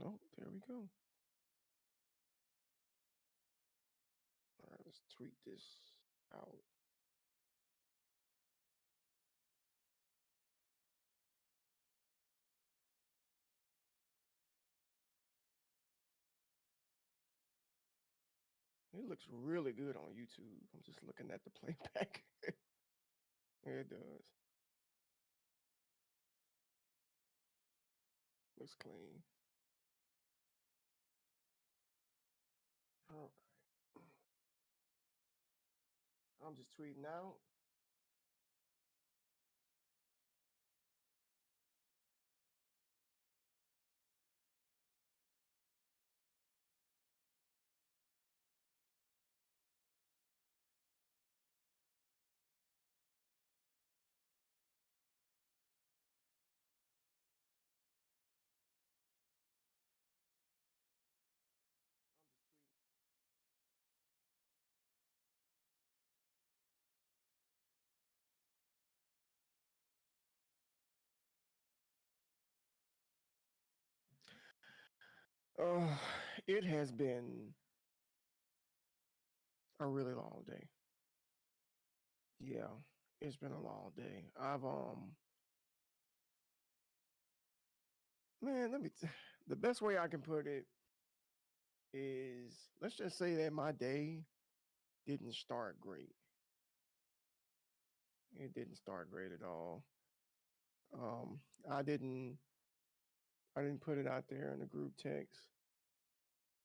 Oh, there we go. All right, let's tweet this out. It looks really good on YouTube. I'm just looking at the playback. It does. Looks clean. All right. I'm just tweeting out. I'm just tweeting. Uh, it has been a really long day. Yeah, it's been a long day. Man, the best way I can put it is, let's just say that my day didn't start great. It didn't start great at all. Um, I didn't I didn't put it out there in the group text.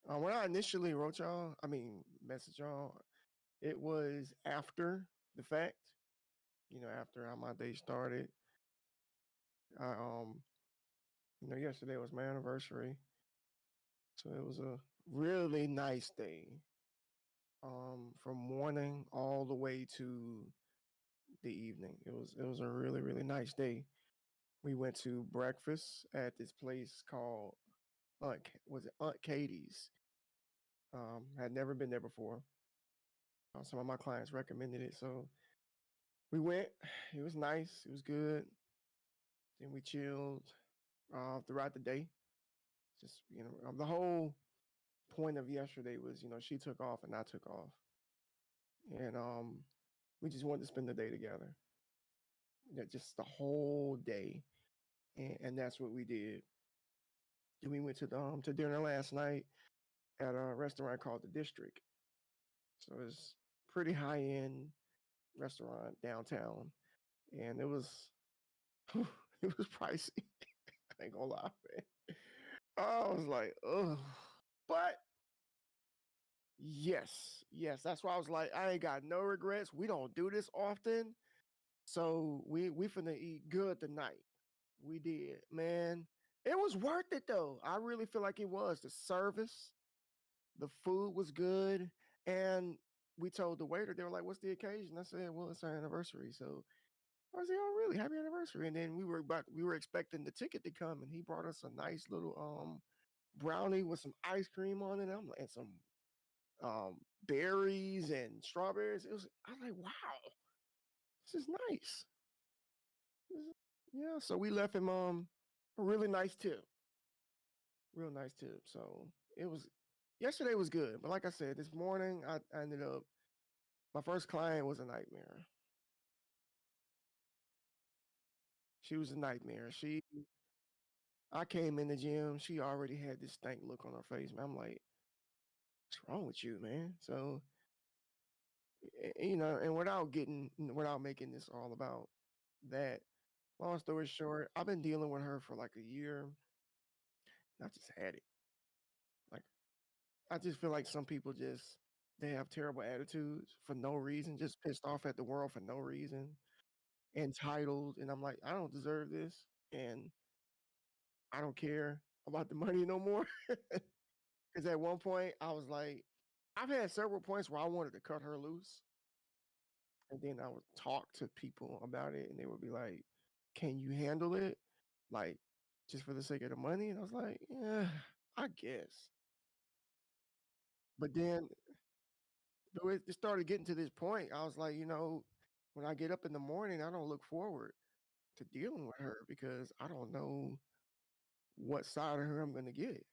When I initially wrote y'all, I mean message y'all, it was after the fact. After how my day started. I yesterday was my anniversary, so it was a really nice day. From morning all the way to the evening. It was a really really nice day. We went to breakfast at this place called was it Aunt Katie's. Had never been there before. Some of my clients recommended it, so we went. It was nice. It was good. Then we chilled throughout the day. Just the whole point of yesterday was she took off and I took off, and we just wanted to spend the day together. Just the whole day, and that's what we did. Then we went to dinner last night at a restaurant called the District. So it's pretty high end restaurant downtown, and it was it was pricey. I ain't gonna lie, man. I was like, ugh. But yes, that's why I was like, I ain't got no regrets. We don't do this often, so we finna eat good tonight. We did, man. It was worth it though. I really feel like it was. The service, the food was good, and we told the waiter, they were like, "What's the occasion?" I said, "Well, it's our anniversary." So I said, "Oh, really? Happy anniversary!" And then we were expecting the ticket to come, and he brought us a nice little brownie with some ice cream on it. And some berries and strawberries. I was like, wow, this is nice. Yeah, so we left him a really nice tip. Real nice tip. So it was yesterday was good. But like I said, this morning I ended up my first client was a nightmare. She was a nightmare. I came in the gym, she already had this stank look on her face, man. I'm like, what's wrong with you, man? So and without making this all about that, long story short, I've been dealing with her for like a year. I just had it. Like I just feel like some people just they have terrible attitudes for no reason, just pissed off at the world for no reason, entitled, and I'm like, I don't deserve this, and I don't care about the money no more. Because at one point I was like, I've had several points where I wanted to cut her loose, and then I would talk to people about it, and they would be like, "Can you handle it?" Like just for the sake of the money, and I was like, "Yeah, I guess." But then it started getting to this point. I was like, when I get up in the morning, I don't look forward to dealing with her because I don't know what side of her I'm going to get.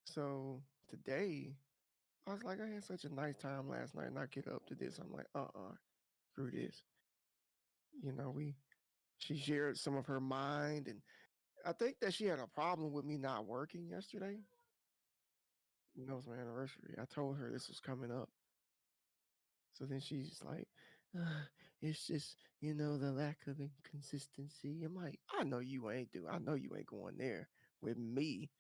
So today, I was like, I had such a nice time last night, and I get up to this. I'm like, screw this. We she shared some of her mind, and I think that she had a problem with me not working yesterday. It was my anniversary. I told her this was coming up. So then she's like, it's just, the lack of inconsistency. I'm like, I know you ain't do. I know you ain't going there with me.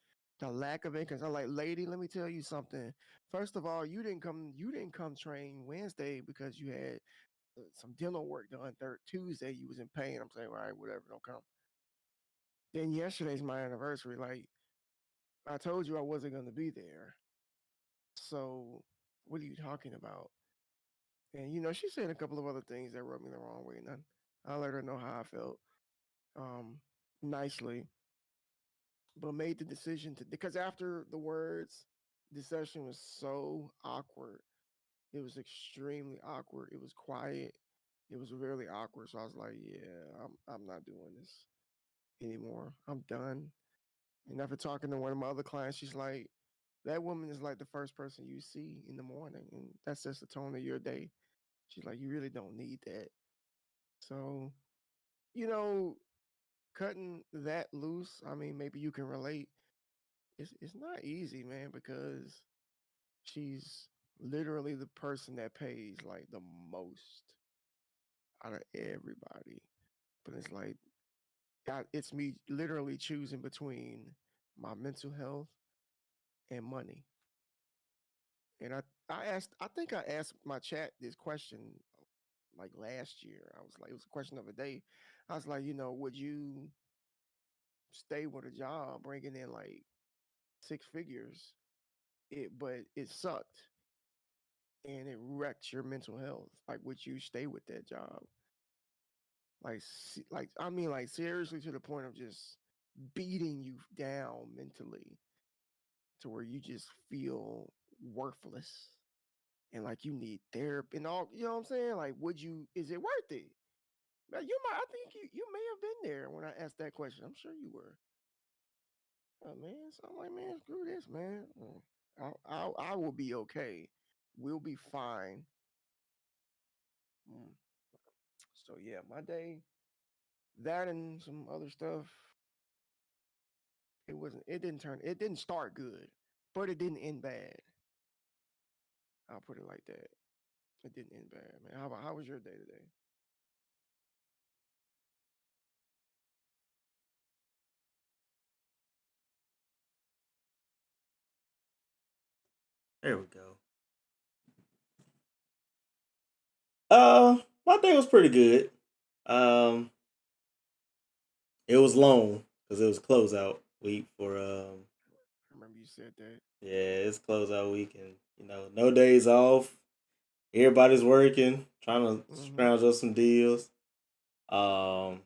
The lack of inconsistency. I'm like, lady, let me tell you something. First of all, you didn't come train Wednesday because you had some dental work done. Third Tuesday, you was in pain. I'm saying, all right, whatever, don't come. Then yesterday's my anniversary. Like I told you, I wasn't gonna be there. So what are you talking about? And she said a couple of other things that rubbed me the wrong way, and I let her know how I felt, um, nicely, but made the decision to because after the words, the session was so awkward. It was extremely awkward. It was quiet. It was really awkward. So I was like, yeah, I'm not doing this anymore. I'm done. And after talking to one of my other clients, she's like, that woman is like the first person you see in the morning, and that sets the tone of your day. She's like, you really don't need that. So, you know, cutting that loose, I mean, maybe you can relate. It's not easy, man, because she's literally the person that pays like the most out of everybody. But it's like it's me literally choosing between my mental health and money. And I think I asked my chat this question like last year. I was like, it was a question of a day. I was like, would you stay with a job bringing in like six figures, but it sucked and it wrecked your mental health? Like, would you stay with that job? Like I mean, like seriously, to the point of just beating you down mentally to where you just feel worthless and like you need therapy and all. You know what I'm saying? Like, would you? Is it worth it? Now, you might. I think you may have been there when I asked that question. I'm sure you were. Oh man, so I'm like, man, screw this, man. I will be okay. We'll be fine. Mm. So yeah, my day, that and some other stuff. It wasn't. It didn't turn. It didn't start good, but it didn't end bad. I'll put it like that. It didn't end bad, man. How was your day today? There we go. My day was pretty good. Um, it was long because it was closeout week for I remember you said that. yeah, it's closeout week and no days off. Everybody's working, trying to Mm-hmm. scrounge up some deals. Um,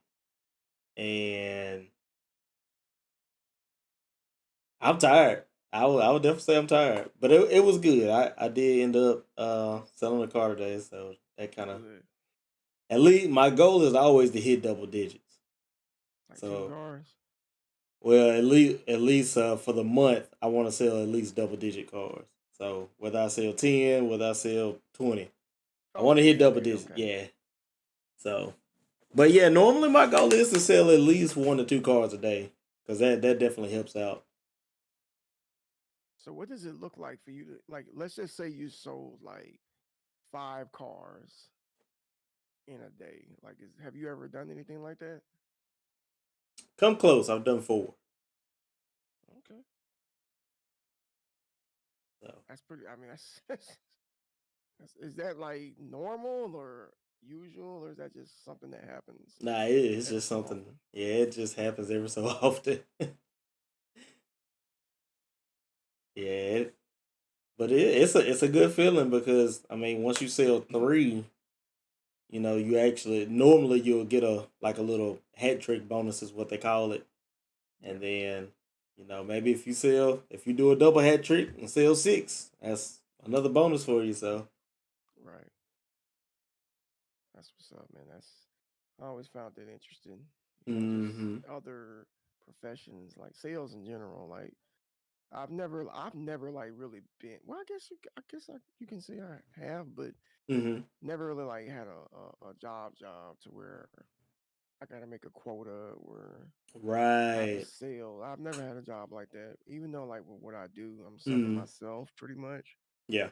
and I'm tired. I would definitely say I'm tired, but it was good. I did end up selling a car today, so that kind of Good. at least my goal is always to hit double digits. Like two So cars. well, at least for the month, I want to sell at least double digit cars. So whether I sell 10, whether I sell 20, I want to hit Okay, double okay, digits. okay. Yeah. So, but yeah, normally my goal is to sell at least 1 to 2 cars a day because that definitely helps out. So what does it look like for you to like? Let's just say you sold like five cars in a day. Like, have you ever done anything like that? Come close. I've done 4. Okay, So that's pretty. I mean, is that like normal or usual, or is that just something that happens nah, it's every just so something. often? Yeah, it just happens every so often. Yeah, but it's a good feeling because I mean once you sell 3, you actually normally you'll get a like a little hat trick bonus is what they call it. Yeah, And then, maybe if you do a double hat trick and sell 6, that's another bonus for you. So, right. That's what's up, man. I always found that interesting. Just hmm other professions like sales in general, like I've never like really been. Well, you can say I have, but Hmm. never really like had a job to where I gotta make a quota or have a Right. sale. I've never had a job like that. Even though like with what I do, I'm selling Hmm. myself pretty much. Yeah.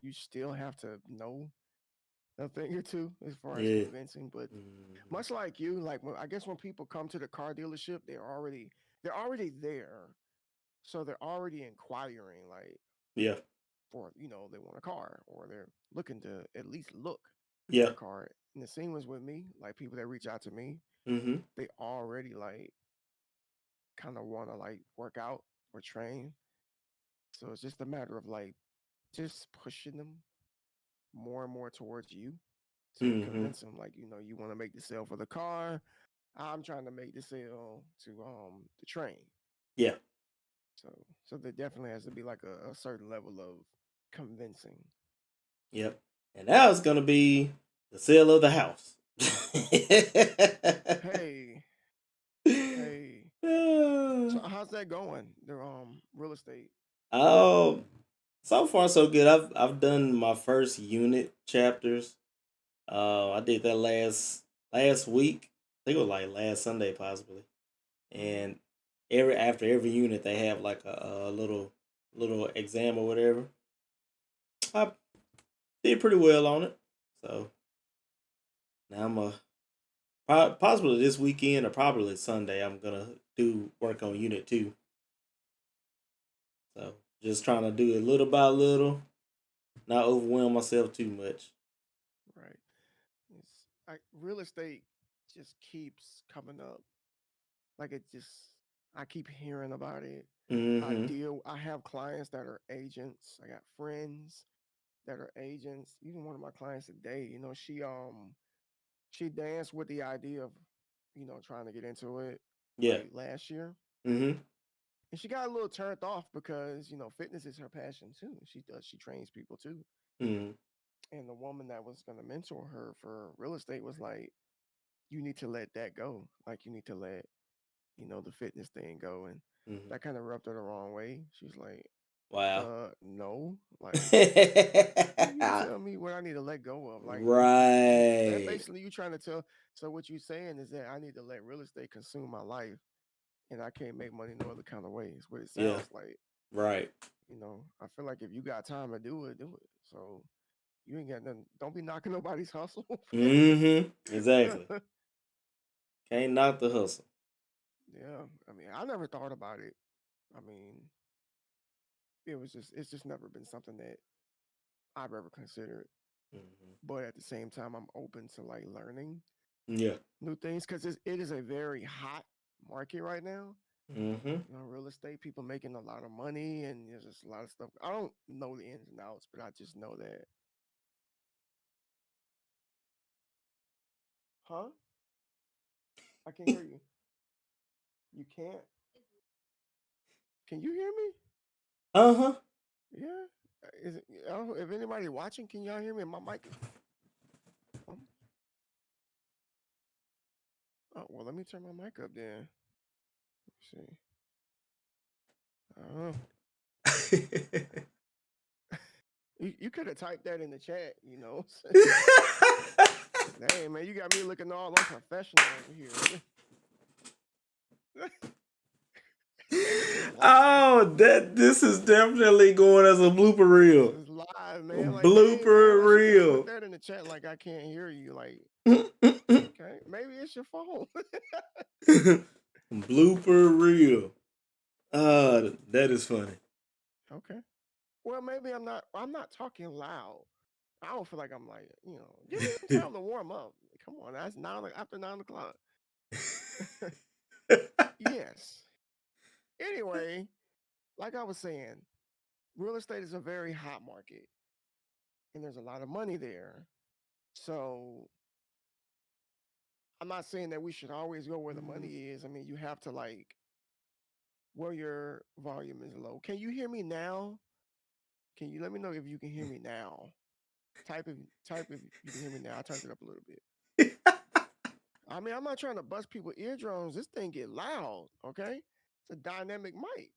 You still have to know a thing or two as far as Yeah. convincing, but Hmm. much like you, like I guess when people come to the car dealership, they're already there, so they're already inquiring like Yeah. for they want a car or they're looking to at least look at Yeah. a car. And the same was with me, like people that reach out to me, Hmm. they already like kind of want to like work out or train. So it's just a matter of like just pushing them more and more towards you to Hmm. convince them like you want to make the sale for the car. I'm trying to make the sale to the train. Yeah. So there definitely has to be like a certain level of convincing. Yep. And now it's gonna be the sale of the house. Hey, hey. So how's that going? The real estate. um, so far so good. I've done my first unit chapters. I did that last week. I think it was like last Sunday possibly. Mm-hmm. And every after every unit they have like a little exam or whatever. I did pretty well on it. So now I'm possibly this weekend or probably Sunday I'm gonna do work on unit 2. So just trying to do it little by little, not overwhelm myself too much. Right. It's like real estate just keeps coming up. Like it just I keep hearing about it. Mm-hmm. I have clients that are agents. I got friends that are agents. Even one of my clients today, she danced with the idea of, trying to get into it Yeah. like last year. Mm-hmm. And she got a little turned off because, fitness is her passion too. She trains people too. Mm-hmm. And the woman that was gonna mentor her for real estate was like, you need to let that go. Like you need to let, the fitness thing go. And Mm-hmm. that kind of rubbed her the wrong way. She's like, Wow. no. Like you tell me what I need to let go of. Like that Right. basically you trying to tell. So what you saying is that I need to let real estate consume my life, and I can't make money no other kind of ways. What it Yeah. sounds like. Right. I feel like if you got time to do it, do it. So you ain't got nothing. Don't be knocking nobody's hustle. Mm-hmm. Exactly. Can't knock the hustle. Yeah, I mean, I never thought about it. I mean, it's just never been something that I've ever considered. Mm-hmm. But at the same time, I'm open to like learning Yeah. new things because it is a very hot market right now. Mm-hmm. Real estate people making a lot of money, and there's just a lot of stuff. I don't know the ins and outs, but I just know that. Huh? I can hear you. You can't. Can you hear me? Uh-huh. Yeah. I don't know if anybody watching. Can y'all hear me? My mic is. Um, oh well, let me turn my mic up then. Let's see. Uh, you could have typed that in the chat. Hey man, you got me looking all unprofessional over here. Hey, this is live. Oh, that this is definitely going as a blooper This reel. is live, man. Like, dang, man. Blooper Like, she could have put reel. that in the chat. Like, I can't hear you. Like, okay, maybe it's your phone. Blooper reel. That is funny. Okay. Well, maybe I'm not. I'm not talking loud. I don't feel like I'm like, give me some time to warm up. Come on, that's after 9 o'clock. Yes. Anyway, like I was saying, real estate is a very hot market, and there's a lot of money there. So I'm not saying that we should always go where the money is. I mean, you have to like where your volume is low. Can you hear me now? Can you let me know if you can hear me now? Type if you can hear me now. I turned it up a little bit. I mean, I'm not trying to bust people eardrums. This thing get loud, okay? It's a dynamic mic.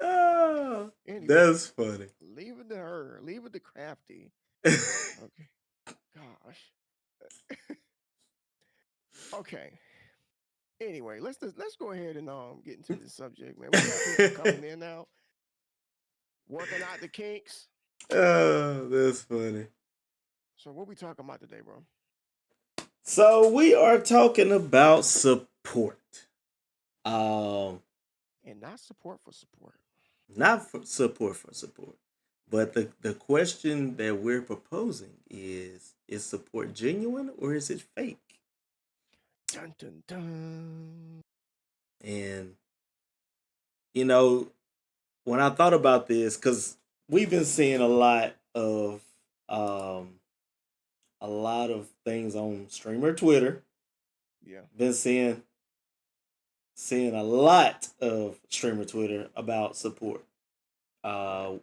Ah, Anyway, that's funny. leave it to her. Leave it to Crafty. Okay. Gosh. Okay. Anyway, let's go ahead and get into this subject, man. We got people coming in now, working out the kinks. Oh, that's funny. So what we talking about today, bro? So we are talking about support. Um, And not support for support. not for support for support. But the question that we're proposing is support genuine or is it fake? Dun dun dun. And you know, when I thought about this, because we've been seeing um a lot of things on streamer Twitter. Yeah. Been seeing a lot of streamer Twitter about support. Uh,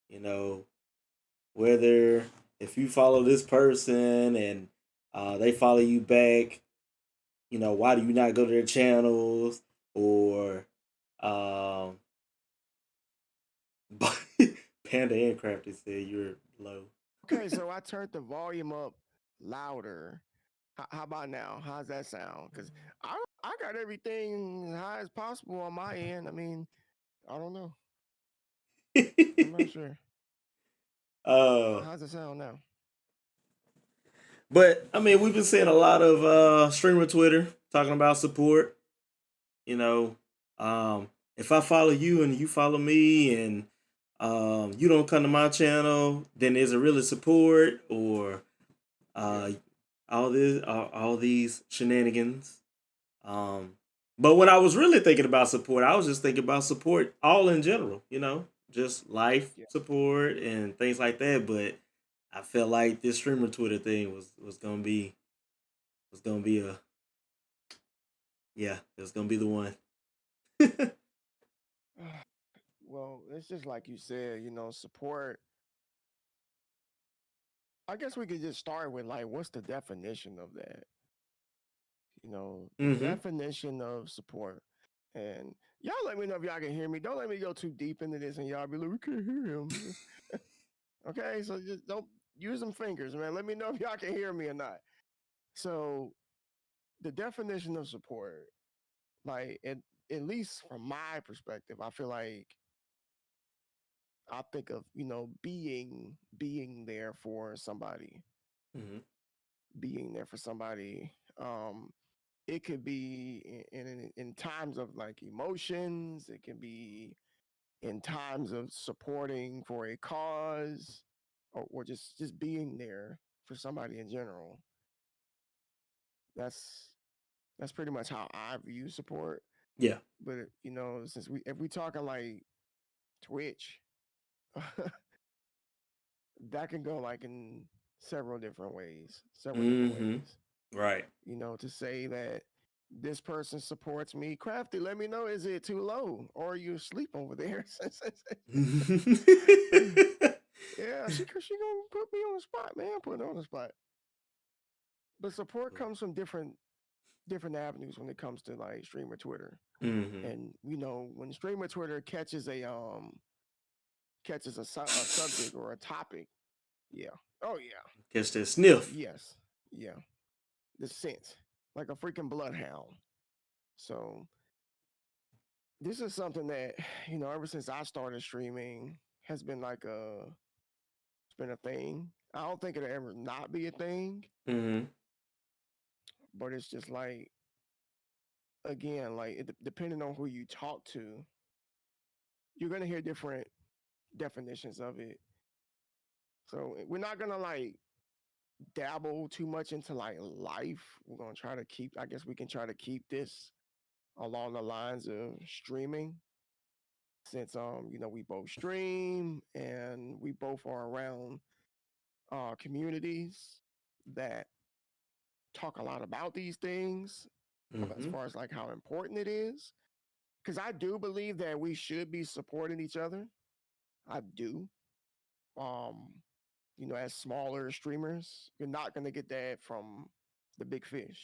you know, whether if you follow this person and they follow you back, why do you not go to their channels? Or um, Panda and Crafty said you're low. Okay, so I turned the volume up louder. How about now? How's that sound? Because I got everything as high as possible on my end. I mean, I don't know. I'm not sure. uh, How's it sound now? but I mean, we've been seeing a lot of streamer Twitter talking about support. You know, if I follow you and you follow me and you don't come to my channel, then is it really support or Yeah. uh, all these shenanigans? But when I was really thinking about support, I was just thinking about support all in general. Just life Yeah. support and things like that. But I felt like this streamer Twitter thing was gonna be a yeah, it was gonna be the one. Well, it's just like you said, support. I guess we could just start with like, what's the definition of that? The Mm-hmm. definition of support. And y'all let me know if y'all can hear me. Don't let me go too deep into this and y'all be like, we can't hear him. Okay, so just don't use them fingers, man. Let me know if y'all can hear me or not. So the definition of support, like at least from my perspective, I feel like I think of being there for somebody, Mm-hmm. being there for somebody. It could be in times of like emotions. It can be in times of supporting for a cause, or just being there for somebody in general. That's that's pretty much how I view support. Yeah. But since if we talking like Twitch, that can go like in several different ways. Several different Mm-hmm. ways. Right. To say that this person supports me. Crafty, let me know. Is it too low, or are you asleep over there? Yeah, she gonna put me on the spot, man. Put her on the spot. But support comes from different avenues when it comes to like streamer Twitter. Mm-hmm. And when streamer Twitter catches a subject or a topic, yeah, oh yeah, Catch that sniff. yes, yeah, the scent like a freaking bloodhound. So this is something that ever since I started streaming has been like it's been a thing. I don't think it'll ever not be a thing, Mm-hmm. but it's just like, again, like depending on who you talk to, you're gonna hear different definitions of it. So we're not gonna like dabble too much into like life. We're gonna try to keep. I guess we can try to keep this along the lines of streaming, since we both stream and we both are around communities that talk a lot about these things, as Mm-hmm. far as like how important it is. Because I do believe that we should be supporting each other. I do. Um, as smaller streamers, you're not gonna get that from the big fish.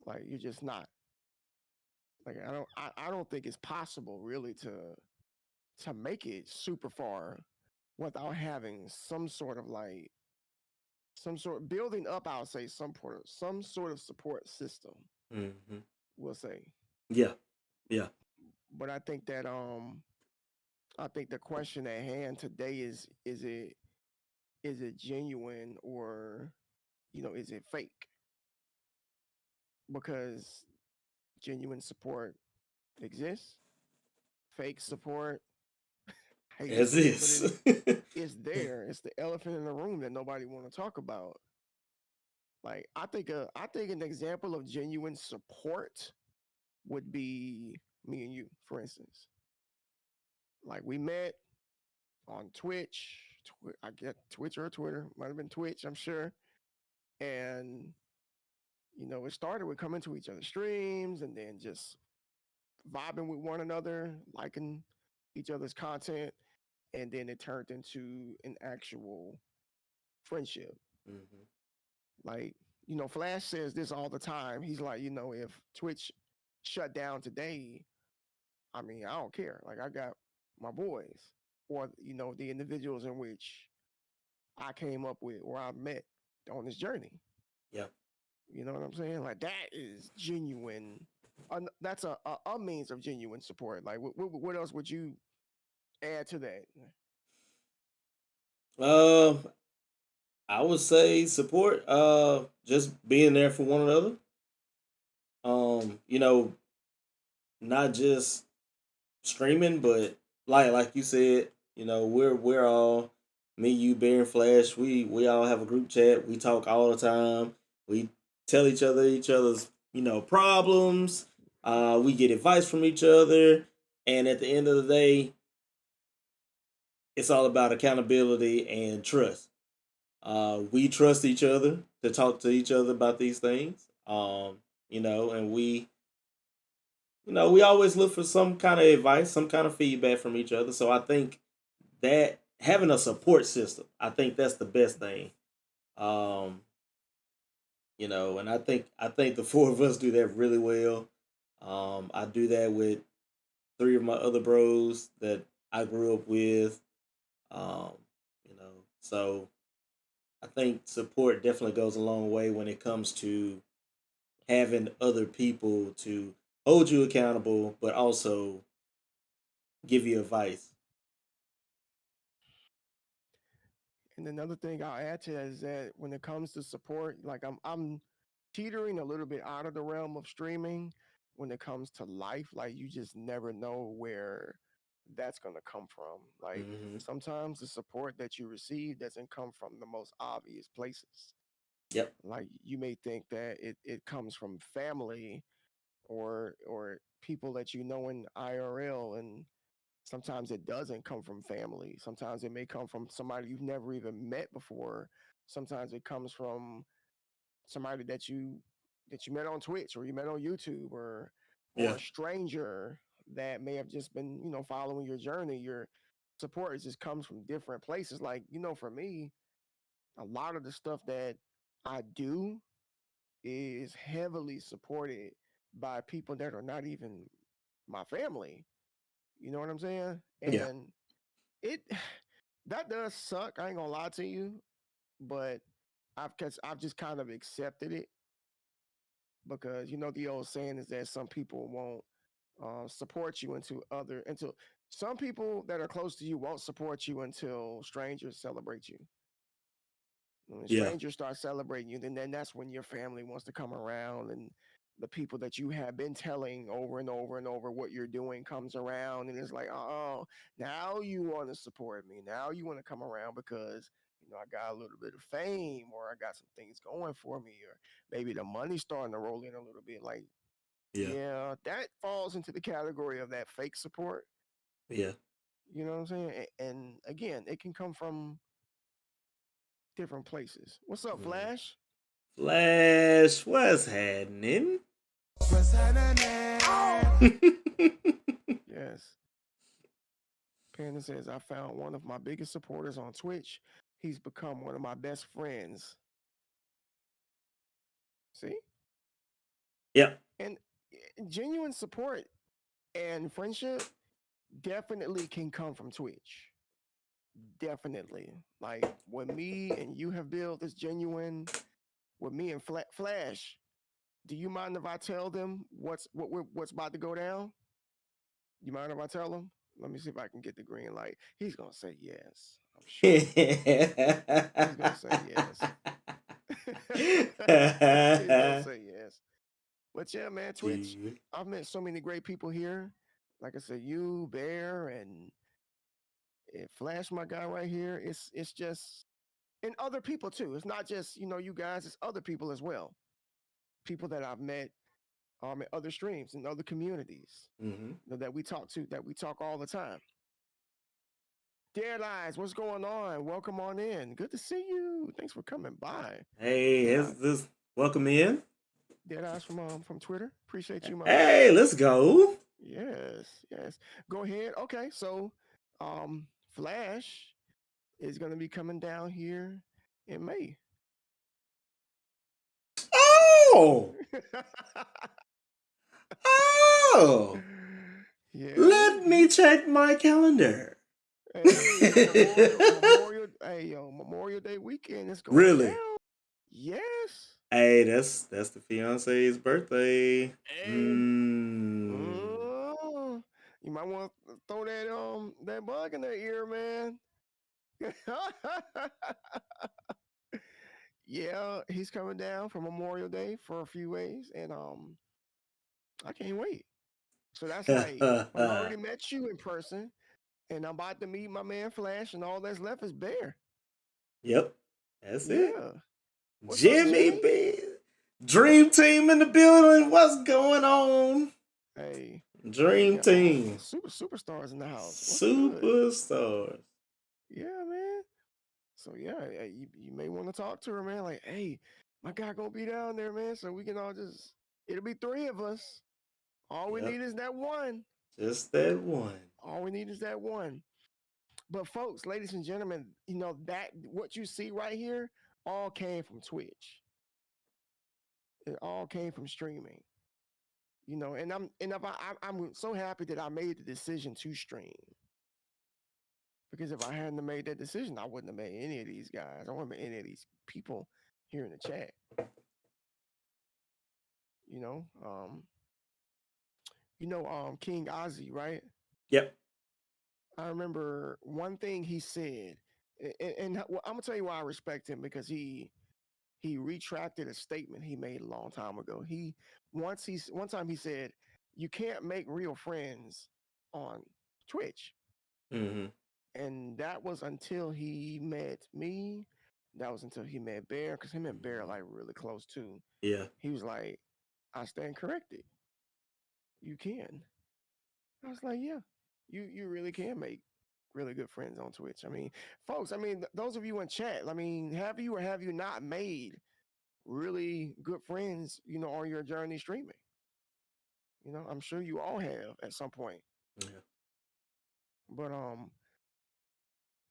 Like you're just not. Like I don't think it's possible really to. to make it super far without having some sort of like some sort building up, I'll say some sort of support system, Hmm. we'll say. Yeah. Yeah. But I think the question at hand today is it genuine or is it fake? Because genuine support exists, fake support, I hate to As say it, but is. it's there. It's the elephant in the room that nobody want to talk about. Like I think an example of genuine support would be me and you, for instance. Like we met on Twitch. I get Twitch or Twitter. Might have been Twitch, I'm sure. And it started with coming to each other's streams and then just vibing with one another, liking each other's content, and then it turned into an actual friendship. Hmm. Like, Flash says this all the time. He's like, if Twitch shut down today, I mean, I don't care. Like, I got my boys, or the individuals in which I came up with or I met on this journey. Yeah. You know what I'm saying? Like, that is genuine. That's a means of genuine support. Like, what else would you add to that? Um, I would say support. Just being there for one another. You know, not just streaming, but like you said, we're all me, you, Bear, and Flash. We all have a group chat. We talk all the time. We tell each other's problems. We get advice from each other, and at the end of the day, it's all about accountability and trust. We trust each other to talk to each other about these things. And we always look for some kind of advice, some kind of feedback from each other. So I think that having a support system, I think that's the best thing. Um, and I think the four of us do that really well. I do that with three of my other bros that I grew up with. Um, so I think support definitely goes a long way when it comes to having other people to hold you accountable, but also give you advice. And another thing I'll add to that is that when it comes to support, like I'm teetering a little bit out of the realm of streaming when it comes to life. Like you just never know where that's gonna come from. Like Hmm. sometimes the support that you receive doesn't come from the most obvious places. Yep. Like you may think that it comes from family or people that you know in IRL, and sometimes it doesn't come from family. Sometimes it may come from somebody you've never even met before. Sometimes it comes from somebody that you met on Twitch or you met on YouTube or Yeah. a stranger that may have just been, following your journey. Your support just comes from different places. Like, for me, a lot of the stuff that I do is heavily supported by people that are not even my family. You know what I'm saying? Yeah. And it that does suck. I ain't gonna lie to you, but I've just kind of accepted it because the old saying is that some people won't support you until some people that are close to you won't support you until strangers celebrate you. When Yeah. strangers start celebrating you, then that's when your family wants to come around and the people that you have been telling over and over and over what you're doing comes around and it's like, oh, now you want to support me. Now you want to come around because I got a little bit of fame or I got some things going for me or maybe the money's starting to roll in a little bit. Like, Yeah. yeah, that falls into the category of that fake support. Yeah. You know what I'm saying? And again, it can come from different places. What's up, Mhm. Flash? Flash, what's happening? What's happening? Yes. Panda says, I found one of my biggest supporters on Twitch. He's become one of my best friends. See? Yep. And genuine support and friendship definitely can come from Twitch. Definitely. Like what me and you have built is genuine. What me and Flash, do you mind if I tell them what's about to go down? You mind if I tell them? Let me see if I can get the green light. He's gonna say yes. I'm sure. He's gonna say yes. He's gonna say yes. But yeah, man, Twitch. Dude. I've met so many great people here. Like I said, you, Bear, and Flash, my guy right here. It's just and other people too. It's not just you guys. It's other people as well. People that I've met in other streams and other communities Hmm. that we talk to, that we talk all the time. Dead Eyes, what's going on? Welcome on in. Good to see you. Thanks for coming by. Hey, Dead is Eye, this welcome in? Dead Eyes from Twitter. Appreciate you, my man. Hey, let's go. Yes, yes. Go ahead. Okay, so Flash is gonna be coming down here in May. Oh, oh. Yeah, Let he. me check my calendar. Hey, Memorial Day weekend is going Really? down. Yes. Hey, that's the fiance's birthday. Hey. Hmm. Mm, you might want to throw that bug in their ear, man. Yeah, he's coming down for Memorial Day for a few days, and I can't wait. So that's like I've already met you in person, and I'm about to meet my man Flash, and all that's left is Bear. Yep, that's it. Yeah. What's up, Jimmy Jimmy? B. Dream team in the building. What's going on? Hey, we Dream got team. superstars in the house. What's good? Superstars. Yeah, man. So yeah, you may want to talk to her, man. Like, hey, my guy gonna be down there, man. So we can all just it'll be three of us. All we Yep, need is that one. just that one. All we need is that one. But folks, ladies and gentlemen, that what you see right here all came from Twitch. It all came from streaming. And I'm so happy that I made the decision to stream. Because if I hadn't made that decision, I wouldn't have met any of these guys. I wouldn't have met any of these people here in the chat. You know, um, King Ozzy, right? Yep. I remember one thing he said, and I'm gonna tell you why I respect him because he retracted a statement he made a long time ago. One time he said, "You can't make real friends on Twitch." Hmm. And that was until he met me. That was until he met Bear, because him and Bear are like really close too. Yeah. He was like, "I stand corrected. You can." I was like, "Yeah, you really can make really good friends on Twitch." I mean, folks. I mean, those of you in chat. I mean, have you or have you not made really good friends? On your journey streaming. I'm sure you all have at some point. Yeah. But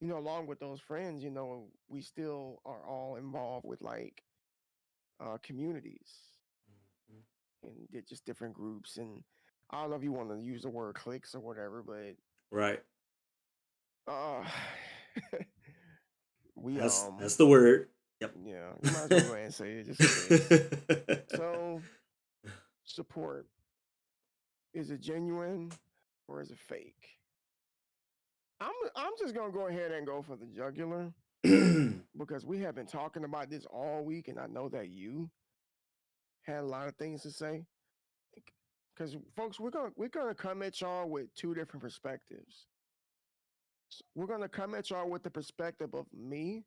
along with those friends, we still are all involved with like communities Mhm. and just different groups. And I don't know if you want to use the word cliques or whatever, but Right. uh, we That's the word. Yep. yeah, you might as well go ahead and say it just in case. So support, is it genuine or is it fake? I'm just gonna go ahead and go for the jugular because we have been talking about this all week, and I know that you had a lot of things to say. Because folks, we're gonna come at y'all with two different perspectives. We're gonna come at y'all with the perspective of me,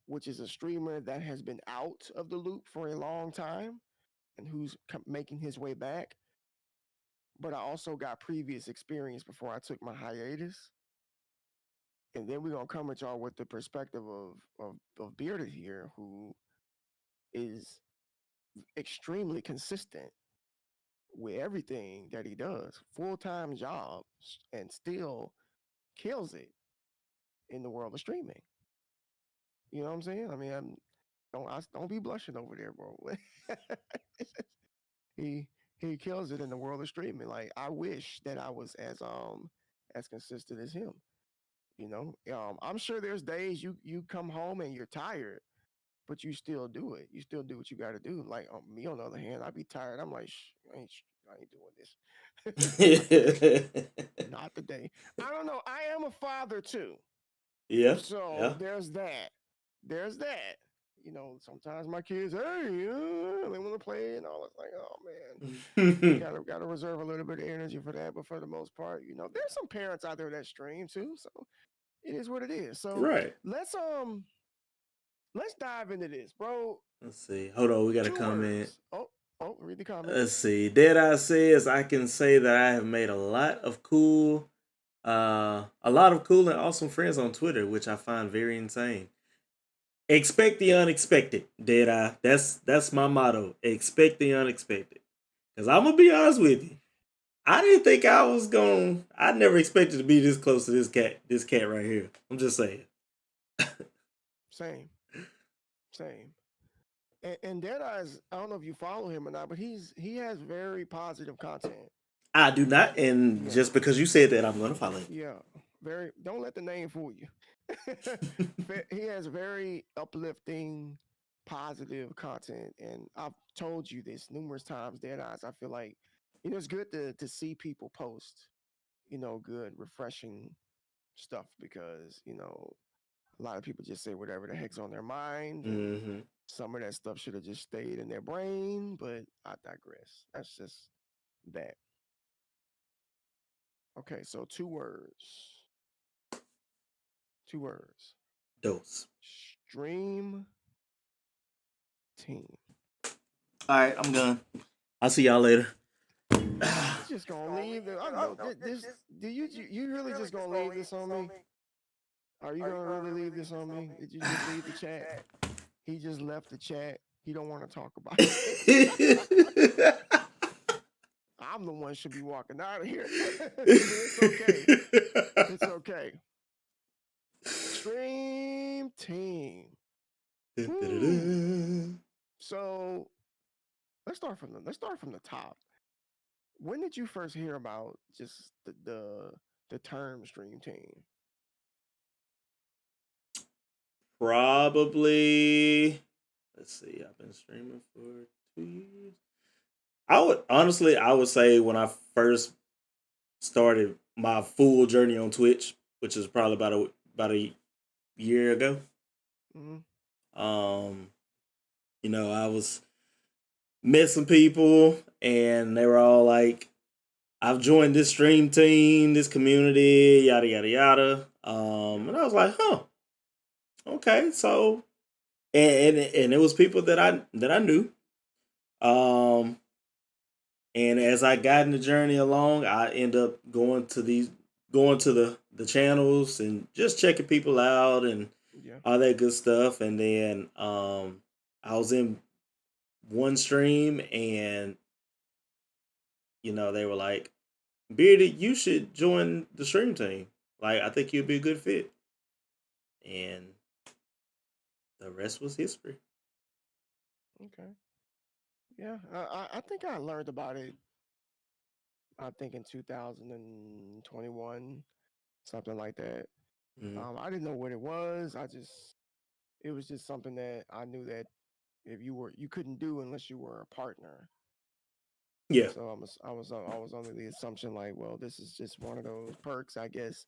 which is a streamer that has been out of the loop for a long time and who's making his way back. But I also got previous experience before I took my hiatus. And then we're gonna come at y'all with the perspective of Bearded here, who is extremely consistent with everything that he does, full time job, and still kills it in the world of streaming. You know what I'm saying? I mean, don't be blushing over there, bro. he he kills it in the world of streaming. Like I wish that I was as as consistent as him. You know, I'm sure there's days you come home and you're tired, but you still do it. You still do what you got to do. Like me, on the other hand, I'd be tired. I'm like, I ain't doing this. Not today. I don't know. I am a father too, Yeah, so yeah. there's that. There's that. You know, sometimes my kids, hey, they want to play and all. It's like, oh man, gotta reserve a little bit of energy for that. But for the most part, you know, there's some parents out there that stream too, so it is what it is. So Right. let's um let's dive into this, bro. Let's see. Hold on, we got a Two comment. words. Read the comment. Let's see. Deadeye says I can say that I have made a lot of cool and awesome friends on Twitter, which I find very insane. Expect the unexpected, Deadeye. That's my motto. Expect the unexpected. Cause I'm gonna be honest with you. I didn't think I was going. I never expected to be this close to this cat. This cat right here. I'm just saying. Same, same. And Deadeye's, I don't know if you follow him or not, but he has very positive content. I do not, and Yeah, just because you said that, I'm gonna follow yeah. Very. Don't let the name fool you. He has very uplifting, positive content, and I've told you this numerous times. Deadeyes, I feel like it's good to see people post, good, refreshing stuff because a lot of people just say whatever the heck's on their mind, you. and Mm-hmm. some of that stuff should have just stayed in their brain. But I digress. That's just that. Okay, so two words. Two words. Dose. Stream team. All right, I'm done. I'll see y'all later. He's just gonna leave. I don't know. This. Do you really just gonna leave this on me? Are you gonna really leave this on me? Did you just leave the chat? He just left the chat. He don't want to talk about this. I'm the one should be walking out of here. It's okay. It's okay. Stream team. Woo. So let's start from the top. When did you first hear about just the term stream team? Probably. Let's see. I've been streaming for 2 years. I would say when I first started my full journey on Twitch, which is probably about a year ago. Mm-hmm. Um, I was met some people, and they were all like, "I've joined this stream team, this community, yada yada yada." And I was like, "Huh, okay." So, and it was people that I knew. Um, and as I got in the journey along, I end up going to the channels and just checking people out and Yeah. all that good stuff. And then I was in one stream, and they were like, "Bearded, you should join the stream team. Like, I think you'd be a good fit." And the rest was history. Okay. Yeah. I think I learned about it. I think in 2021, something like that. Mm-hmm. I didn't know what it was. It was just something that I knew that if you couldn't do unless you were a partner. Yeah. So I was under the assumption like, well, this is just one of those perks, I guess,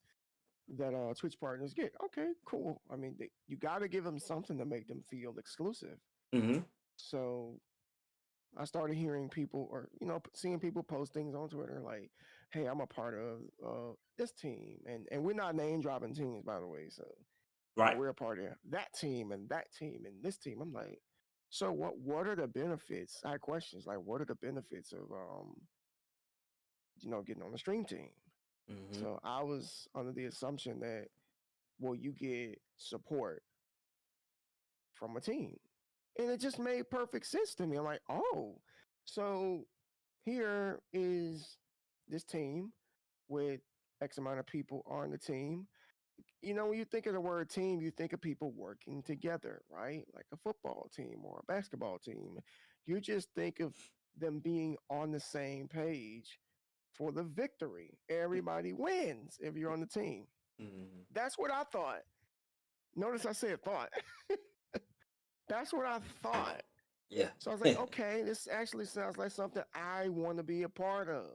that Twitch partners get. Okay, cool. I mean, you got to give them something to make them feel exclusive. Mm-hmm. So I started hearing people, or seeing people post things on Twitter like, "Hey, I'm a part of this team," and we're not name dropping teams, by the way. So, Right. we're a part of that team and that team and this team. I'm like, so what are the benefits? I had questions like, what are the benefits of getting on the stream team? Mm-hmm. So I was under the assumption that, well, you get support from a team, and it just made perfect sense to me. I'm like, oh, so here is this team with X amount of people on the team. When you think of the word team, you think of people working together, right? Like a football team or a basketball team. You just think of them being on the same page for the victory. Everybody wins if you're on the team. Mhm. That's what I thought. Notice I said thought. That's what I thought. Yeah. So I was like, okay, this actually sounds like something I want to be a part of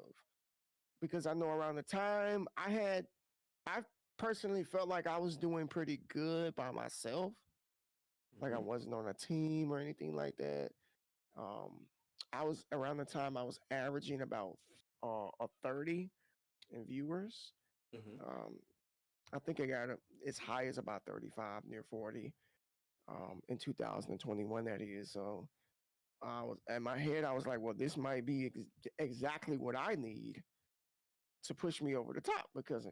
because I know around the time I personally felt like I was doing pretty good by myself. Like I Mhm. wasn't on a team or anything like that. Um, I was around the time I was averaging about a 30 in viewers. Mhm. Um, I think I got as high as about 35, near 40 in 2021, that is. So I was in my head, I was like, well, this might be exactly what I need to push me over the top because,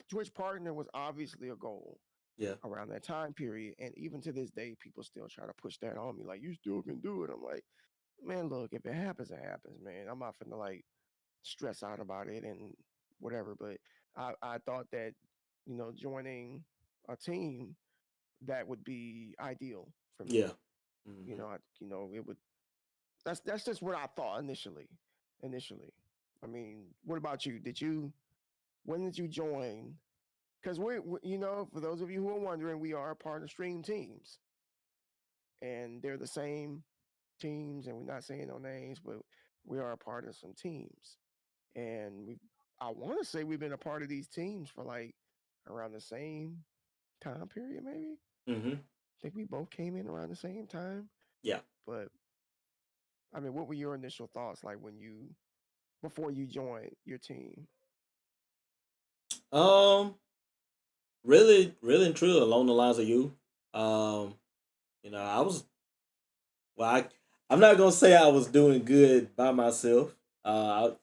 Twitch partner was obviously a goal Yeah. around that time period. And even to this day, people still try to push that on me. Like, you still can do it. I'm like, man, look, if it happens, it happens, man. I'm not finna like stress out about it and whatever. But I thought that, joining a team that would be ideal for me. Yeah. Mhm. It would. That's just what I thought initially. Initially, I mean, what about you? When did you join? Because for those of you who are wondering, we are a part of Stream Teams, and they're the same teams, and we're not saying no names, but we are a part of some teams, and I want to say we've been a part of these teams for like around the same time period, maybe. Mhm. I think we both came in around the same time, Yeah. but I mean, what were your initial thoughts like before you joined your team? Um. Really, really and truly along the lines of you. Um. I was well. I'm not gonna say I was doing good by myself. I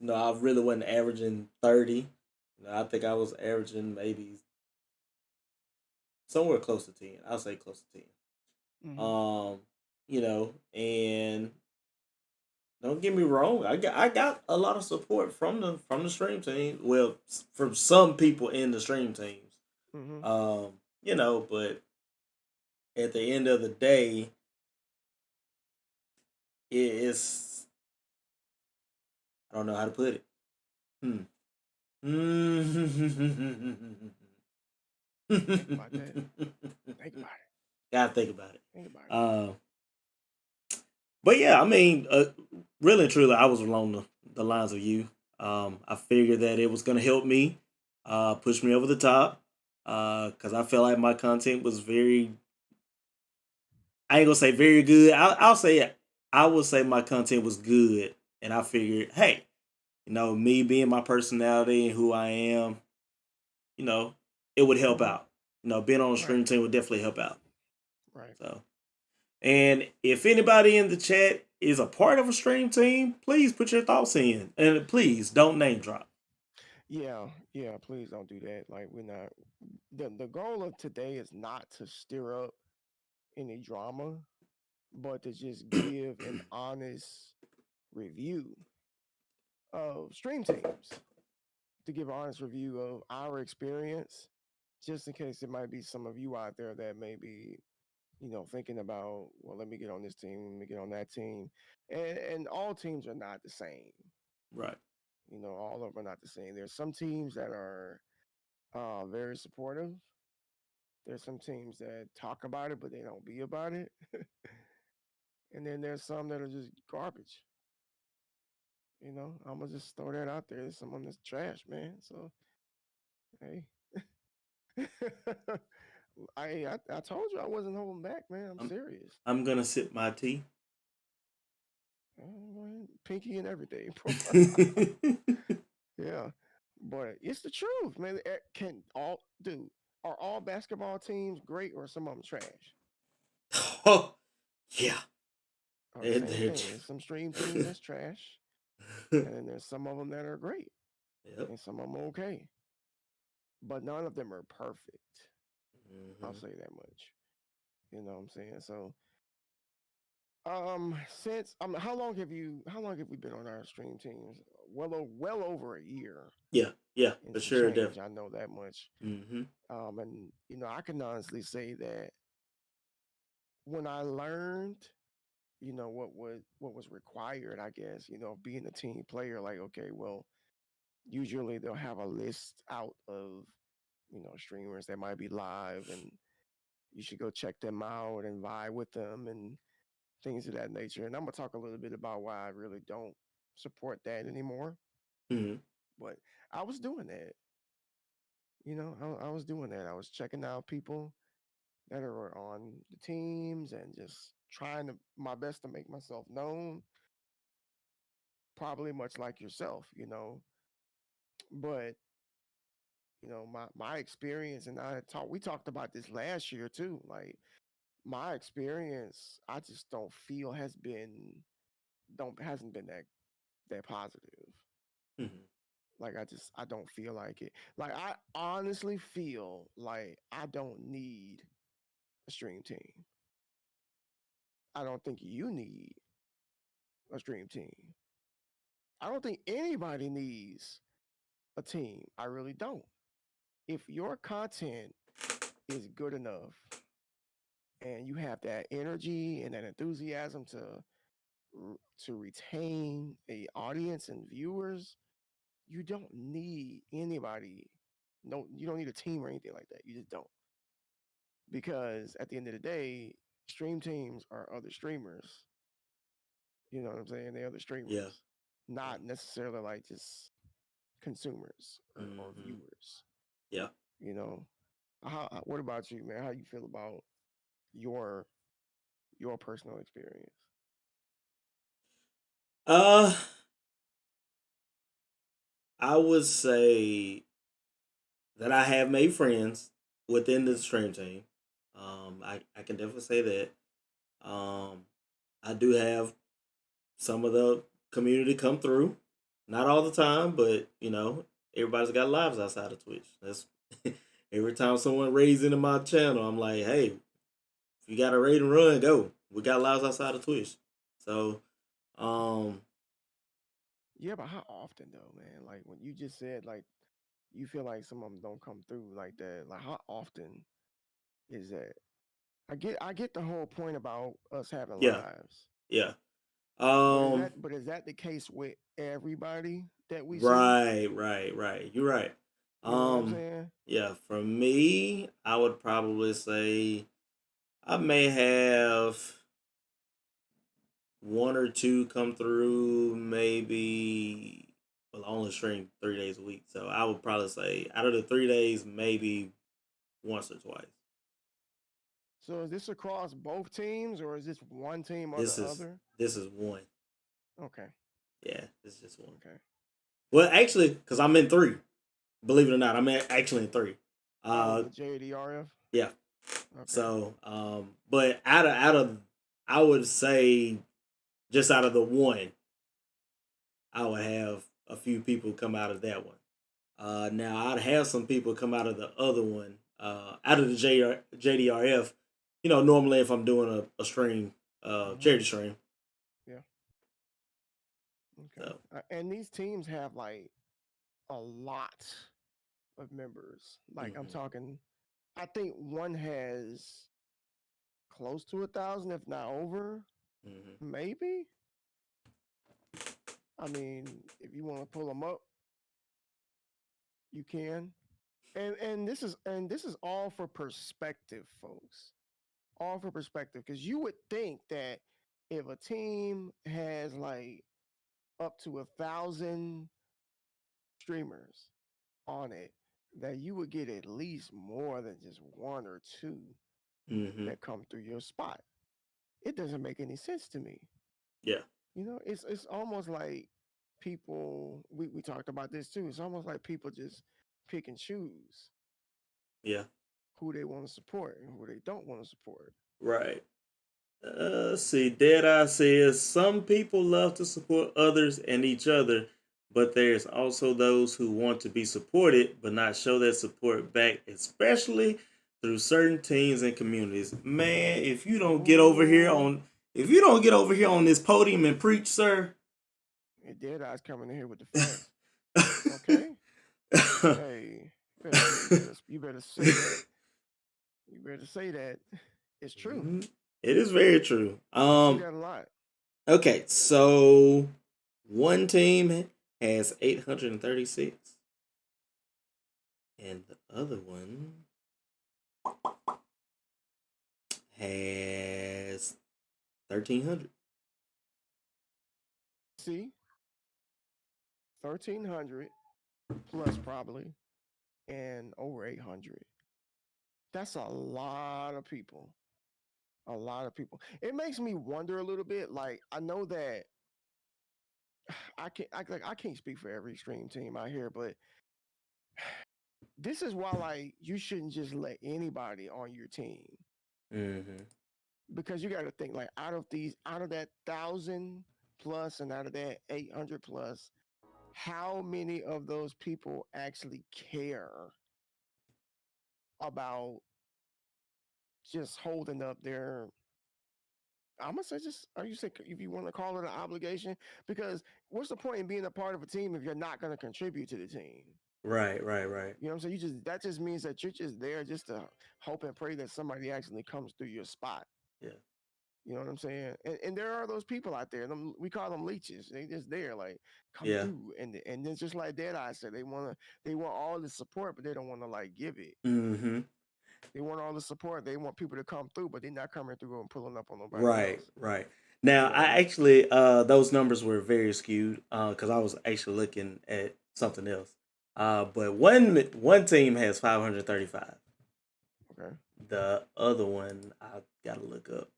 really wasn't averaging 30. I think I was averaging maybe somewhere close to 10. I'll say close to 10. Mm-hmm. Um, and don't get me wrong, I got a lot of support from the stream team. Well, from some people in the stream teams. Mm-hmm. But at the end of the day, it's I don't know how to put it. Hmm. Think about that. Think about it. Gotta think about it. Think about it. Uh, but yeah, I mean, really and truly, I was along the lines of you. I figured that it was gonna help me, push me over the top, because I felt like my content was very. I ain't gonna say very good. I'll say I would say my content was good, and I figured, hey, me being my personality and who I am, you know, it would help Mm-hmm. out. Being on a Right. stream team would definitely help out. Right. So, and if anybody in the chat is a part of a stream team, please put your thoughts in, and please don't name drop. Yeah. Yeah. Please don't do that. Like we're not. The goal of today is not to stir up any drama, but to just give an honest review of stream teams. To give an honest review of our experience, just in case there might be some of you out there that may be thinking about, well, let me get on this team, let me get on that team. And all teams are not the same. Right. All of them are not the same. There's some teams that are very supportive. There's some teams that talk about it, but they don't be about it. And then there's some that are just garbage. I'm gonna just throw that out there. There's someone that's trash, man. So hey, I told you I wasn't holding back, man. I'm I'm serious. I'm gonna sip my tea. Pinky and everything, bro. Yeah, but it's the truth, man. Can all dude are all basketball teams great or some of them trash? Oh, yeah. Or the They're, same they're thing. There's some stream teams that's trash, and then there's some of them that are great, yep. and some of them okay, but none of them are perfect. I'll Hmm. say that much. You know what I'm saying? So, since how long have we been on our stream teams? Well over a year Yeah, yeah, and for some sure, change. definitely. I know that much. Hmm. And I can honestly say that when I learned, what was required, I guess, being a team player, like, okay, well, usually they'll have a list out of streamers that might be live, and you should go check them out and vibe with them and things of that nature. And I'm gonna talk a little bit about why I really don't support that anymore. Hmm. But I was doing that. I was doing that. I was checking out people that are on the teams and just trying to my best to make myself known. Probably much like yourself. But my experience, and we talked about this last year too. Like my experience, I just don't feel don't hasn't been that positive. Hmm. Like I don't feel like it. Like I honestly feel like I don't need a stream team. I don't think you need a stream team. I don't think anybody needs a team. I really don't. If your content is good enough and you have that energy and that enthusiasm to retain a audience and viewers, you don't need anybody. No, you don't need a team or anything like that. You just don't. Because at the end of the day, stream teams are other streamers. You know what I'm saying? They're other Yeah. streamers, Yeah. not necessarily like just consumers or Hmm. viewers. Yeah. You know, what about you, man? How you feel about your your personal experience? Uh, I would say that I have made friends within the Hmm. stream team. I can definitely say that. Um, I do have some of the community come through. Not all the time, but everybody's got lives outside of Twitch. That's every time someone raids into my channel, I'm like, hey, if you got a raid and run, go. We got lives outside of Twitch. So, um, Yeah, but how often though, man? Like when you just said like you feel like some of them don't come through like that. Like how often is that? I get the whole point about us having yeah, lives. yeah. But is Um, that the case with everybody that we see? right, right, right. You're right. You know what I'm Um, saying? yeah, for me, I would probably say I may have one or two come through, maybe. Well, I only stream 3 days a week, so I would probably say out of the 3 days, maybe once or twice. So is this across both teams or is this one team or the This is other? this is one. Okay. Yeah, this is just one. Okay. Well, actually, because I'm in three. Believe it or not, I'm actually in three. Oh, Uh, the JDRF? yeah. Okay. So, but out of, I would say just out of the one, I would have a few people come out of that one. Now I'd have some people come out of the other one, out of the JDRF. Normally if I'm doing a stream, Hmm. charity stream. Yeah. Okay. So, And these teams have like a lot of members. Like I'm hmm. talking, I think one has close to 1,000, if not over. Hmm. Maybe. I mean, if you want to pull them up, you can. And this is all for perspective, folks. All for perspective, because you would think that if a team has like up to 1,000 streamers on it, that you would get at least more than just one or two Hmm. that come through your spot. It doesn't make any sense to me. Yeah. It's almost like people we talked about this too. It's almost like people just pick and choose Yeah. who they want to support and who they don't want to support. Right. See, Deadeye says some people love to support others and each other, but there's also those who want to be supported but not show that support back, especially through certain teams and communities. Man, Ooh, if you don't get over here on this podium and preach, sir. and Dead Eyes coming in here with the facts. Okay, hey, you better say that. You better say that. It's true. Mhm. It is very true. I see that a lot. Okay, so one team has 836, and the other one has 1,300. See, 1,300 plus probably, and over 800. That's a lot of people. A lot of people. It makes me wonder a little bit. Like I know that I can't speak for every stream team out here, but this is why like you shouldn't just let anybody on your team Mm-hmm. because you got to think like out of that 1,000 plus and out of that 800 plus, how many of those people actually care about just holding up their I'm gonna say just are you say if you want to call it an obligation because what's the point in being a part of a team if you're not going to contribute to the team? Right, right, right. You know what I'm saying? You just that just means that you're just there just to hope and pray that somebody actually comes through your spot. Yeah. You know what I'm saying? And there are those people out there. We call them leeches. They just there, like come Yeah. through, and then just like Dead Eye said, they want all the support, but they don't want to like give it. Mm-hmm. They want all the support. They want people to come through, but they're not coming through and pulling up on nobody Right, else. right. Now, You I know? actually those numbers were very skewed because I was actually looking at something else. But one team has 535. Okay. The other one I gotta look up,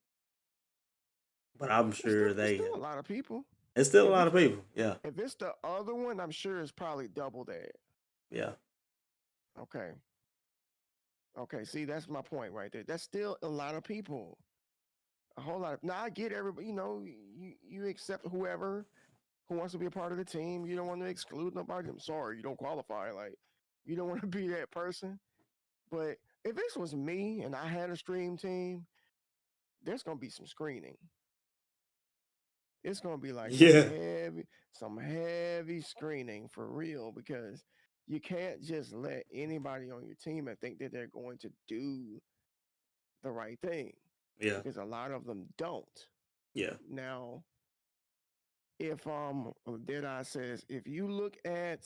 but I'm sure It's they still a lot of people. it's still a If lot it's of people. Yeah, if it's the other one, I'm sure it's probably double that. yeah, Okay. Okay. See, that's my point right there. That's still a lot of people. A whole lot of now I get everybody, you accept whoever who wants to be a part of the team. You don't want to exclude nobody. I'm sorry, you don't qualify. Like you don't want to be that person. But if this was me and I had a stream team, there's gonna be some screening. It's gonna be like yeah, some heavy screening for real because you can't just let anybody on your team and think that they're going to do the right thing yeah, because a lot of them don't. yeah, Now, if Deadeye says if you look at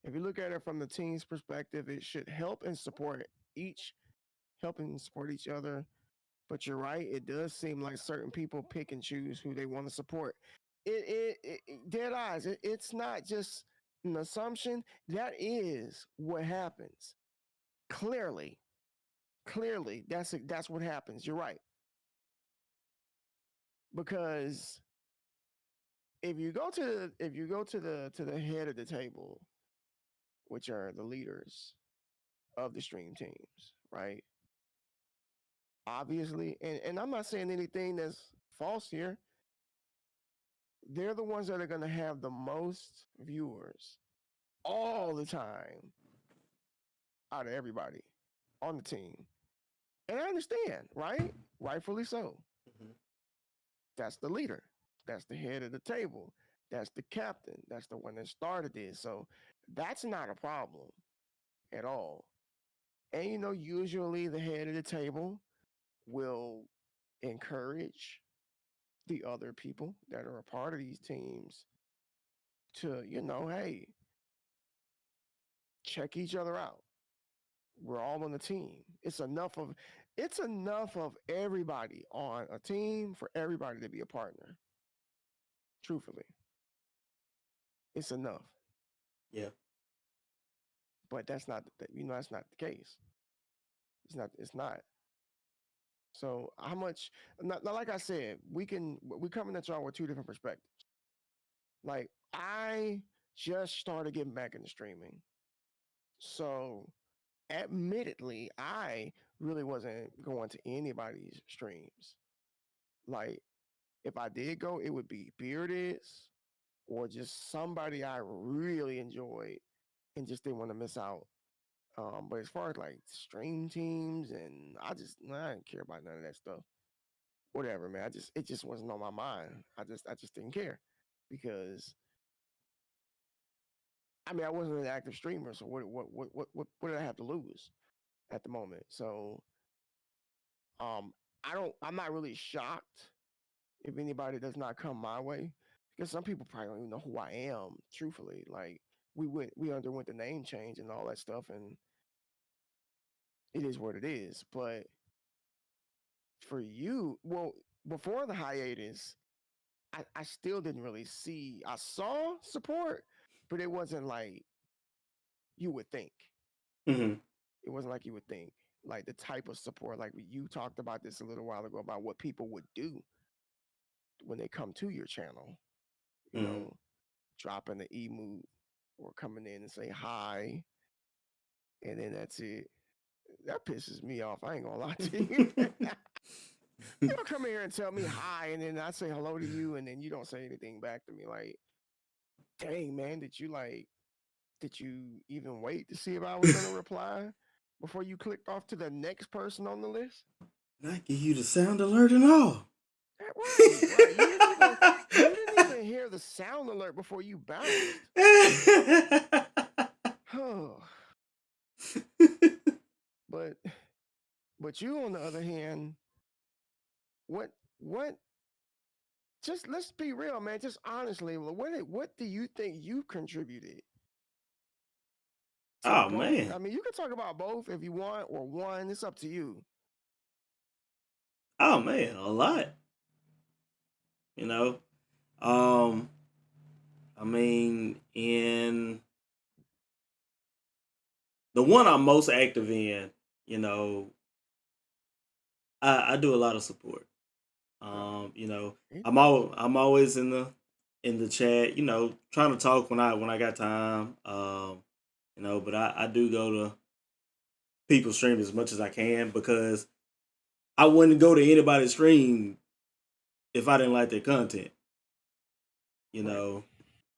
it from the team's perspective, it should each help and support each other. But you're right, it does seem like certain people pick and choose who they want to support. Dead eyes. It's not just an assumption. That is what happens. Clearly, clearly, that's what happens. You're right because if you go to the head of the table, which are the leaders of the stream teams, right? Obviously, and I'm not saying anything that's false here. They're the ones that are going to have the most viewers all the time out of everybody on the team. And I understand, right? Rightfully so. hmm That's the leader. That's the head of the table. That's the captain. That's the one that started this. So that's not a problem at all. And usually the head of the table will encourage the other people that are a part of these teams to, hey, check each other out. We're all on the team. It's enough of everybody on a team for everybody to be a partner. Truthfully, it's enough. yeah, But that's not the case. It's not. It's not. So how much? Not like I said, we coming at y'all with two different perspectives. Like I just started getting back into streaming, so admittedly, I really wasn't going to anybody's streams. Like if I did go, it would be Bearded's or just somebody I really enjoyed and just didn't want to miss out. But as far as like stream teams and I didn't care about none of that stuff. Whatever, man. It just wasn't on my mind. I just didn't care because I mean I wasn't an active streamer, so what did I have to lose at the moment? So I'm not really shocked if anybody does not come my way because some people probably don't even know who I am, truthfully. Like we underwent the name change and all that stuff, and it is what it is. But for you, well, before the hiatus, I still didn't really see. I saw support, but it wasn't like you would think. Hmm. It wasn't like you would think. Like the type of support, like you talked about this a little while ago about what people would do when they come to your channel. You Hmm. know, dropping the emote or coming in and say hi, and then that's it. That pisses me off. I ain't gonna lie to you. You don't come here and tell me hi, and then I say hello to you, and then you don't say anything back to me. Like, dang man, did you even wait to see if I was gonna reply before you clicked off to the next person on the list? Not give you the sound alert and all. Right, right. You didn't even hear the sound alert before you bounced. Oh, but but you on the other hand, what what just let's be real, man. Just honestly, what do you think you contributed to Oh both? man. I mean, you can talk about both if you want or one. It's up to you. Oh man, a lot. You know. Um, I mean, in the one I'm most active in, you know, I do a lot of support. You know, Eh, I'm always in the chat, you know, trying to talk when I got time. You know, but I do go to people's stream as much as I can because I wouldn't go to anybody's stream if I didn't like their content. You right. know,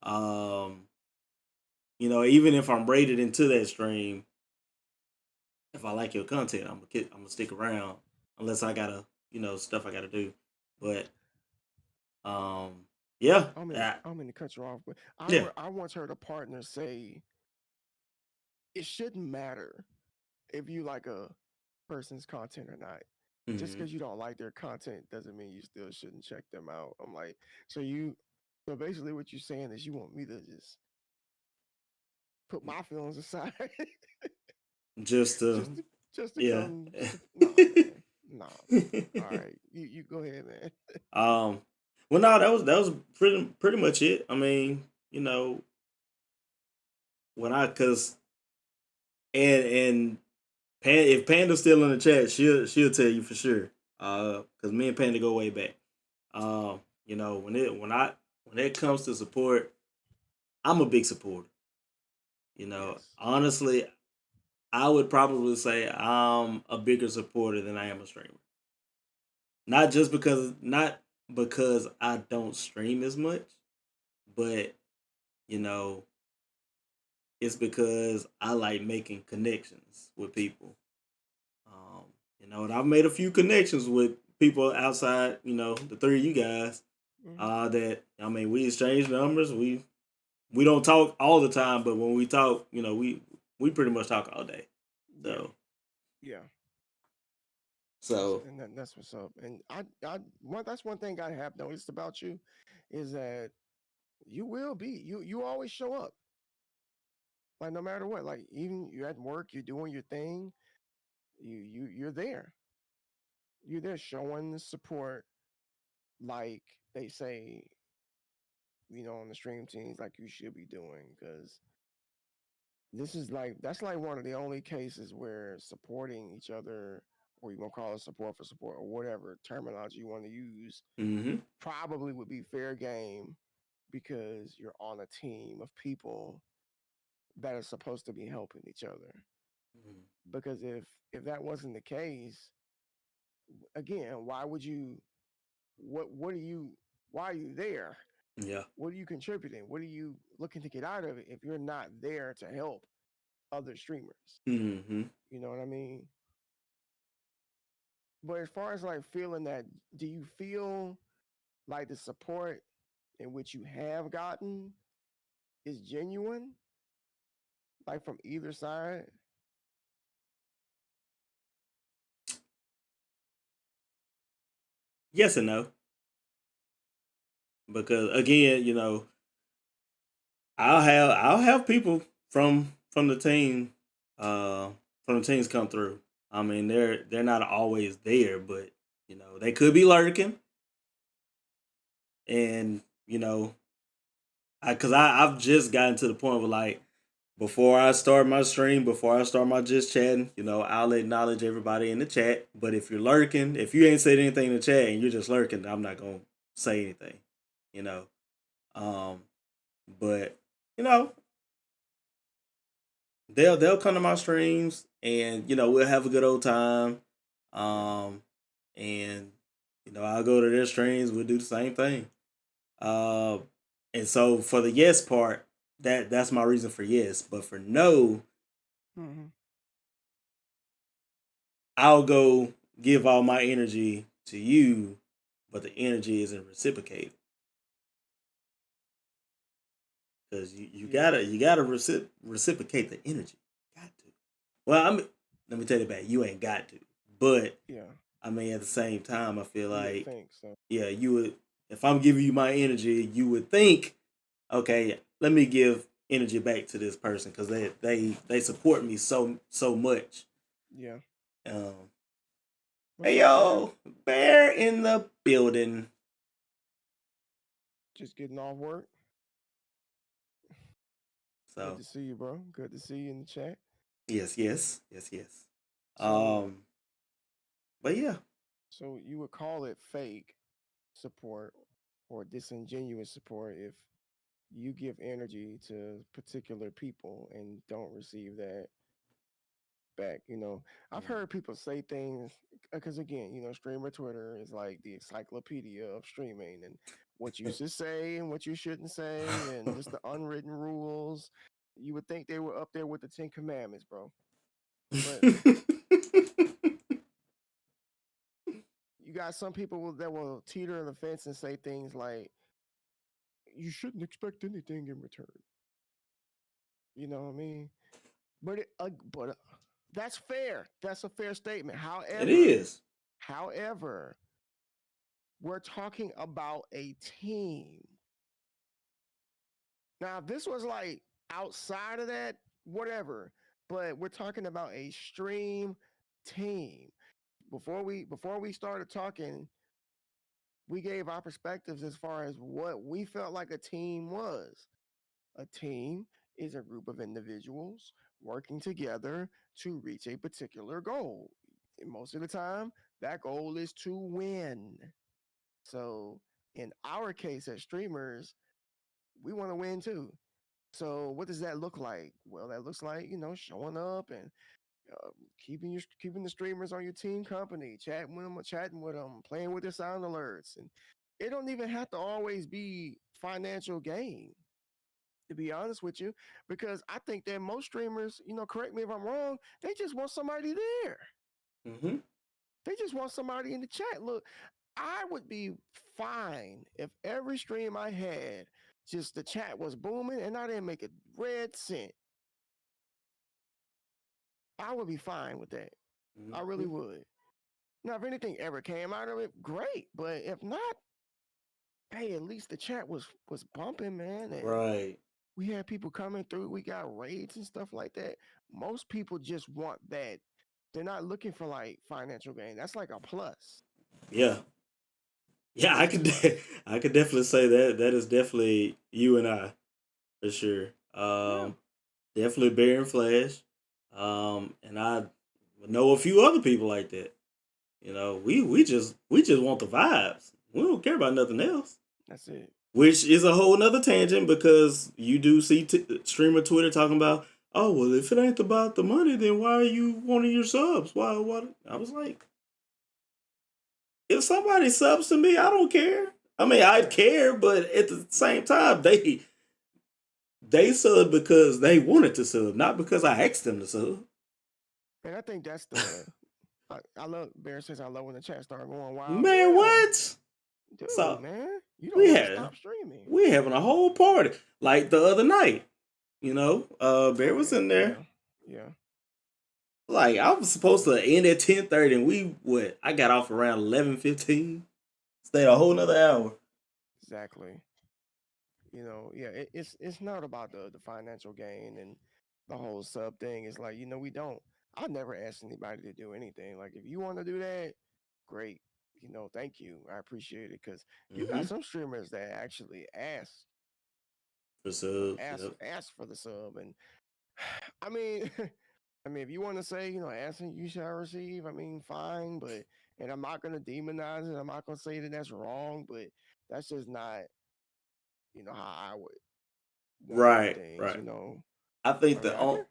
um, you know, even if I'm rated into that stream, if I like your content, I'm gonna stick around unless I gotta, you know, stuff I gotta do. But um, yeah, I'm in to cut you off, but yeah, I once heard a partner say it shouldn't matter if you like a person's content or not. Just hmm because you don't like their content doesn't mean you still shouldn't check them out. I'm like, so you, so basically what you're saying is you want me to just put my feelings aside, just just to, just to yeah. come, nah, man, nah, man. All right, you go ahead, man. um, well, no, that was pretty much it. I mean, you know, when I cause and if Panda's still in the chat, she'll tell you for sure. Cause me and Panda go way back. You know, when it comes to support, I'm a big supporter. You know, Yes, honestly, I would probably say I'm a bigger supporter than I am a streamer. Not because I don't stream as much, but you know, it's because I like making connections with people. Um, you know, and I've made a few connections with people outside, you know, the three of you guys. hmm That I mean, we exchange numbers. We don't talk all the time, but when we talk, you know, we pretty much talk all day. yeah, So yeah. so And that's what's up. And that's one thing I have noticed about you is that you will be you always show up. Like no matter what, like even you're at work, you're doing your thing, you're there. You're there showing the support like they say, on the stream teams like you should be doing because this is like that's like one of the only cases where supporting each other or you want to call it support for support or whatever terminology you want to use hmm probably would be fair game because you're on a team of people that are supposed to be helping each other. Because if that wasn't the case, again, why would you? What are you? Why are you there? yeah. What are you contributing? What are you looking to get out of it if you're not there to help other streamers? hmm You know what I mean? But as far as like feeling that, do you feel like the support in which you have gotten is genuine, like from either side? Yes and no. because again, I'll have people from the team, uh, from the teams come through. I mean, they're not always there, but they could be lurking, and I've just gotten to the point where like before I start my stream, before I start my just chatting, I'll acknowledge everybody in the chat. But if you're lurking, if you ain't said anything in the chat and you're just lurking, I'm not gonna say anything, you know. Um, but you know, they'll come to my streams and we'll have a good old time. Yeah. Um, and I'll go to their streams. We'll do the same thing. Uh, and so for the yes part, that's my reason for yes. But for no, Mm-hmm. I'll go give all my energy to you, but the energy isn't reciprocated because you Yeah. gotta reciprocate the energy. Got to. Well, let me tell you back. You ain't got to, but Yeah. I mean at the same time, I feel You would like think so. yeah, you would. If I'm giving you my energy, you would think, okay, let me give energy back to this person because they support me so much. Yeah. Um, What's hey up, Bear? yo, bear in the building. Just getting off work. Good So to see you, bro. Good to see you in the chat. yes. So, Um, but yeah, so you would call it fake support or disingenuous support if you give energy to particular people and don't receive that back. I've mm. heard people say things because again, streamer Twitter is like the encyclopedia of streaming and what you should say and what you shouldn't say and just the unwritten rules. You would think they were up there with the Ten Commandments, bro. But you got some people that will teeter on the fence and say things like, "You shouldn't expect anything in return." You know what I mean? But that's fair. That's a fair statement. It However, is. however, we're talking about a team. Now, if this was like outside of that, whatever. But we're talking about a stream team. Before we started talking, we gave our perspectives as far as what we felt like a team was. A team is a group of individuals working together to reach a particular goal. And most of the time, that goal is to win. So, in our case as streamers, we want to win too. So, what does that look like? Well, that looks like showing up and keeping the streamers on your team company, chatting with them, playing with their sound alerts, and it don't even have to always be financial gain. To be honest with you, because I think that most streamers, correct me if I'm wrong, they just want somebody there. Mm-hmm. They just want somebody in the chat. Look, I would be fine if every stream I had, just the chat was booming and I didn't make a red cent. I would be fine with that. I really Mm-hmm. would. Now, if anything ever came out of it, great. But if not, hey, at least the chat was bumping, man, and Right. we had people coming through. We got raids and stuff like that. Most people just want that. They're not looking for like financial gain. That's like a plus. Yeah. Yeah, I It's could just like, I could definitely say that is definitely you and I for sure. yeah. Definitely Bear and Flash. And I know a few other people like that. We just want the vibes. We don't care about nothing else. That's it. Which is a whole nother tangent because you do see streamer Twitter talking about, oh well, if it ain't about the money, then why are you wanting your subs? Why? What? I was like, if somebody subs to me, I don't care. I mean, I Yeah. care, but at the same time, they sub because they wanted to sub, not because I asked them to sub. And I think that's the I love Bear says I love when the chat start going wild. Man, Yeah. what? Dude, So man. You don't we want to had stop streaming. we having a whole party like the other night. Bear Oh was yeah. in there. Yeah. Yeah. Like I was supposed to end at 10:30, and I got off around 11:15. Stayed a whole Mm-hmm. nother hour. exactly. Yeah, it's not about the financial gain and the whole sub thing. It's like, we don't. I never ask anybody to do anything. Like, if you want to do that, great. Thank you. I appreciate it because you got Mm-hmm. some streamers that actually For subs, yep. ask for the sub, and I mean, I mean, if you want to say, asking you shall receive, I mean, fine, but and I'm not gonna demonize it. I'm not gonna say that that's wrong, but that's just not, how I would want to do Right, things. right. I think I mean, the I can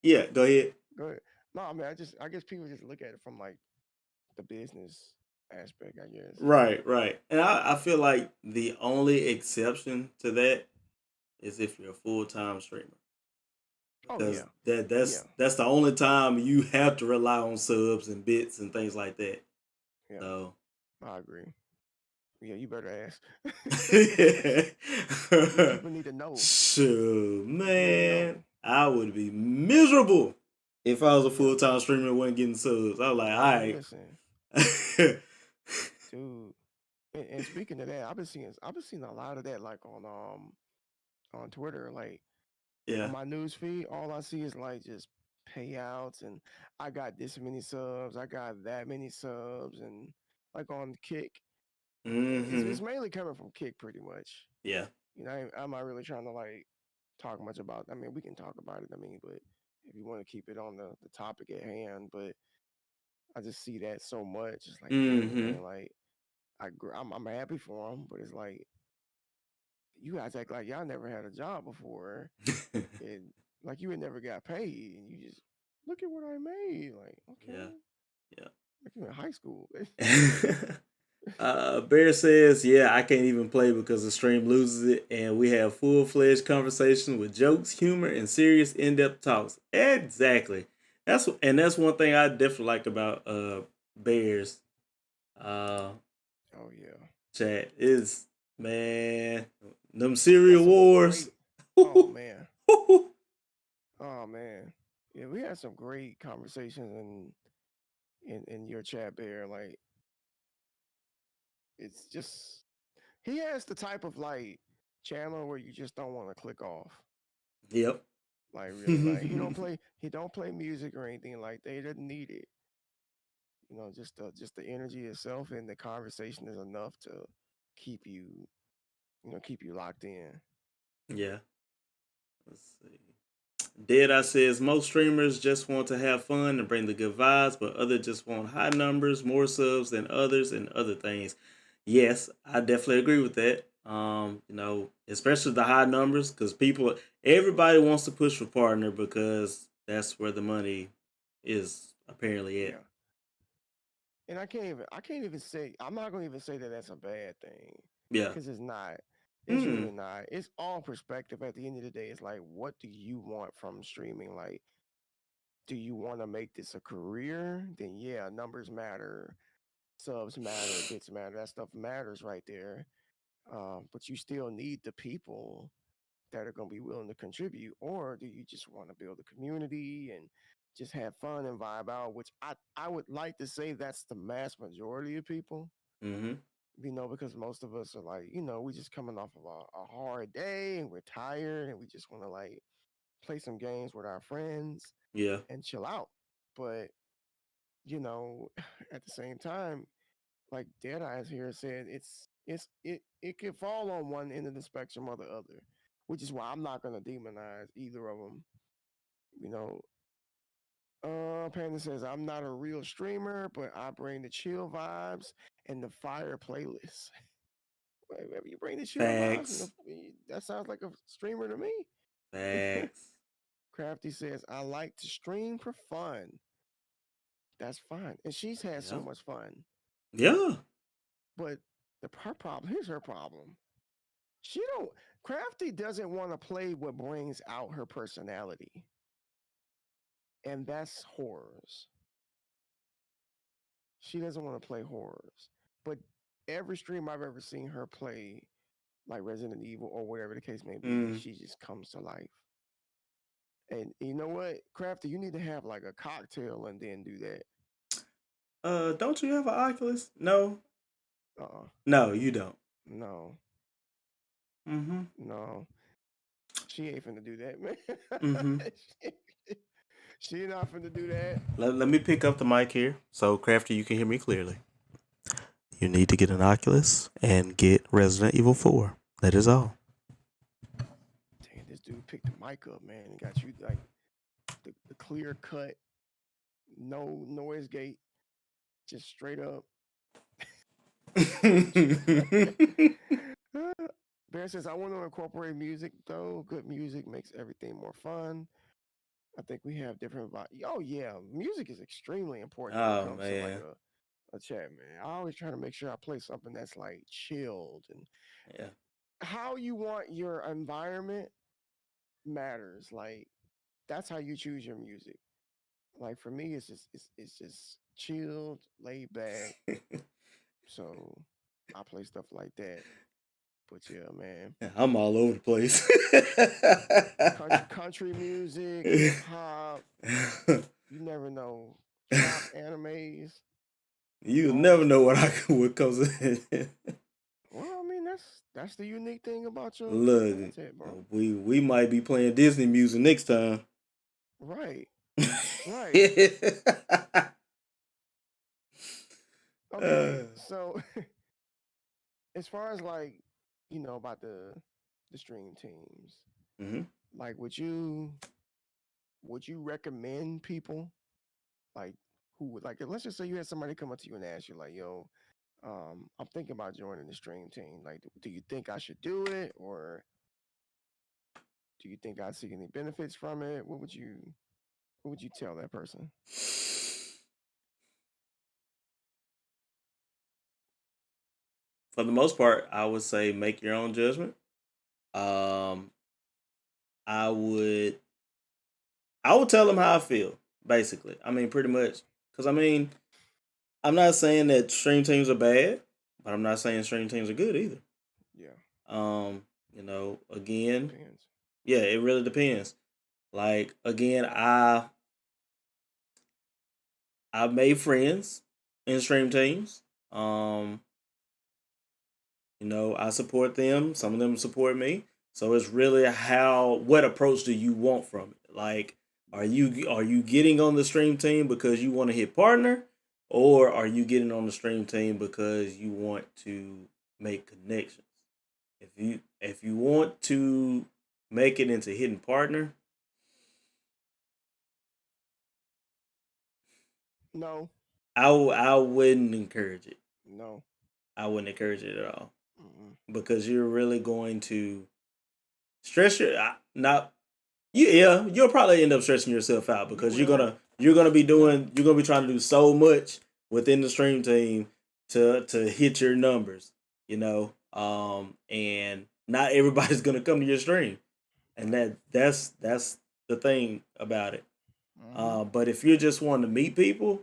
yeah, go ahead. go ahead. No, I mean, I guess people just look at it from like the business aspect. I guess. Right, right. And I feel like the only exception to that is if you're a full time streamer. Oh Because yeah, that's yeah, that's the only time you have to rely on subs and bits and things like that. yeah. So I agree. Yeah, you better ask. People need to know. Shoot, People need to man, know. I would be miserable if I was a Yeah. full time streamer and wasn't getting subs. I was like, Man, all listen, right. dude. And speaking of that, I've been seeing a lot of that like on Twitter, like on Yeah. my news feed. All I see is like just payouts, and I got this many subs, I got that many subs, and like on Kick, Mm-hmm. it's mainly coming from Kick pretty much. Yeah. I'm not really trying to like talk much about. I mean, we can talk about it. I mean, but if you want to keep it on the topic at hand, but I just see that so much. It's like, dang Mm-hmm. man, like I'm happy for them, but it's like you guys act like y'all never had a job before, and like you had never got paid, and you just look at what I made. Like, Yeah. okay, Yeah. like you in high school. Bear says, "Yeah, I can't even play because the stream loses it, and we have full-fledged conversations with jokes, humor, and serious, in-depth talks." Exactly. That's one thing I definitely like about Bears uh Oh yeah, chat is, man, them we had cereal some wars. great. Oh man, oh man, yeah, we had some great conversations in your chat, Bear. Like, it's just he has the type of like channel where you just don't want to click off. Yep. Like really, like he don't play music or anything like that. He doesn't need it. Just the energy itself and the conversation is enough to keep you keep you locked in. Yeah. Let's see. Deadeye says most streamers just want to have fun and bring the good vibes, but others just want high numbers, more subs than others, and other things. Yes, I definitely agree with that. Especially the high numbers, because everybody wants to push for partner because that's where the money is apparently at. Yeah, and I can't even say I'm not gonna even say that that's a bad thing Yeah. because it's not. It's Hmm. really not. It's all perspective. At the end of the day, it's like, what do you want from streaming? Like, do you want to make this a career? Then yeah, numbers matter, subs matter, bits matter. That stuff matters right there. But you still need the people that are going to be willing to contribute, or do you just want to build a community and just have fun and vibe out? Which I would like to say that's the mass majority of people. Mm-hmm. Because most of us are like, we just coming off of a hard day and we're tired and we just want to like play some games with our friends Yeah. and chill out. But you know, at the same time, like Dead Eyes here said, it could fall on one end of the spectrum or the other, which is why I'm not gonna demonize either of them. You know, Panda says I'm not a real streamer, but I bring the chill vibes and the fire playlist. Wherever you bring the chill vibes and Facts. that sounds like a streamer to me. Facts. Crafty says I like to stream for fun. That's fine, and she's had so Yeah. much fun. Yeah. But her problem here's her problem. She don't Crafty doesn't want to play what brings out her personality. And that's horrors. She doesn't want to play horrors. But every stream I've ever seen her play, like Resident Evil or whatever the case may be, Mm. she just comes to life. And you know what, Crafty, you need to have like a cocktail and then do that. Don't you have an Oculus? No. Uh uh No, you don't. No. Mm-hmm. No, she ain't finna do that, man. Mm-hmm. she, she not finna do that. Let me pick up the mic here so Crafty, you can hear me clearly. You need to get an Oculus and get Resident Evil 4. That is all. Damn, this dude picked the mic up, man, and got you like the clear cut, no noise gate, just straight up. Bear says, I want to incorporate music though. Good music makes everything more fun. I think we have different vibes. Oh yeah, music is extremely important when it Oh comes to like man. a chat, man. I always try to make sure I play something that's like chilled and Yeah. how you want your environment matters. Like that's how you choose your music. Like for me, it's just chilled, laid back. So I play stuff like that. But yeah, man, I'm all over the place. country music, hip hop. You never know. Trap animes, You all never this know stuff. what comes in. Well, I mean that's the unique thing about your Look, content, bro. we might be playing Disney music next time. Right, right. Okay, uh, so as far as like about the stream teams, hmm like would you recommend people like who would like let's just say you had somebody come up to you and ask you like, yo, I'm thinking about joining the stream team. Like, do you think I should do it, or do you think I see any benefits from it? What would you tell that person? For the most part, I would say make your own judgment. Um, I would I would tell them how I feel. Basically, I mean, pretty much, because I mean, I'm not saying that stream teams are bad, but I'm not saying stream teams are good either. Yeah, Again, depends. yeah, it really depends. Like again, I've made friends in stream teams. Um, I support them. Some of them support me. So it's really what approach do you want from it? Like, are you getting on the stream team because you want to hit partner, or are you getting on the stream team because you want to make connections? If you want to make it into hitting partner, No, I wouldn't encourage it. no. I wouldn't encourage it at all Mm-mm. because you're really going to stress your not yeah, you'll probably end up stressing yourself out You because will. you're gonna be trying to do so much within the stream team to hit your numbers, and not everybody's gonna come to your stream, and Right. that's the thing about it. Mm-hmm. But if you're just wanting to meet people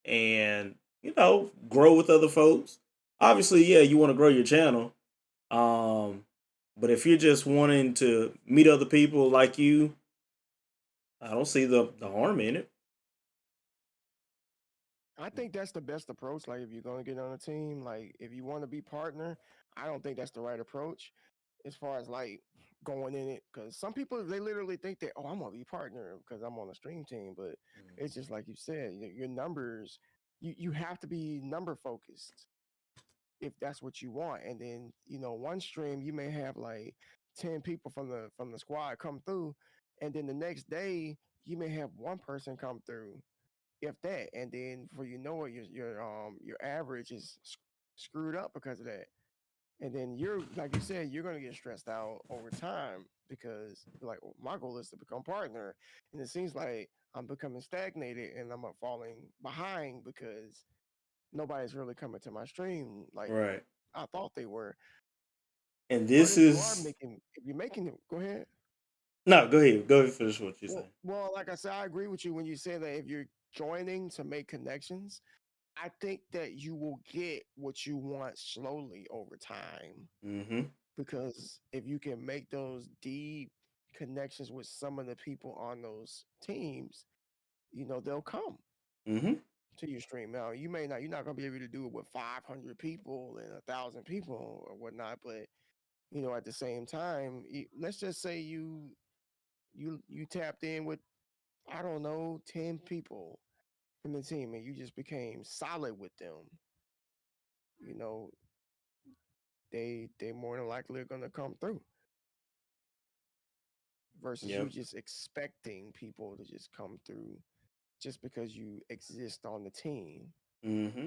and grow with other folks, obviously, yeah, you want to grow your channel. Um, but if you're just wanting to meet other people like you, I don't see the harm in it. I think that's the best approach. Like, if you're gonna get on a team, like if you want to be partner, I don't think that's the right approach. As far as like going in it, because some people they literally think that I'm gonna be partner because I'm on a stream team, but it's just like you said, your numbers. You have to be number focused if that's what you want. And then one stream you may have like 10 people from the squad come through, and then the next day you may have one person come through if that, and then before you know it, your average is screwed up because of that. And then you're like you said, you're gonna get stressed out over time because you're like, oh, my goal is to become partner, and it seems like I'm becoming stagnated and I'm falling behind because nobody's really coming to my stream like Right. I thought they were. And But this is if you're making it, go ahead. no. Go ahead. Go ahead. Finish what you're saying. Well, like I said, I agree with you when you say that if you're joining to make connections, I think that you will get what you want slowly over time Mm-hmm. because if you can make those deep connections with some of the people on those teams, they'll come Mm-hmm. to your stream. Now, you're not going to be able to do it with 500 people and 1,000 people or whatnot, but at the same time, let's just say you tapped in with, I don't know, 10 people from the team and you just became solid with them. You know, they more than likely are gonna come through versus you Yep. just expecting people to just come through just because you exist on the team. Mm-hmm.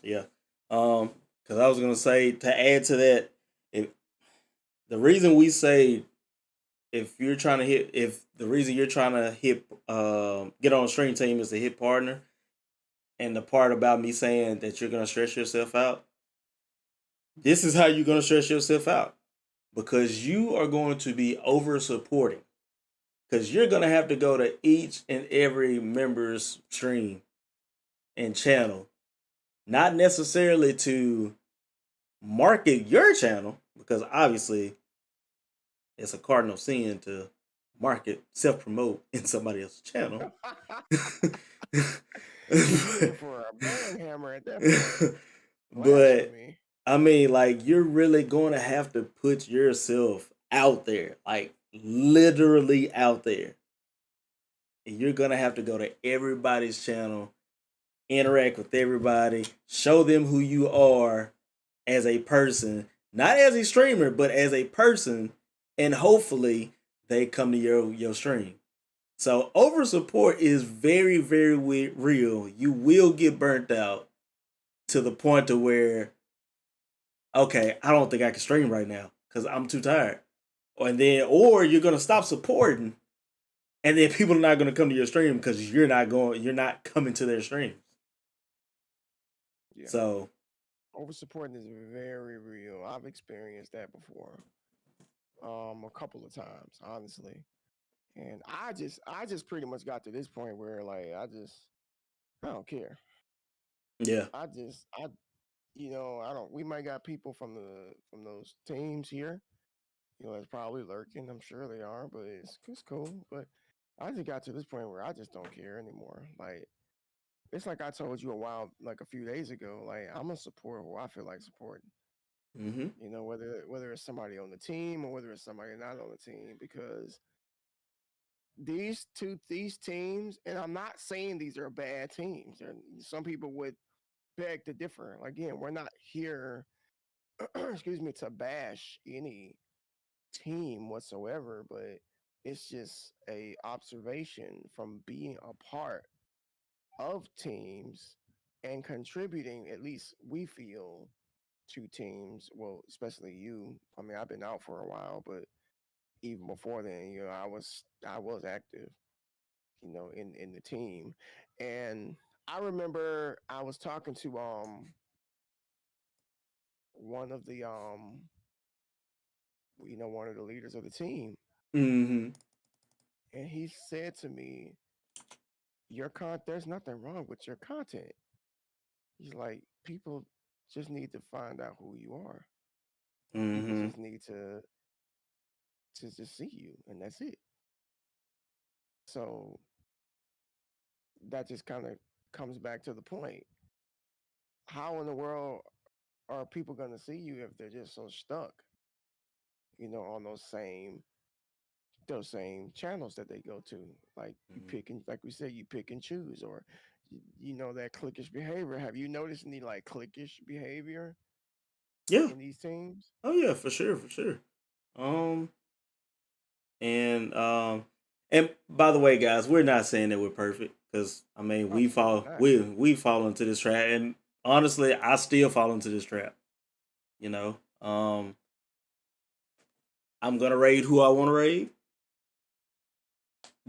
Yeah. Um, because I was gonna say to add to that, if the reason we say if the reason you're trying to hit get on a stream team is to hit partner, and the part about me saying that you're gonna stress yourself out, this is how you're gonna stress yourself out because you are going to be over supporting because you're gonna have to go to each and every member's stream and channel, not necessarily to market your channel because obviously it's a cardinal sin to market self promote in somebody else's channel. You looking for a bang hammer at that point. But Blasphemy. I mean, like, you're really going to have to put yourself out there, like, literally out there. And you're going to have to go to everybody's channel, interact with everybody, show them who you are as a person, not as a streamer, but as a person, and hopefully they come to your stream. So over support is very very real. You will get burnt out to the point to where okay, I don't think I can stream right now because I'm too tired. Or you're gonna stop supporting, and then people are not gonna come to your stream because you're not coming to their streams. Yeah. So Over supporting is very real. I've experienced that before. A couple of times, honestly. And I just pretty much got to this point where like I don't care. yeah. I don't we might got people from those teams here, that's probably lurking. I'm sure they are, but it's cool. But I just got to this point where I just don't care anymore. Like it's like I told you like a few days ago. Like I'm gonna support who I feel like supporting. Mm-hmm. Whether it's somebody on the team or whether it's somebody not on the team, because these teams, and I'm not saying these are bad teams. Some people would beg to differ. Again, we're not here, excuse me, to bash any team whatsoever, but it's just a observation from being a part of teams and contributing, at least we feel, to teams. Well, especially you. I mean, I've been out for a while, but even before then, I was active, in the team. And I remember I was talking to one of the one of the leaders of the team, Mm-hmm. and he said to me, there's nothing wrong with your content. He's like, people just need to find out who you are. People Mm-hmm. just need to just see you, and that's it. So that just kind of comes back to the point. How in the world are people going to see you if they're just so stuck, on those same channels that they go to? Like you Mm-hmm. pick and like we said, you pick and choose, or that cliquish behavior. Have you noticed any like cliquish behavior Yeah. in these teams? Oh yeah, for sure, for sure. Um and and by the way, guys, we're not saying that we're perfect because I mean Absolutely not. we fall into this trap, and honestly, I still fall into this trap. You know, I'm gonna raid who I want to raid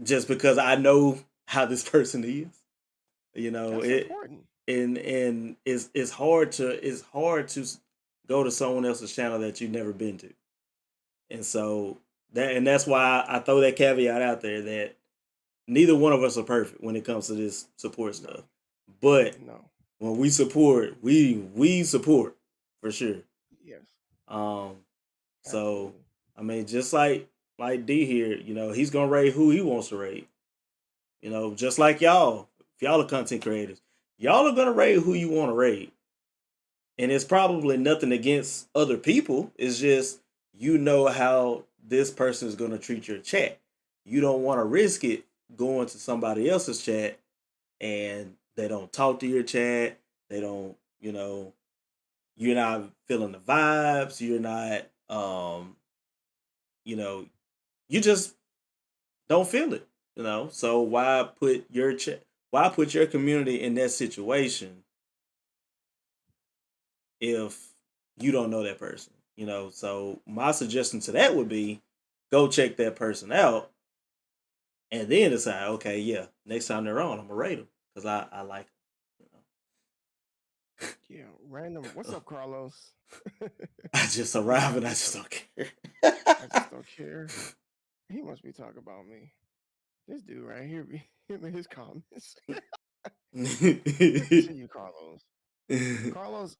just because I know how this person is. You know That's it, important. and it's hard to go to someone else's channel that you've never been to, and so that's why I throw that caveat out there that neither one of us are perfect when it comes to this support stuff. No, But no, when we support, we support for sure. yes, Um, so absolutely. I mean, just like D here, he's gonna rate who he wants to rate. Just like y'all, if y'all are content creators, y'all are gonna rate who you want to rate. And it's probably nothing against other people. It's just you know how this person is going to treat your chat. You don't want to risk it going to somebody else's chat and they don't talk to your chat. They don't, you're not feeling the vibes. You're not, you know, you just don't feel it. So why put your community in that situation if you don't know that person? So my suggestion to that would be go check that person out and then decide, okay, yeah, next time they're on, I'm gonna rate them because I like them. Yeah, random. What's up, Carlos? I just He arrive must and I be just talking. don't care. I just don't care. He must be talking about me. This dude right here, him and his comments. Good to see you, Carlos. Carlos.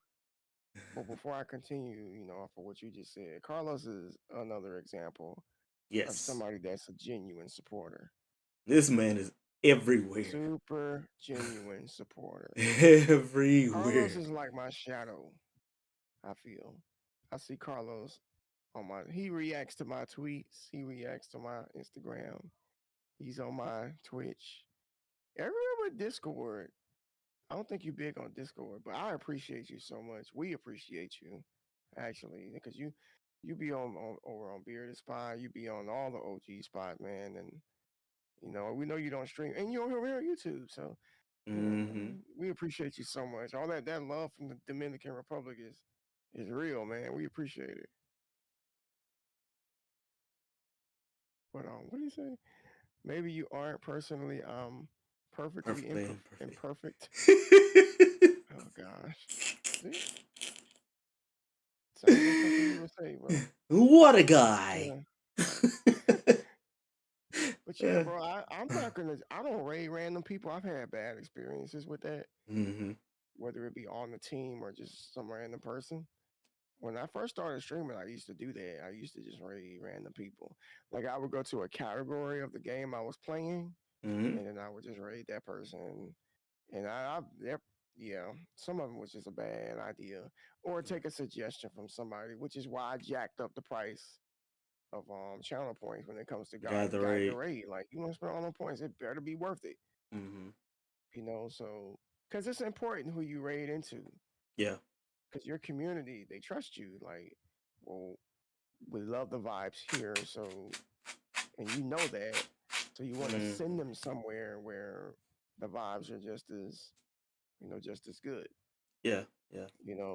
But before I continue, off of what you just said, Carlos is another example of Yes, somebody that's a genuine supporter. this man is everywhere, Super genuine supporter. Carlos everywhere. is like my shadow, I feel. I see Carlos he reacts to my tweets, he reacts to my Instagram, he's on my Twitch. Everywhere with Discord. I don't think you're big on Discord, but I appreciate you so much. We appreciate you, actually, because you be on over on Bearded Spot, you be on all the OG spot, man, and we know you don't stream, and you're over here on YouTube, so Hmm. man, we appreciate you so much. All that love from the Dominican Republic is real, man. We appreciate it. But what do you say? Maybe you aren't personally perfectly Perfectly imperfect. imperfect. Oh gosh, see, sounds like something you would say, bro. What a But guy. but yeah, bro, I'm not gonna. I don't raid random people. I've had bad experiences with that, Hmm. whether it be on the team or just some random person. When I first started streaming, I used to do that. I used to just raid random people. Like I would go to a category of the game I was playing, Hmm. and then I would just raid that person. And yep, yeah, some of them was just a bad idea, or take a suggestion from somebody, which is why I jacked up the price of channel points when it comes to Got the guiding the rate. raid. Like you want to spend all the points, it better be worth it. Hmm. So because it's important who you raid into, Yeah. because your community they trust you. Like, well, we love the vibes here, so and you know that, so you want to Hmm. send them somewhere where the vibes are just as good. Yeah. Yeah.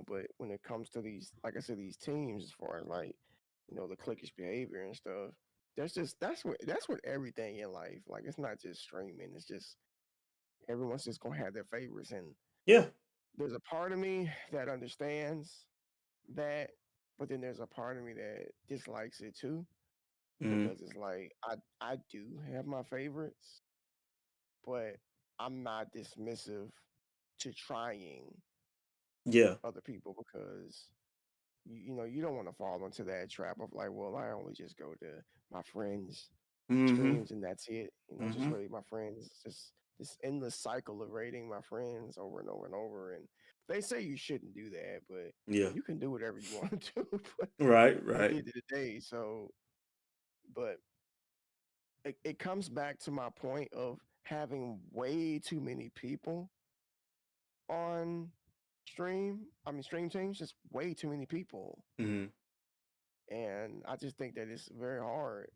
But when it comes to these, like I said, these teams, as far as like, the cliquish behavior and stuff, that's what everything in life. Like it's not just streaming. It's just everyone's just gonna have their favorites, and Yeah. there's a part of me that understands that, but then there's a part of me that dislikes it too Hmm. because it's like I do have my favorites, but I'm not dismissive to trying Yeah. other people because you don't want to fall into that trap of like, well, I only just go to my friends' Hmm. streams and that's it. Just Hmm. rate my friends. Just this endless cycle of rating my friends over and over and over. And they say you shouldn't do that, but Yeah. you can do whatever you want to do. But Right. at the Right. end of the day, but it comes back to my point of having way too many people on stream teams, just way too many people. Hmm. And I just think that it's very hard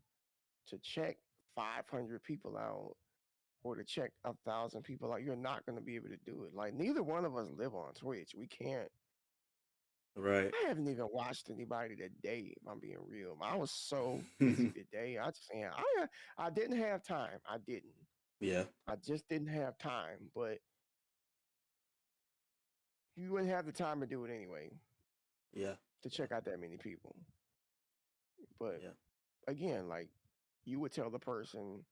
to check 500 people out or to check 1,000 people out. You're not going to be able to do it. Like neither one of us live on Twitch. We can't. Right. I haven't even watched anybody today. If I'm being real, I was so busy today. I didn't have time. I didn't. Yeah. I just didn't have time. But you wouldn't have the time to do it anyway Yeah. to Yeah. check out that many people. But Yeah. again, like you would tell the person,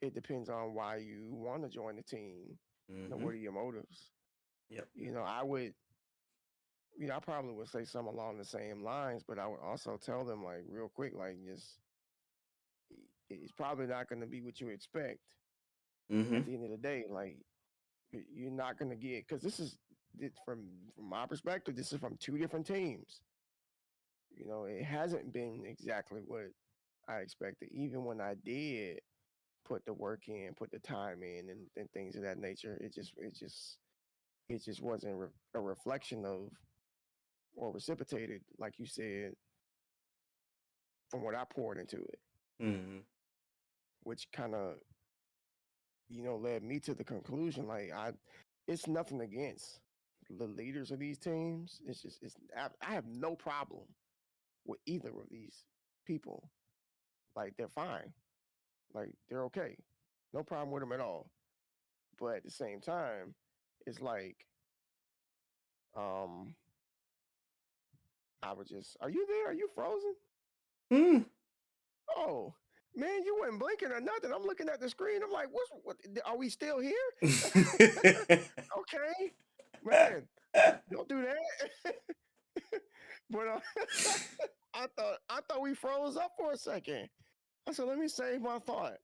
it depends on why you want to join the team. Hmm. What are your motives? Yep. I would, I probably would say something along the same lines, but I would also tell them like real quick, like just it's probably not going to be what you expect Hmm. at the end of the day. Like you're not going to get because from my perspective, this is from two different teams. It hasn't been exactly what I expected. Even when I did put the work in, put the time in, and things of that nature, it just wasn't a reflection of or reciprocated, like you said, from what I poured into it, Hmm. which kind of led me to the conclusion like it's nothing against the leaders of these teams. It's just I have no problem with either of these people. Like they're fine. Like they're okay. No problem with them at all. But at the same time, it's like um I would just are you there? Are you frozen? Hmm. Oh man, you weren't blinking or nothing. I'm looking at the screen. I'm like, what are we still here? Okay. Man, don't do that. but I thought we froze up for a second. I said, let me save my thought.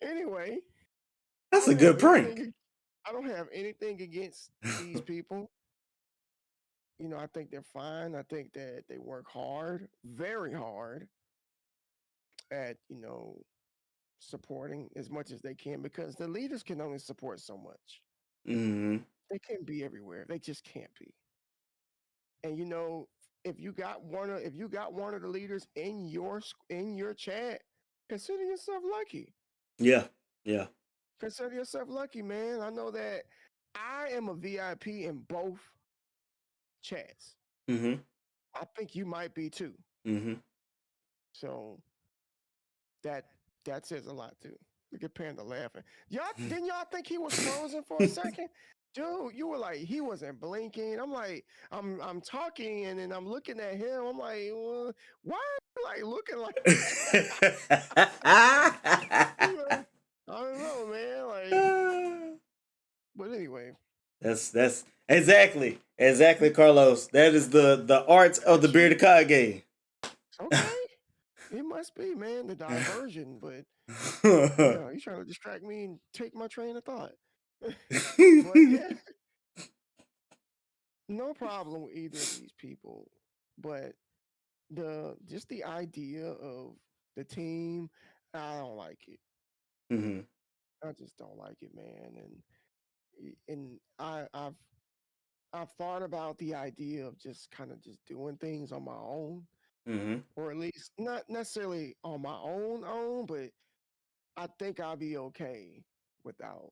Anyway, I That's a don't have good prank. anything. I don't have anything against these people. I think they're fine. I think that they work hard, very hard, at supporting as much as they can because the leaders can only support so much. Hmm. They can't be everywhere. They just can't be. And if you got one of the leaders in your chat, consider yourself lucky. Yeah. Yeah. Consider yourself lucky, man. I know that I am a VIP in both chats. Hmm. I think you might be too. Hmm. So that that says a lot too. Look at Panda laughing. Y'all think he was frozen for a second? Dude, you were like he wasn't blinking. I'm like, I'm talking and then I'm looking at him. I'm like, why are you like looking like you know? I don't know, man. Like, but anyway, That's exactly Carlos. That is the art of the that's you. bearded cod game. Okay. It must be, man, the diversion, but he's trying to distract me and take my train of thought. But yeah, no problem with either of these people. But the idea of the team, I don't like it. Hmm. I just don't like it, man. And I've thought about the idea of just kind of just doing things on my own, Hmm. or at least not necessarily on my own, but I think I'll be okay without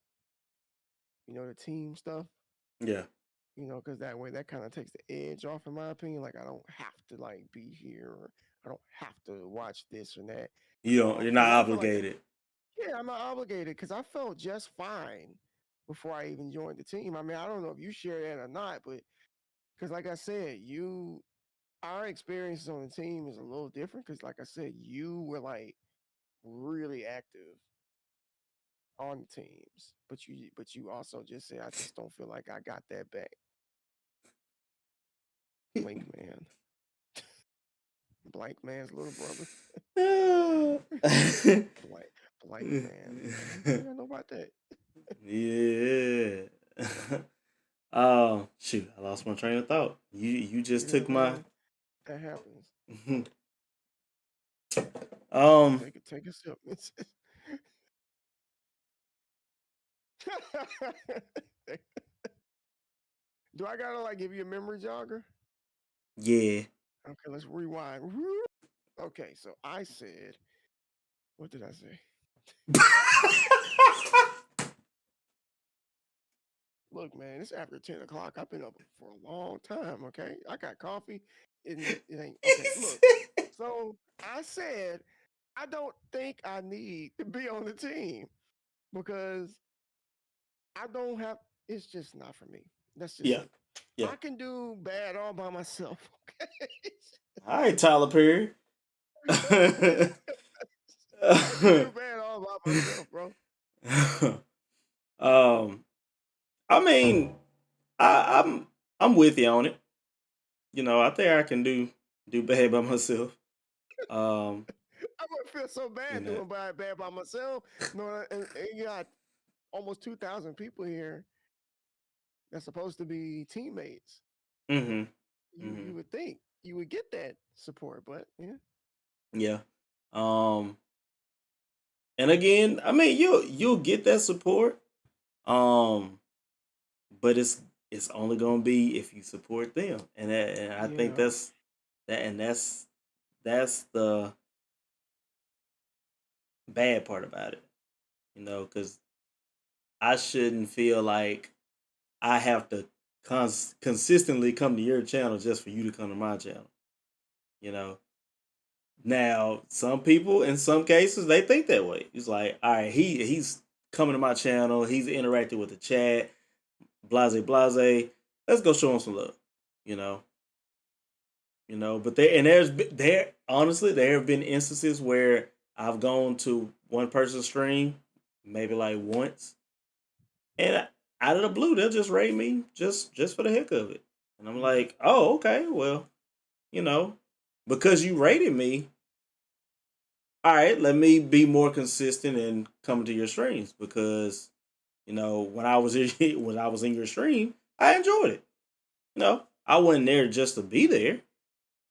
the team stuff. Yeah. Because that way that kind of takes the edge off, in my opinion. Like I don't have to like be here, or I don't have to watch this or that. You're not Because I feel like obligated. yeah, I'm not obligated because I felt just fine before I even joined the team. I mean, I don't know if you share that or not, but because like I said, our experiences on the team is a little different. Because like I said, you were like really active on the teams, but you also just said I just don't feel like I got that back. Blink man, blank man's little brother. Blank, blank man. Okay, I know about that. Yeah. Shoot, I lost my train of thought. You just Yeah, took my man, that happens. um Take a sip. Do I gotta like give you a memory jogger? yeah. Okay, let's rewind. Okay, so I said, what did I say? Look, man, it's after 10 o'clock. I've been up for a long time. Okay, I got coffee. It ain't okay. Look, so I said I don't think I need to be on the team because I don't have. It's just not for me. That's just Yeah. it. Yeah. I can do bad all by myself. Okay, All right, Tyler Perry. I can do bad all by myself, bro. um, I mean, I'm with you on it. I think I can do bad by myself. Um, I would feel so you bad know, doing bad by myself. No, and you got almost 2,000 people here. that's supposed to be teammates. Mhm. You Mhm. would think you would get that support, but yeah, Yeah. Um and again, I mean you'll get that support. Um but it's only going to be if you support them. And I think yeah, that's the bad part about it. Cuz I shouldn't feel like I have to consistently come to your channel just for you to come to my channel. You know, now some people in some cases they think that way. It's like, all right, he's coming to my channel, he's interacting with the chat, blase blase. Let's go show him some love. You know, but there honestly there have been instances where I've gone to one person's stream, maybe like once, and out of the blue they'll just rate me just for the heck of it, and I'm hmm like, oh okay, well, you know, because you rated me, all right, let me be more consistent and come to your streams because when I was when I was in your stream, I enjoyed it. I wasn't there just to be there.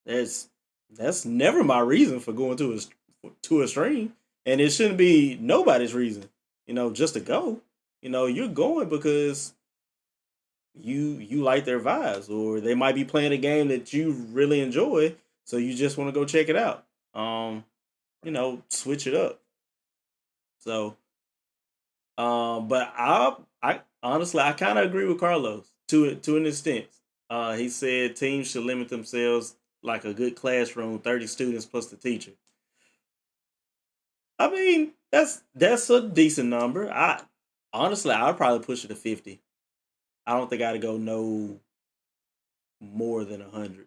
That's that's never my reason for going to a stream, and it shouldn't be nobody's reason. Just to go. You're going because you like their vibes, or they might be playing a game that you really enjoy, so you just want to go check it out. right, Switch it up. So, but I honestly I kind of agree with Carlos to an extent. He said teams should limit themselves like a good classroom, 30 students plus the teacher. I mean, that's a decent number. I honestly I'd probably push it to 50. I don't think I'd go no more than 100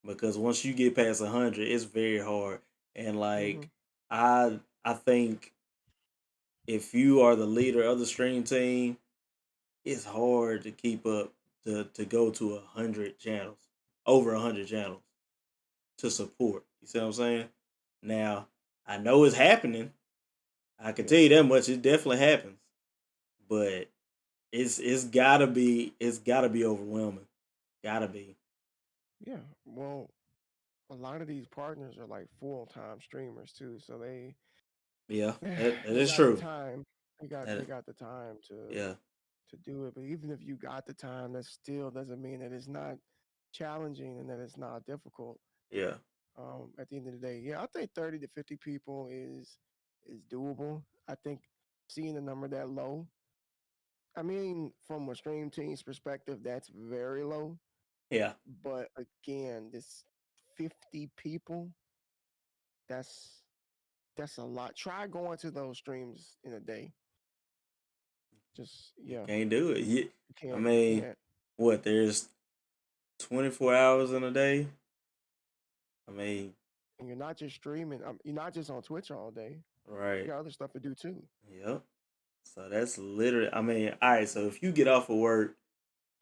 because once you get past 100, it's very hard. And hmm like I think if you are the leader of the stream team, it's hard to keep up to go to 100 channels, over 100 channels to support. You see what I'm saying? Now I know it's happening. I can tell yeah, you that much. It definitely happens, but it's gotta be overwhelming. Gotta be. yeah. Well, a lot of these partners are like full time streamers too, so they Yeah, that they is got the true. time. They That got the time yeah, to do it. But even if you got the time, that still doesn't mean that it's not challenging and that it's not difficult. yeah, At the end of the day, yeah, I think 30 to 50 people is doable. I think seeing a number that low, I mean, from a stream team's perspective, that's very low. yeah. But again, this 50 people, that's that's a lot. Try going to those streams in a day. Just You yeah, can't do it. you I can't. You mean, can't. what? There's 24 hours in a day. I mean, And you're not just streaming. You're not just on Twitch all day. You right? got other stuff to do too. Yep. So that's literally. I mean, all right. So if you get off of work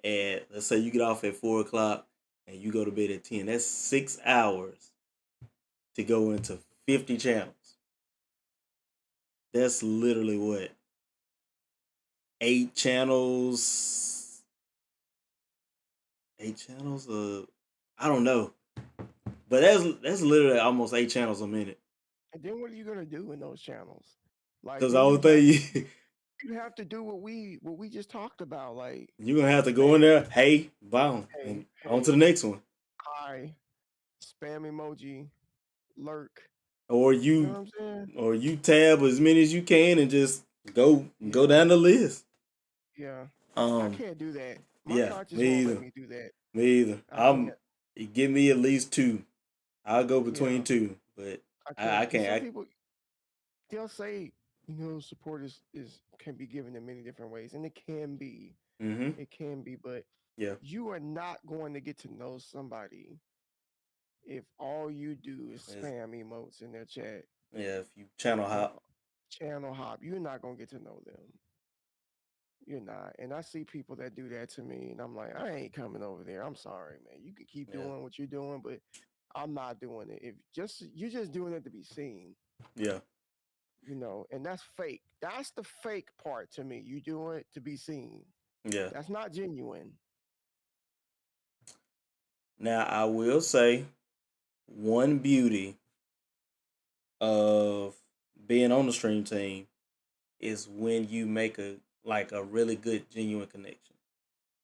at, let's say you get off at 4 o'clock and you go to bed at 10, that's 6 hours to go into 50 channels. That's literally what, 8 channels, 8 channels. I don't know, but that's literally almost 8 channels a minute. And then what are you gonna do in those channels? Like Because I then would think you have to do what we just talked about. Like, you're gonna have to go in man, there. Hey, boom, hey, and on to the hey, next one. hi, spam emoji, lurk. Or You know what you, I'm saying? or you tab as many as you can and just go Yeah, down the list. yeah. I Um, can't do that. My yeah, conscience me won't let either. me do that. Me either. I can't. Give me at least two. I'll go between Yeah, two, but I I can't. And some can't. people they'll say, support is can be given in many different ways, and it can be. Mm-hmm. It can be, but Yeah, you are not going to get to know somebody if all you do is it's, spam emotes in their chat yeah. If you channel or hop, channel hop. You're not gonna get to know them. You're not. And I see people that do that to me, and I'm like, I ain't coming over there. I'm sorry, man. You can keep yeah, doing what you're doing, but I'm not doing it. If just you're just doing it to be seen, yeah, and that's fake. That's the fake part to me. You do it to be seen. Yeah. That's not genuine. Now I will say one beauty of being on the stream team is when you make a really good genuine connection.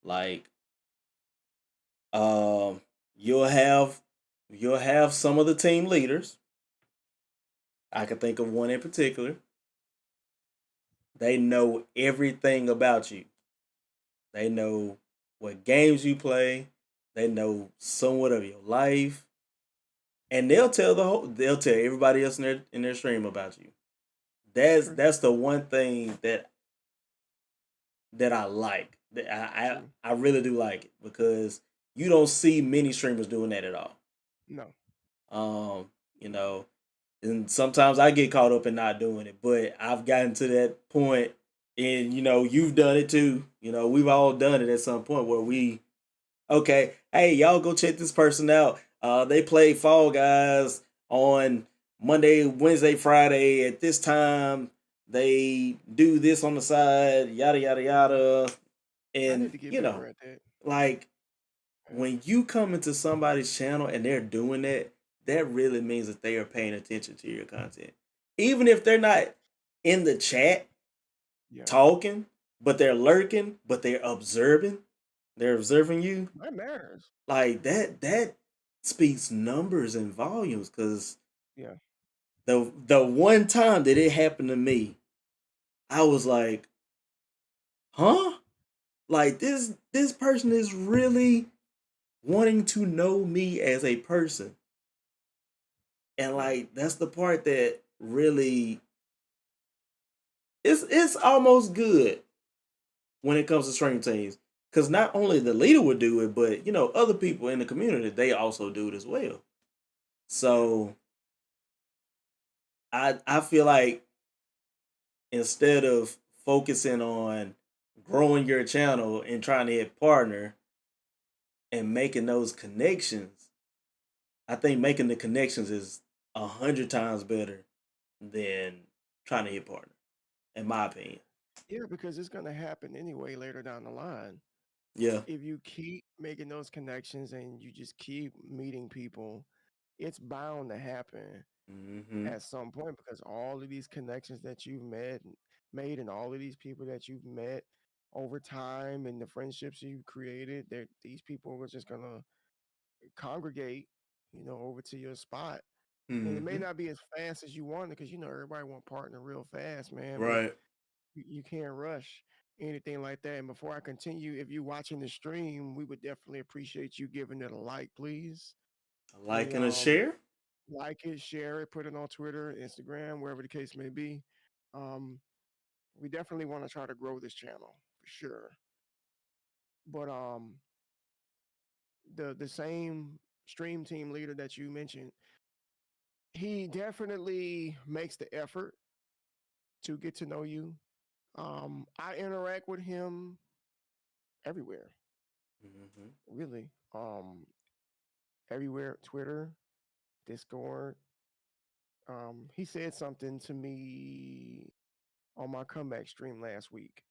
Like um you'll have you'll have some of the team leaders. I can think of one in particular. They know everything about you. They know what games you play. They know somewhat of your life, and they'll tell everybody else in their stream about you. True, That's the one thing that I like. That true. I really do like it because you don't see many streamers doing that at all. No, You know, and sometimes I get caught up in not doing it, but I've gotten to that point, and you've done it too. We've all done it at some point where okay, hey, y'all go check this person out. They play Fall Guys on Monday, Wednesday, Friday at this time. They do this on the side, yada yada yada, I need and to get better at that. like Yeah, when you come into somebody's channel and they're doing that, that really means that they are paying attention to your content. Even if they're not in the chat yeah. talking, but they're lurking, but they're observing you. That matters. Like that speaks numbers and volumes because Yeah, the one time that it happened to me, I was like, huh? Like this person is really wanting to know me as a person. And yeah, like that's the part that really it's almost good when it comes to stream teams. Cause not only the leader would do it, but other people in the community, they also do it as well. yeah, So I feel like instead of focusing on growing your channel and trying to hit partner and making those connections, I think making the connections is 100 times better than trying to hit partner, in my opinion. yeah. Because it's gonna happen anyway later down the line. Yeah. If you keep making those connections and you just keep meeting people, it's bound to happen Mm-hmm. at some point because all of these connections that you've made and all of these people that you've met over time and the friendships you've created, that these people are just gonna congregate, over to your spot. And it may Mm-hmm. not be as fast as you want it because everybody want partner real fast, man. But Right. you can't rush anything like that. And before I continue, if you're watching the stream, we would definitely appreciate you giving it a like, please. A We like and a share. like it, share it, put it on Twitter, Instagram, wherever the case may be. Um, we definitely want to try to grow this channel for sure. But the same stream team leader that you mentioned, he definitely makes the effort to get to know you. I interact with him everywhere, Mm-hmm. really. Everywhere, Twitter, Discord. He said something to me on my comeback stream last week.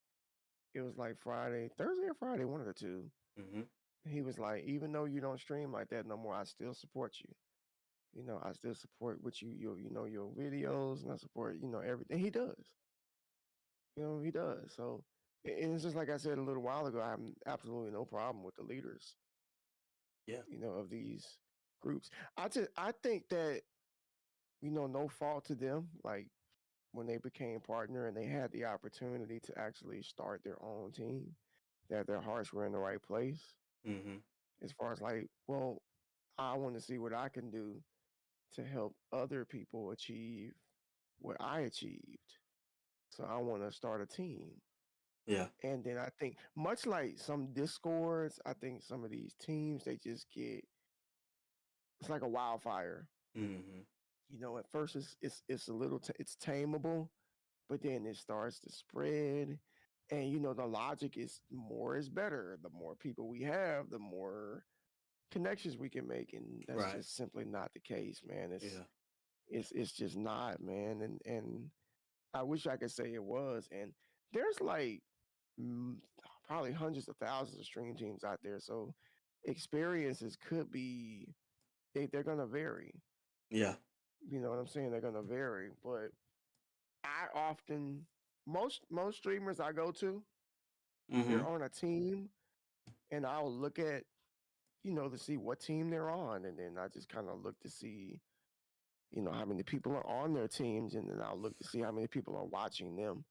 It was like Friday, Thursday or Friday, one of the two. Mm-hmm. He was like, even though you don't stream like that no more, I still support you. I still support what your videos, and I support, everything he does. He does. So, and it's just like I said a little while ago, I have absolutely no problem with the leaders, Yeah. of these groups. I think that, no fault to them. Like when they became partner and they had the opportunity to actually start their own team, that their hearts were in the right place. Mm-hmm. As far as like, well, I want to see what I can do to help other people achieve what I achieved. So I want to start a team. Yeah. And then I think, much like some discords, I think some of these teams, they just get, it's like a wildfire. Mm-hmm. At first it's a little, it's tameable, but then it starts to spread. And the logic is more is better. The more people we have, the more connections we can make, and that's Right. just simply not the case, man. it's Yeah. it's it's just not, man. And I wish I could say it was. And there's like probably hundreds of thousands of stream teams out there. So experiences could be they're gonna vary. Yeah. You know what I'm saying? They're gonna vary. But I often most streamers I go to, they're Mm-hmm. on a team and I'll look at, to see what team they're on. And then I just kind of look to see, how many people are on their teams, and then I'll look to see how many people are watching them.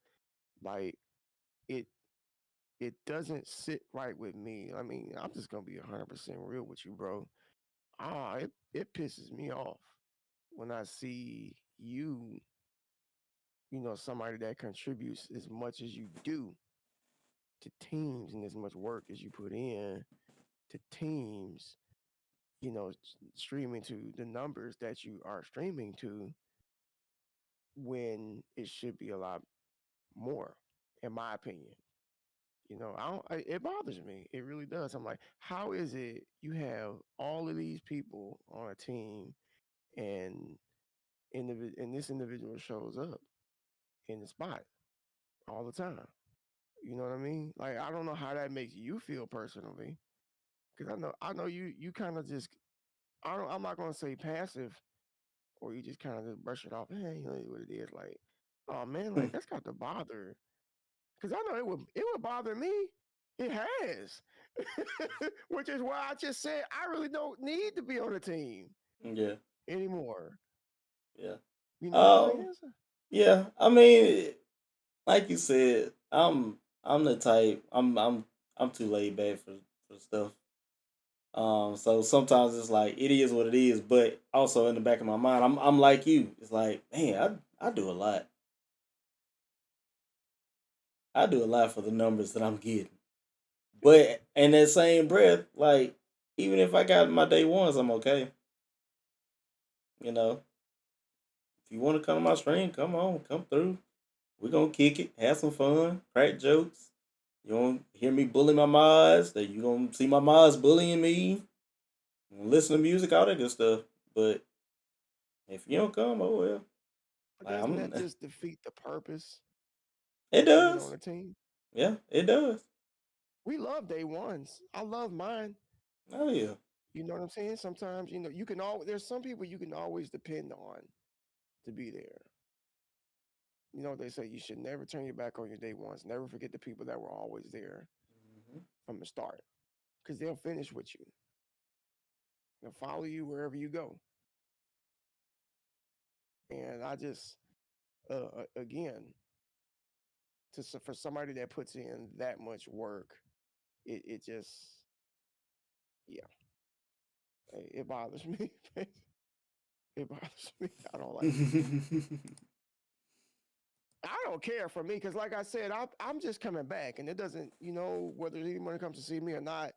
Like it it doesn't sit right with me. I mean, I'm just gonna be 100% real with you, bro. It pisses me off when I see somebody that contributes as much as you do to teams and as much work as you put in to teams, streaming to the numbers that you are streaming to when it should be a lot more, in my opinion. It bothers me. It really does. I'm like, how is it you have all of these people on a team and and this individual shows up in the spot all the time? You know what I mean? Like, I don't know how that makes you feel personally, because I know you kind of just I'm not gonna say passive, or you just kind of just brush it off. Hey, what it is. Like, oh man, like that's got to bother. Because I know it would bother me. It has, which is why I just said I really don't need to be on a team Yeah. anymore. Yeah. You know what I'm Um. saying? Yeah. I mean, like you said, I'm the type. I'm too laid back for stuff. So sometimes it's like it is what it is, but also in the back of my mind, I'm like you. It's like, man, I do a lot. I do a lot for the numbers that I'm getting. But in that same breath, like even if I got my day ones, I'm okay. You know, if you want to come to my stream, come on, come through. We're gonna kick it, have some fun, crack jokes. You won't hear me bully my mods. That you gonna see my mods bullying me. Listen to music, all that good stuff. But if you don't come, oh well. But Like doesn't that I'm. just defeat the purpose It of being on does. a team? Yeah, it does. We love day ones. I love mine. Oh yeah. You know what I'm saying? Sometimes, you can always, there's some people you can always depend on to be there. They say you should never turn your back on your day ones. Never forget the people that were always there Mhm. from the start, because they'll finish with you. They'll follow you wherever you go. And I just, again, for somebody that puts in that much work, it just, yeah, it bothers me. It bothers me. I don't like it. I don't care for me, because like I said, I'm just coming back, and it doesn't, whether anyone comes to see me or not,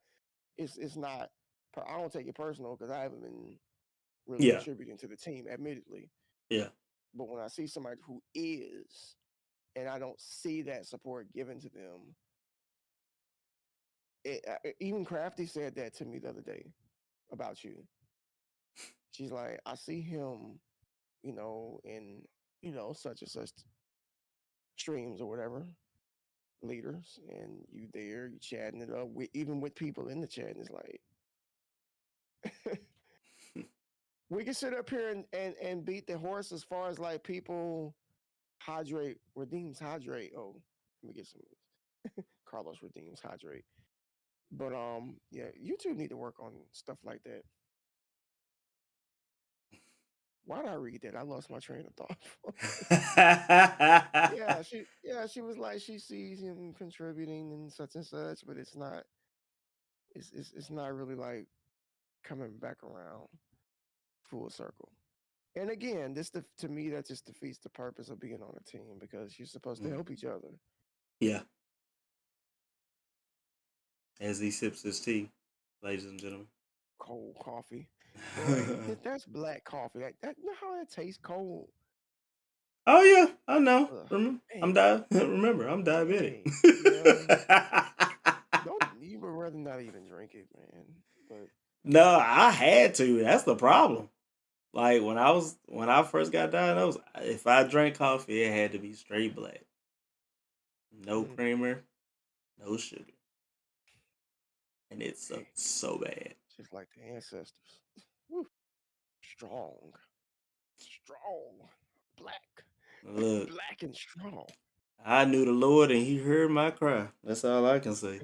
it's not. I don't take it personal, because I haven't been really Yeah. contributing to the team, admittedly. Yeah. But when I see somebody who is, and I don't see that support given to them, even Crafty said that to me the other day about you. She's like, I see him, in such and such streams or whatever, leaders, and you there, you chatting it up with, even with people in the chat, and it's like we can sit up here and beat the horse as far as like people redeems hydrate. Oh, let me get some Carlos redeems hydrate. But yeah, YouTube need to work on stuff like that. Why did I read that? I lost my train of thought. Yeah, she was like she sees him contributing and such, but it's not really like coming back around full circle. And again, to me that just defeats the purpose of being on a team, because you're supposed to Mm. help each other. Yeah. As he sips his tea, ladies and gentlemen. Cold coffee, boy, that's black coffee. You know how that tastes cold. Oh yeah, I know. Ugh, Remember, man, remember, I'm diabetic. dang, yeah. Don't you would rather not even drink it, man. But No, I had to. That's the problem. Like when I first got diagnosed, if I drank coffee, it had to be straight black, no mm, creamer, no sugar. and it Hey, sucked so bad. just like the ancestors. Woo, strong, strong, black, Look, black and strong. I knew the Lord and He heard my cry. That's all I can say.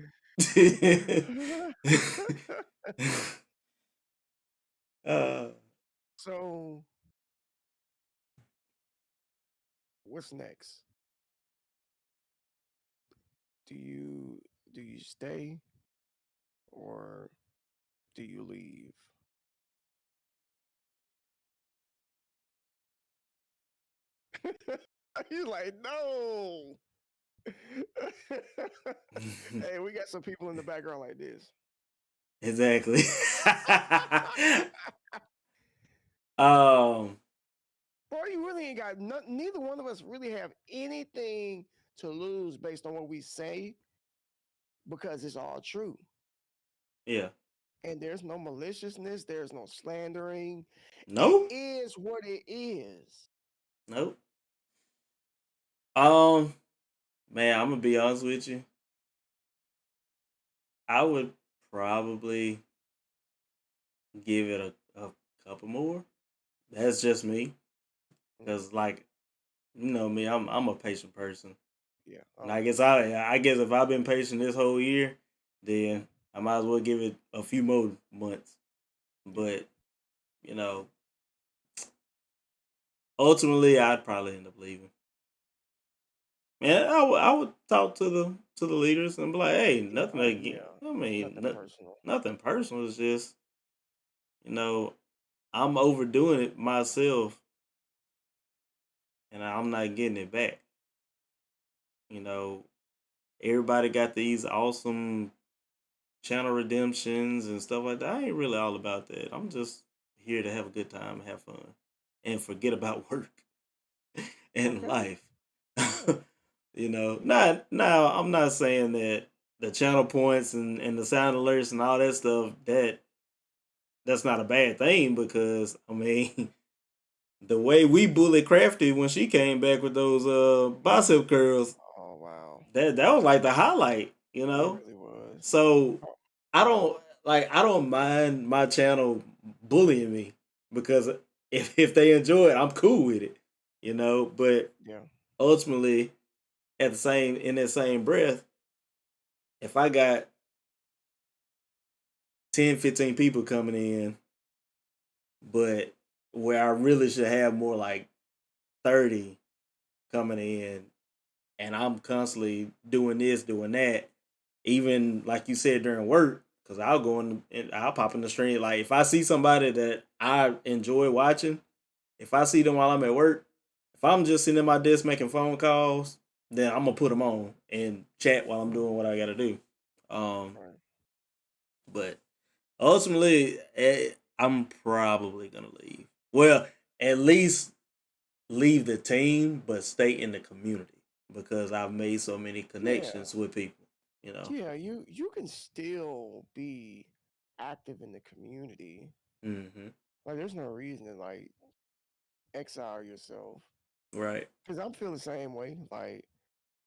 uh, So, what's next? Do you do you stay or do you leave? He's like, no. Hey, we got some people in the background like this. exactly. um, Boy, you really ain't got neither one of us really have anything to lose based on what we say because it's all true. yeah. And there's no maliciousness, there's no slandering. It No, is what it is. nope. Um, man, I'm gonna be honest with you. I would probably give it a couple more. That's just me, Mhm. cause like you know me, I'm a patient person, Yeah. and Oh, I guess if I've been patient this whole year, then I might as well give it a few more months. yeah. But you know, ultimately, I'd probably end up leaving. Man, I would talk to the leaders and be like, hey, Yeah. nothing Oh, again. yeah. I mean, Nothing personal. nothing personal. It's just you know I'm overdoing it myself, and I'm not getting it back. You know, everybody got these awesome channel redemptions and stuff like that. I ain't really all about that. I'm just here to have a good time, have fun, and forget about work and Okay. life. Yeah. you know, not now. I'm not saying that the channel points and the sound alerts and all that stuff that's not a bad thing because I mean the way we bullied Crafty when she came back with those bicep curls, Oh, wow. that was like the highlight, you It know. really was. So Oh, I don't mind my channel bullying me because if they enjoy it, I'm cool with it, you know. But yeah. ultimately, at the same in that same breath, if I got 10, 15 people coming in, but where I really should have more like 30 coming in, and I'm constantly doing this, doing that, even like you said during work, because I'll go in and I'll pop in the stream. Like if I see somebody that I enjoy watching, if I see them while I'm at work, if I'm just sitting at my desk making phone calls, then I'm gonna put them on and chat while I'm doing what I gotta do. Um, Right. but ultimately, I'm probably gonna leave. Well, at least leave the team, but stay in the community because I've made so many Yeah. connections with people. You know. Yeah. You can still be active in the community. Hmm. Like, there's no reason to like exile yourself. Right. Cause I'm feeling the same way. Like,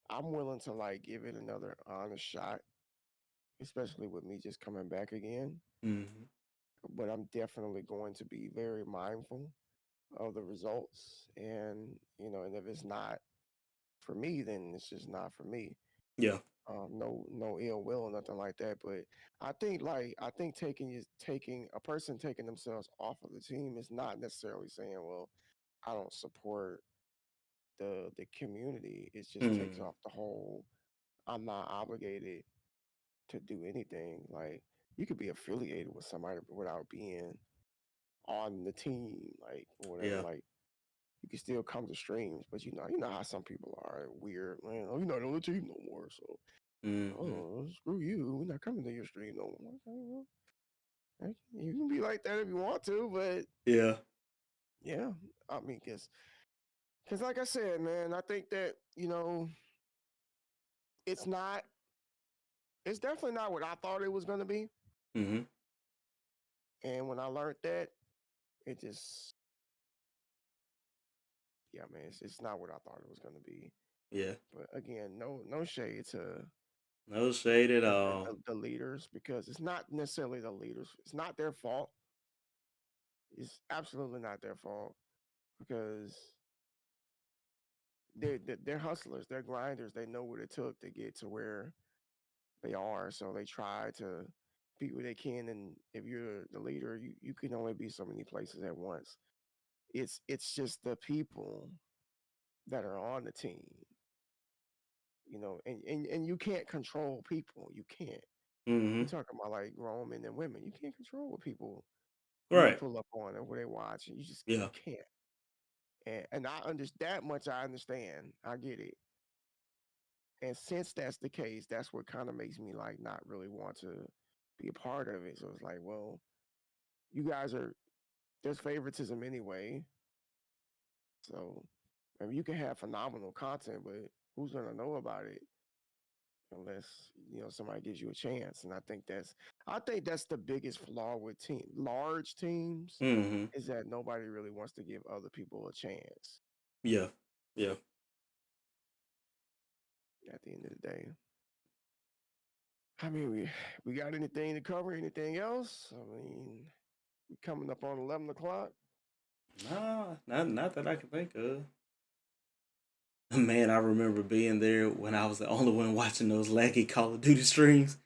I'm willing to like give it another honest shot, especially with me just coming back again. Hmm. But I'm definitely going to be very mindful of the results, and if it's not for me, then it's just not for me. Yeah. No ill will or nothing like that. But I think taking a person taking themselves off of the team is not necessarily saying, well, I don't support the community. It just takes Mm. off the whole. I'm not obligated to do anything. Like, you could be affiliated with somebody without being on the team, like, or whatever. Yeah. Like, you can still come to streams, but you know how some people are weird, man. Oh, you're not on the team no more, so Hmm. oh, screw you. We're not coming to your stream no more. Okay, well, you can be like that if you want to, but Yeah. yeah, I mean, because like I said, man, I think that it's not, it's definitely not what I thought it was gonna be, Hmm. and when I learned that, it just, yeah, man, it's not what I thought it was gonna be. Yeah. But again, no shade to No shade at the, all. the leaders, because it's not necessarily the leaders. It's not their fault. It's absolutely not their fault because they're hustlers, they're grinders. They know what it took to get to where they are, so they try to be where they can. And if you're the leader, you can only be so many places at once. It's just the people that are on the team, and you can't control people. You can't. You're Mhm. talking about like grown men and women. You can't control what people who they Right. pull up on and who they watch. You Yeah. can't. And I understand that much. I understand. I get it. And since that's the case, that's what kind of makes me like not really want to be a part of it. So it's like, well, you guys are there's favoritism anyway. So I mean, you can have phenomenal content, but who's gonna know about it unless somebody gives you a chance? And I think that's the biggest flaw with large teams Mhm. is that nobody really wants to give other people a chance Yeah. Yeah. at the end of the day. I mean, we got anything to cover? Anything else? I mean, we coming up on 11 o'clock. Nah, not that I can think of. Man, I remember being there when I was the only one watching those laggy Call of Duty streams.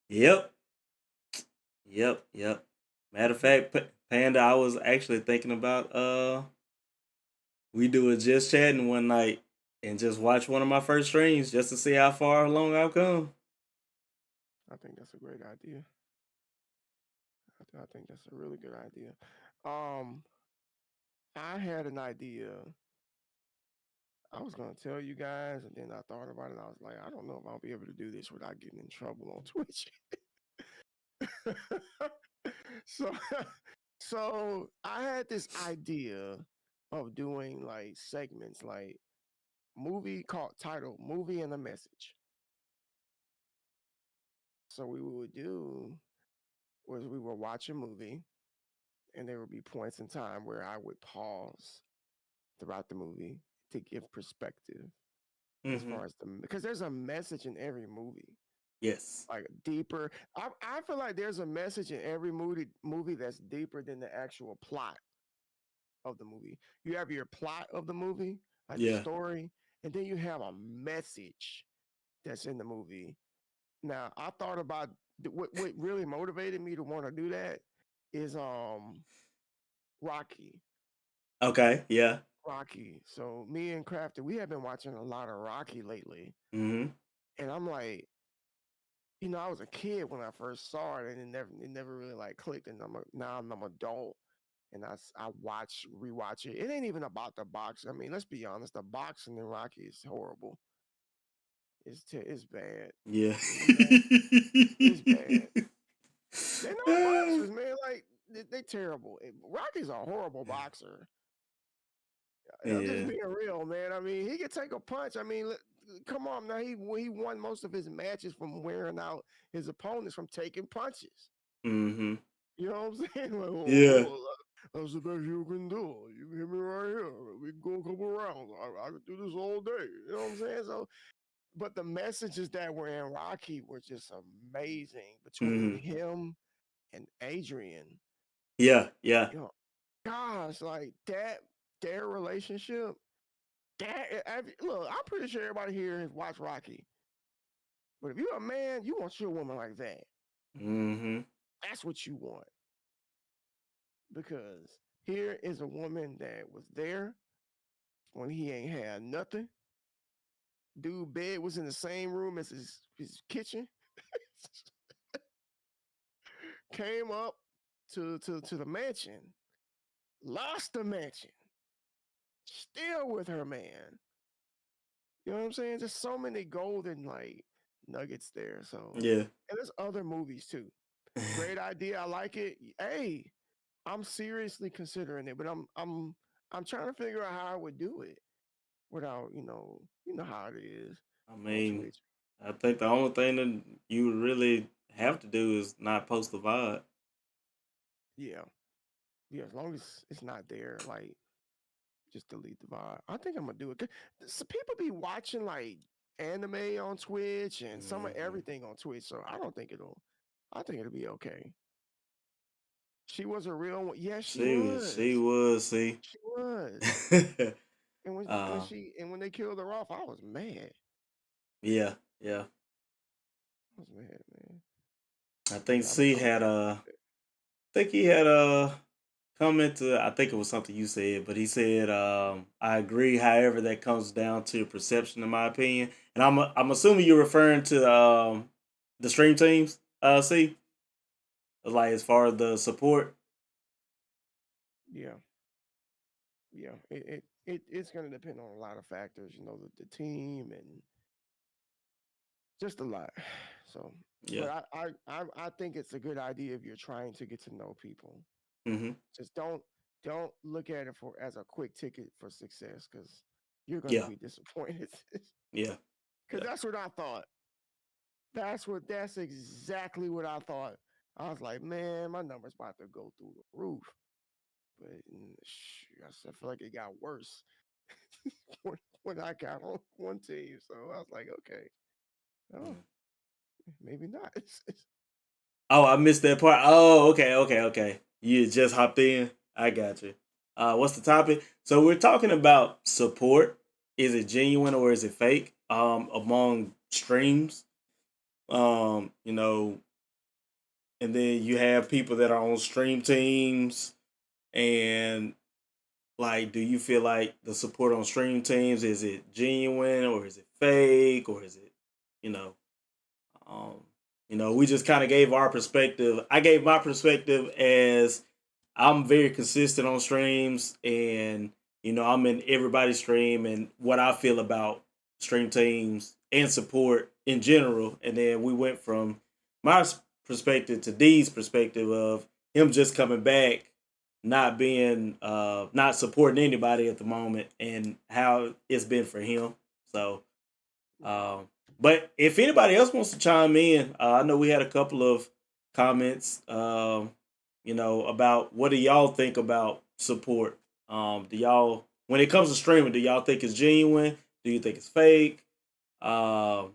Yep. Yep. Yep. Matter of fact, Panda, I was actually thinking about we do a just chatting one night and just watch one of my first streams just to see how far along I've come. I think that's a great idea. I think that's a really good idea. Um, I had an idea. I was gonna tell you guys, and then I thought about it. And I was like, I don't know if I'll be able to do this without getting in trouble on Twitch. so, so I had this idea of doing like segments, like movie called title movie and a message. So we would do was we would watch a movie, and there would be points in time where I would pause throughout the movie to give perspective as Mm-hmm. far as because there's a message in every movie, Yes. like deeper. I feel like there's a message in every movie that's deeper than the actual plot of the movie. You have your plot of the movie, like the Yeah. story, and then you have a message that's in the movie. Now, I thought about what really motivated me to want to do that is Rocky. Okay. Yeah. Rocky. So me and Crafty, we have been watching a lot of Rocky lately. Mm-hmm. And I'm like, I was a kid when I first saw it, and it never really like clicked. And now I'm an adult, and I rewatch it. It ain't even about the box. I mean, let's be honest, the boxing in Rocky is horrible. It's bad. Yeah. It's bad. They're not boxers, man. Like they terrible. Rocky's a horrible boxer. I'm just Yeah. being real, man. I mean, he could take a punch. I mean, come on now. He won most of his matches from wearing out his opponents from taking punches. Mm-hmm. You know what I'm saying? Like, Yeah. that's the best you can do. You can hit me right here. We can go a couple rounds. I could do this all day. You know what I'm saying? So, but the messages that were in Rocky were just amazing between Mm-hmm. him and Adrian. Yeah. Yeah. You know, gosh, like their relationship. Look, I'm pretty sure everybody here has watched Rocky. But if you're a man, you want your woman like that. Mm-hmm. That's what you want. Because here is a woman that was there when he ain't had nothing. Dude bed was in the same room as his kitchen. Came up to the mansion, lost the mansion, still with her man. You know what I'm saying? Just so many golden like nuggets there. So, Yeah. and there's other movies too. Great idea. I like it. Hey, I'm seriously considering it, but I'm trying to figure out how I would do it without, how it is I on mean, Twitch. I think the only thing that you would really have to do is not post the VOD. Yeah. Yeah, as long as it's not there, like just delete the vibe. I think I'm gonna do it. So people be watching like anime on Twitch and some of Mhm. everything on Twitch. So I don't think it'll. I think it'll be okay. She was a real one. Yes, she She was. was, see. She was. And uh, when they killed her off, I was mad. yeah, yeah. I was mad, man. I think Yeah, C I'm had happy a, about that. I think he had a comment to, I think it was something you said, but he said, I agree. However, that comes down to perception, in my opinion. And I'm assuming you're referring to the stream teams. C, like as far as the support. Yeah, yeah. It's gonna depend on a lot of factors. You know, the team and just a lot. So, Yeah. but I think it's a good idea if you're trying to get to know people. Hmm. Just don't look at it for as a quick ticket for success because you're gonna Yeah. be disappointed. Yeah. Because Yeah. that's what I thought. That's exactly what I thought. I was like, man, my number's about to go through the roof. But I feel like it got worse when I got on one team. So I was like, okay, oh, Mm. maybe not. Oh, I missed that part. Oh, okay, okay, okay. You just hopped in. I got you. What's the topic? So we're talking about support. Is it genuine or is it fake? Among streams. You know, and then you have people that are on stream teams, and like, do you feel like the support on stream teams, is it genuine or is it fake or is it, you know, um, we just kind of gave our perspective. I gave my perspective as I'm very consistent on streams, and I'm in everybody's stream and what I feel about stream teams and support in general. And then we went from my perspective to D's perspective of him just coming back, not being not supporting anybody at the moment, and how it's been for him. So Right. um, but if anybody else wants to chime in, I know we had a couple of comments, about what do y'all think about support? Do y'all, when it comes to streaming, do y'all think it's genuine? Do you think it's fake? Um,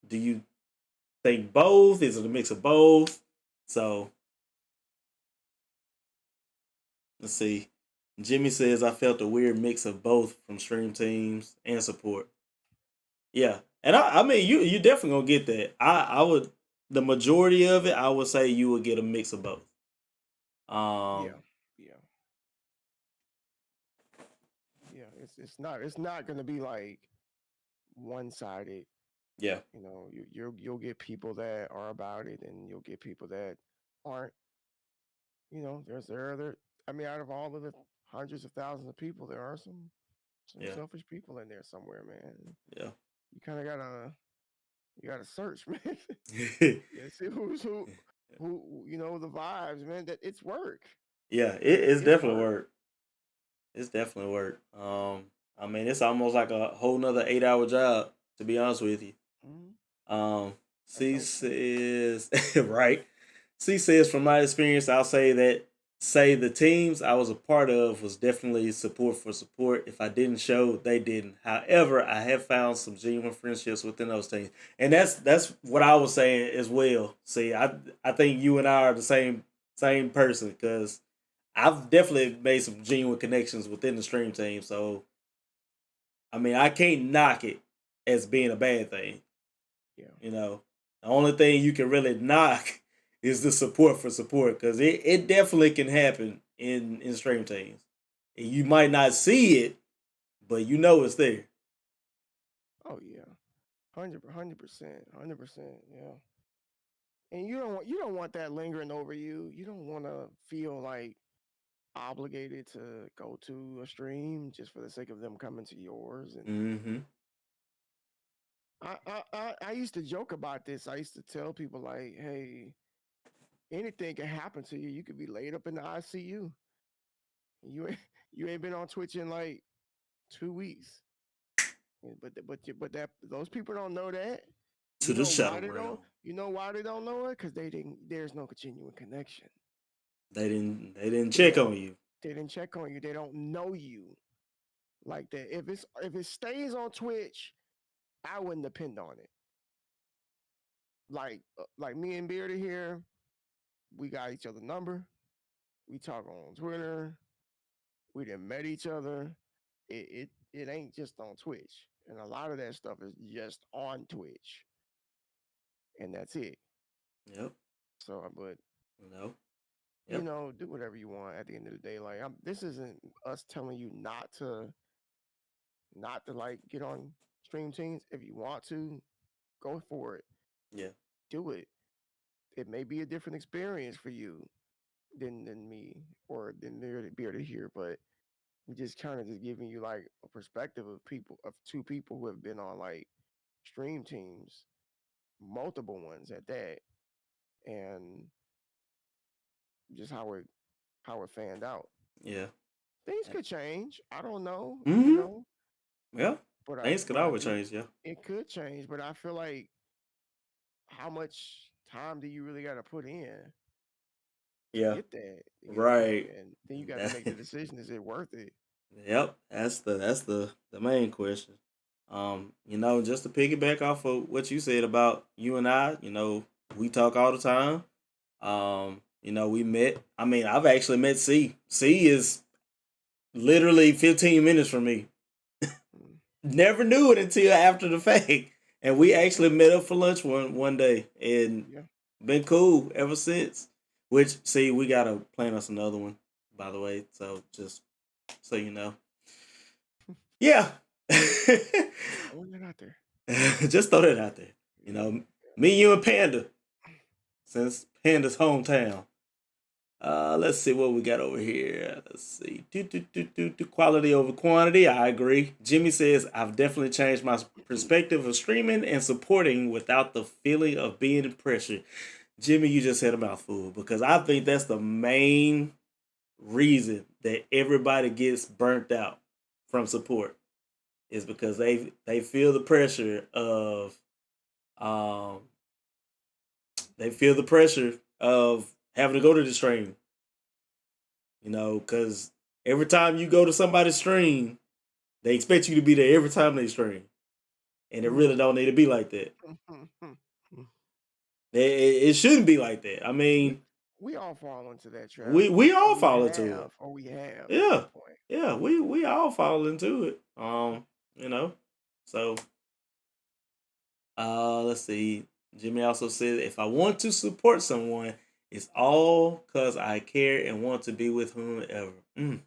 do you think both? Is it a mix of both? So let's see. Jimmy says I felt a weird mix of both from stream teams and support. Yeah, and I mean, you definitely gonna get that. I would, the majority of it, I would say you would get a mix of both. Yeah. Um, Yeah. Yeah. It's not gonna be like one sided. yeah, You know, you'll get people that are about it, and you'll get people that aren't. You know, there. I mean, out of all of the hundreds of thousands of people, there are some yeah, selfish people in there somewhere, man. yeah, You kind of gotta search, man. Yeah, see who you know the vibes, man. That it's work. yeah. It's It's definitely work. work. It's definitely work. I mean, it's almost like a whole nother 8 hour job. To be honest with you. Mhm. Um, Let's C hope so. says right. C says from my experience, I'll say that say the teams I was a part of was definitely support for support. If I didn't show, they didn't. However, I have found some genuine friendships within those teams, and that's what I was saying as well. See, I think you and I are the same person because I've definitely made some genuine connections within the stream team. So I mean, I can't knock it as being a bad thing. Yeah. You know, the only thing you can really knock is the support for support because it definitely can happen in stream teams. And you might not see it, but you know it's there. Oh yeah. 100%. 100%. Yeah. And you don't want that lingering over you. You don't want to feel like obligated to go to a stream just for the sake of them coming to yours. And Mm-hmm. I used to joke about this. I used to tell people like, hey, anything can happen to you. You could be laid up in the ICU. You ain't you ain't been on Twitch in like 2 weeks. But that those people don't know that. To You the know shadow why they don't? realm. You know why they don't know it? Because they didn't. There's no genuine connection. They didn't check Yeah, on you. they didn't check on you. They don't know you like that. If it stays on Twitch, I wouldn't depend on it. Like me and Beardy here, we got each other number. We talk on Twitter. We done met each other. It ain't just on Twitch, and a lot of that stuff is just on Twitch, and that's it. Yep. So, but No. you Yep. know, do whatever you want at the end of the day. Like, this isn't us telling you not to like get on stream teams. If you want to, go for it. Yeah. Do it. It may be a different experience for you than me or than Bearded here, but we just kind of just giving you like a perspective of two people who have been on like stream teams, multiple ones at that, and just how it fanned out. Yeah. Things could change. I don't know, Mm-hmm. Yeah. but I Things could but I always do. change. Yeah. It could change, but I feel like how much time do you really got to put in to Yeah. get that? You know, Right. and then you got to make the That- decision: is it worth it? yep. That's the main question. Just to piggyback off of what you said about you and I, we talk all the time. We met. I mean, I've actually met C. C is literally 15 minutes from me. Mm, Never knew it until after the fact. And we actually met up for lunch one day and yeah. been cool ever since. Which, see, we gotta plan us another one, by the way. So just so you know. Yeah. Throwing that out there. Just throw that out there. You Yeah. know, me, you, and Panda. Since Panda's hometown. Let's see what we got over here. Let's see. Quality over quantity. I agree. Jimmy says, I've definitely changed my perspective of streaming and supporting without the feeling of being pressured. Jimmy, you just said a mouthful because I think that's the main reason that everybody gets burnt out from support is because they feel the pressure of um having to go to the stream. Because every time you go to somebody's stream, they expect you to be there every time they stream, and it really don't need to be like that. It shouldn't be like that. I we mean, we all fall into that trap, we or all we fall into it. have, at Yeah, some point. yeah, we all fall into it. You know, so let's see. Jimmy also said, if I want to support someone, it's all because I care and want to be with whomever. Mm.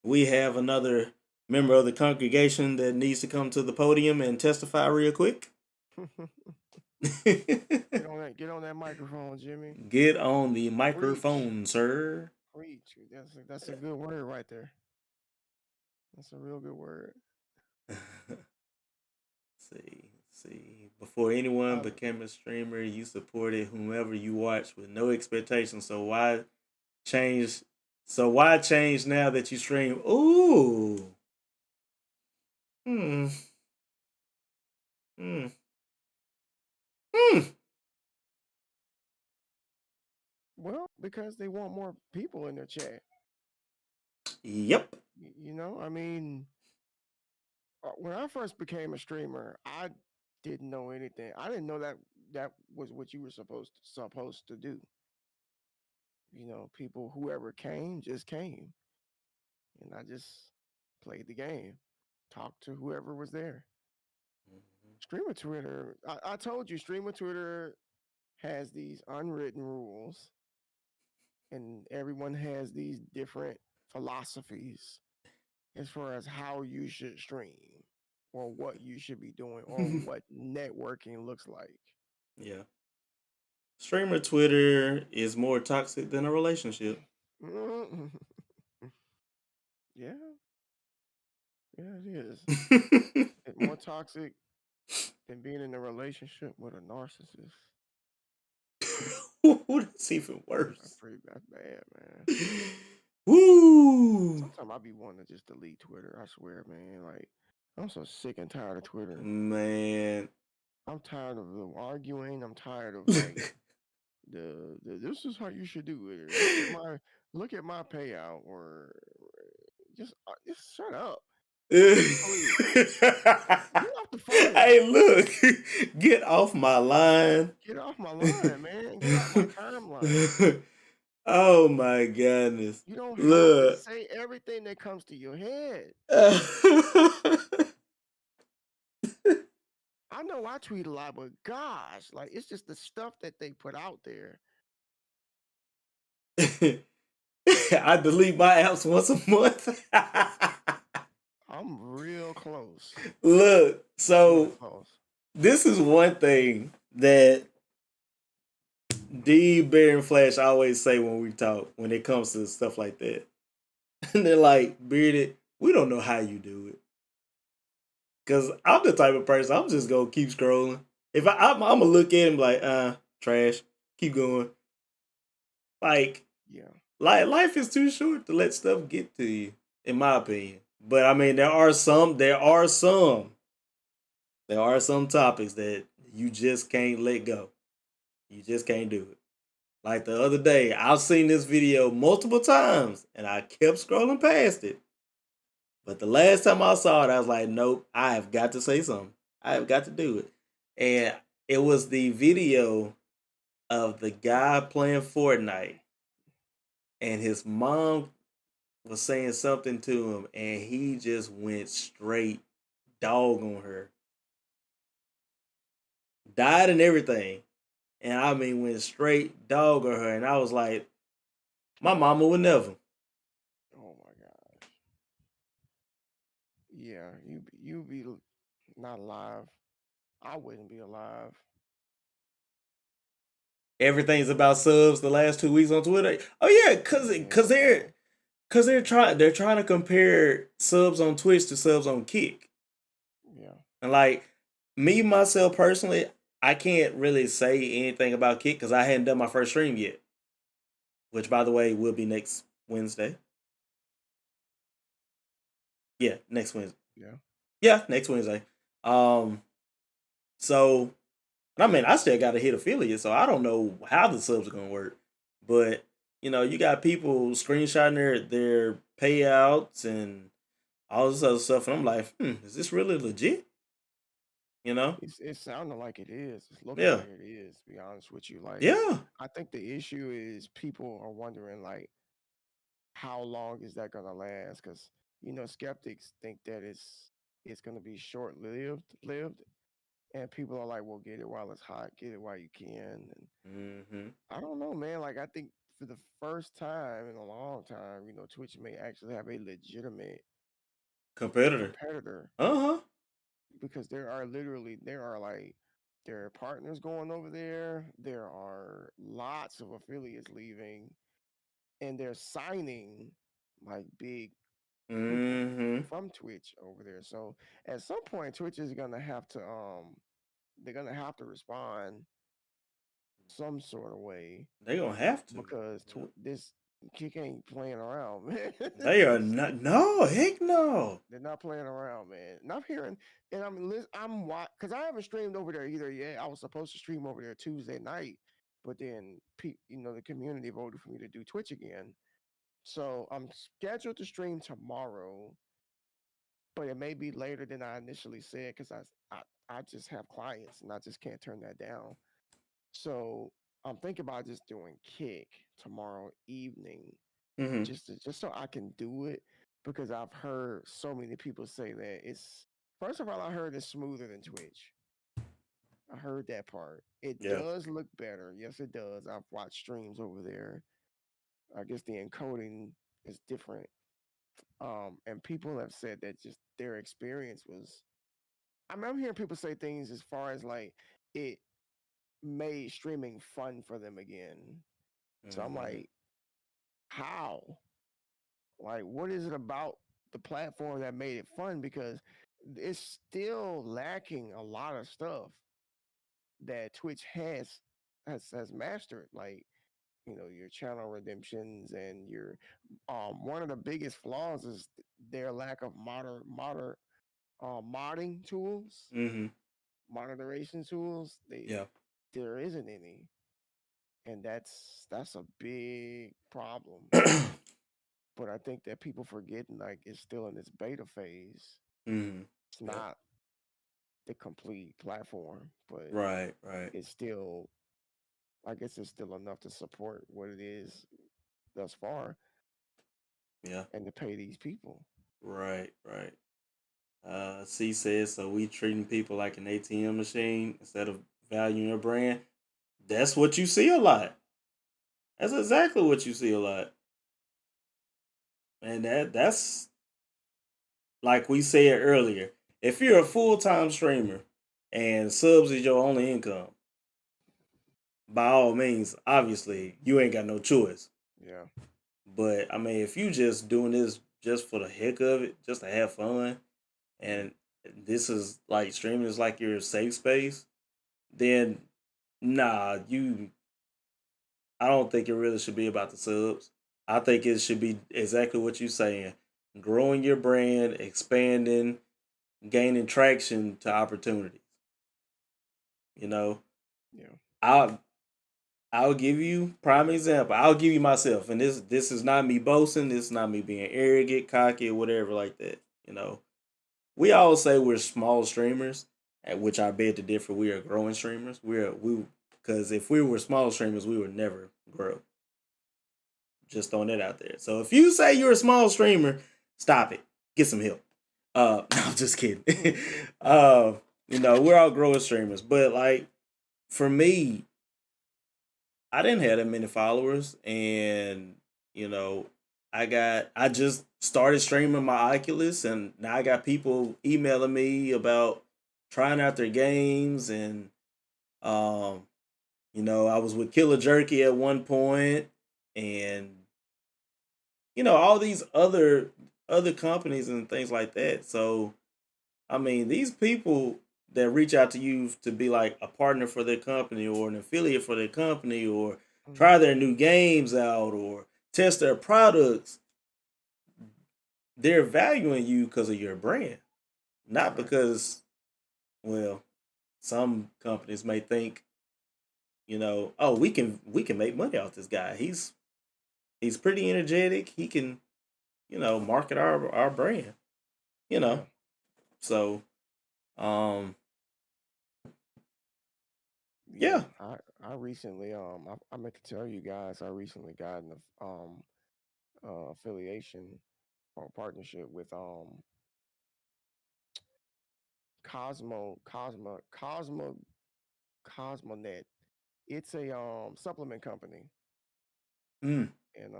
We have another member of the congregation that needs to come to the podium and testify real quick. Get on that microphone, Jimmy. Get on the Preach, microphone, sir. preach. That's a good word right there. That's a real good word. See. Before anyone Uh, became a streamer, you supported whomever you watched with no expectations. Change? So why change now that you stream? Ooh. Hmm. Hmm. Hmm. well, because they want more people in their chat. Yep. I mean, when I first became a streamer, I didn't know anything. I didn't know that was what you were supposed to do. People whoever came just came, and I just played the game, talked to whoever was there. Streamer Twitter, I told you, Streamer Twitter has these unwritten rules, and everyone has these different philosophies as far as how you should stream, or what you should be doing, or what networking looks like. Yeah. Streamer Twitter is more toxic than a relationship. Yeah, yeah, it is. It's more toxic than being in a relationship with a narcissist. Ooh, that's even worse. That's bad, man. Woo! Sometimes I be wanting to just delete Twitter. I swear, man. Like, I'm so sick and tired of Twitter. Man. I'm tired of the arguing. I'm tired of like the this is how you should do it. Or look at my payout, or just shut up. Please get off the phone. Hey, look, get off my line. Get off my line, man. Get off my timeline. Oh my goodness. You don't have to Look. say everything that comes to your head. I know I tweet a lot, but gosh, like it's just the stuff that they put out there. I delete my apps once a month. I'm real close. Look, Real so close. this is one thing that D Bear and Flash always say when we talk when it comes to stuff like that. And they're like, Bearded, we don't know how you do it. Cause I'm the type of person I'm just gonna keep scrolling. If I'm gonna look at him like, trash, keep going. Like, Yeah. life is too short to let stuff get to you, in my opinion. But I mean, there are some topics that you just can't let go. You just can't do it. Like the other day, I've seen this video multiple times and I kept scrolling past it. But the last time I saw it, I was like, nope, I have got to say something. I have got to do it. And it was the video of the guy playing Fortnite and his mom was saying something to him and he just went straight dog on her. Died and everything. And I mean went straight dog on her. And I was like, my mama would never. Oh my gosh. Yeah, you be not alive. I wouldn't be alive. Everything's about subs the last 2 weeks on Twitter. Oh yeah, cause Yeah. they're trying to compare subs on Twitch to subs on Kick. Yeah. And like me myself personally, I can't really say anything about Kick because I hadn't done my first stream yet. Which by the way will be next Wednesday. Yeah, next Wednesday. Yeah. Yeah, next Wednesday. Um so I mean I still gotta hit affiliate, so I don't know how the subs are gonna work. But you got people screenshotting their payouts and all this other stuff, and I'm like, is this really legit? You know? It's sounding like it is. It's looking Yeah. like it is, to be honest with you. Like Yeah. I think the issue is people are wondering like how long is that gonna last? Because skeptics think that it's gonna be lived, and people are like, well, get it while it's hot, get it while you can. And Hmm. I don't know, man. Like I think for the first time in a long time, Twitch may actually have a legitimate Competitor. competitor Uh-huh. because there are partners going over there. There are lots of affiliates leaving, and they're signing like big people Hmm. from Twitch over there. So at some point, Twitch is gonna have to they're gonna have to respond some sort of way They gonna have to. because Yeah. this kick ain't playing around, man. They are not. No, heck no. They're not playing around, man. And I'm hearing, and I'm because I haven't streamed over there either yet. I was supposed to stream over there Tuesday night, but then the community voted for me to do Twitch again. So I'm scheduled to stream tomorrow, but it may be later than I initially said because I just have clients and I just can't turn that down. So I'm thinking about just doing Kick tomorrow evening, Hmm. just so I can do it because I've heard so many people say that it's first of all I heard it's smoother than Twitch. I heard that part. It Yeah. does look better. Yes, it does. I've watched streams over there. I guess the encoding is different. And people have said that just their experience was. I'm hearing people say things as far as like it made streaming fun for them again. So I'm Hmm. like, how? Like, what is it about the platform that made it fun? Because it's still lacking a lot of stuff that Twitch has mastered. Like, your channel redemptions and your one of the biggest flaws is their lack of modding tools, Hmm. moderation tools. Yeah. There isn't any, and that's a big problem. but I think that people forgetting like it's still in its beta phase. Mm-hmm. It's Yep. not the complete platform, but Right. Right. it's still, I guess it's still enough to support what it is thus far Yeah. and to pay these people. Right. Right. C says so. We treating people like an ATM machine instead of valuing your brand. That's what you see a lot. That's exactly what you see a lot, and that's like we said earlier. If you're a full time streamer and subs is your only income, by all means, obviously you ain't got no choice. Yeah. But I mean, if you just doing this just for the heck of it, just to have fun, and this is like streaming is like your safe space, then nah, you. I don't think it really should be about the subs. I think it should be exactly what you're saying: growing your brand, expanding, gaining traction to opportunities. You know, Yeah. I'll I'll give you prime example. I'll give you myself, and this is not me boasting. This is not me being arrogant, cocky, or whatever like that. You know, we all say we're small streamers, at which I beg to differ. We are growing streamers. We because if we were small streamers, we would never grow. Just throwing that out there. So if you say you're a small streamer, stop it. Get some help. No, I'm just kidding. uh, we're all growing streamers, but like for me, I didn't have that many followers, and you know, I just started streaming my Oculus, and now I got people emailing me about trying out their games, and um, I was with Killer Jerky at one point, and all these other companies and things like that. So I mean, these people that reach out to you to be like a partner for their company or an affiliate for their company or Hmm. try their new games out or test their products, they're valuing you because of your brand, not Right. because, well, some companies may think, oh, we can make money off this guy. He's pretty energetic. He can, market our brand, you know. Yeah. So, um, Yeah. yeah. I recently I meant to tell you guys I recently got an affiliation or partnership with Cosmonet. It's a supplement company, Mm. and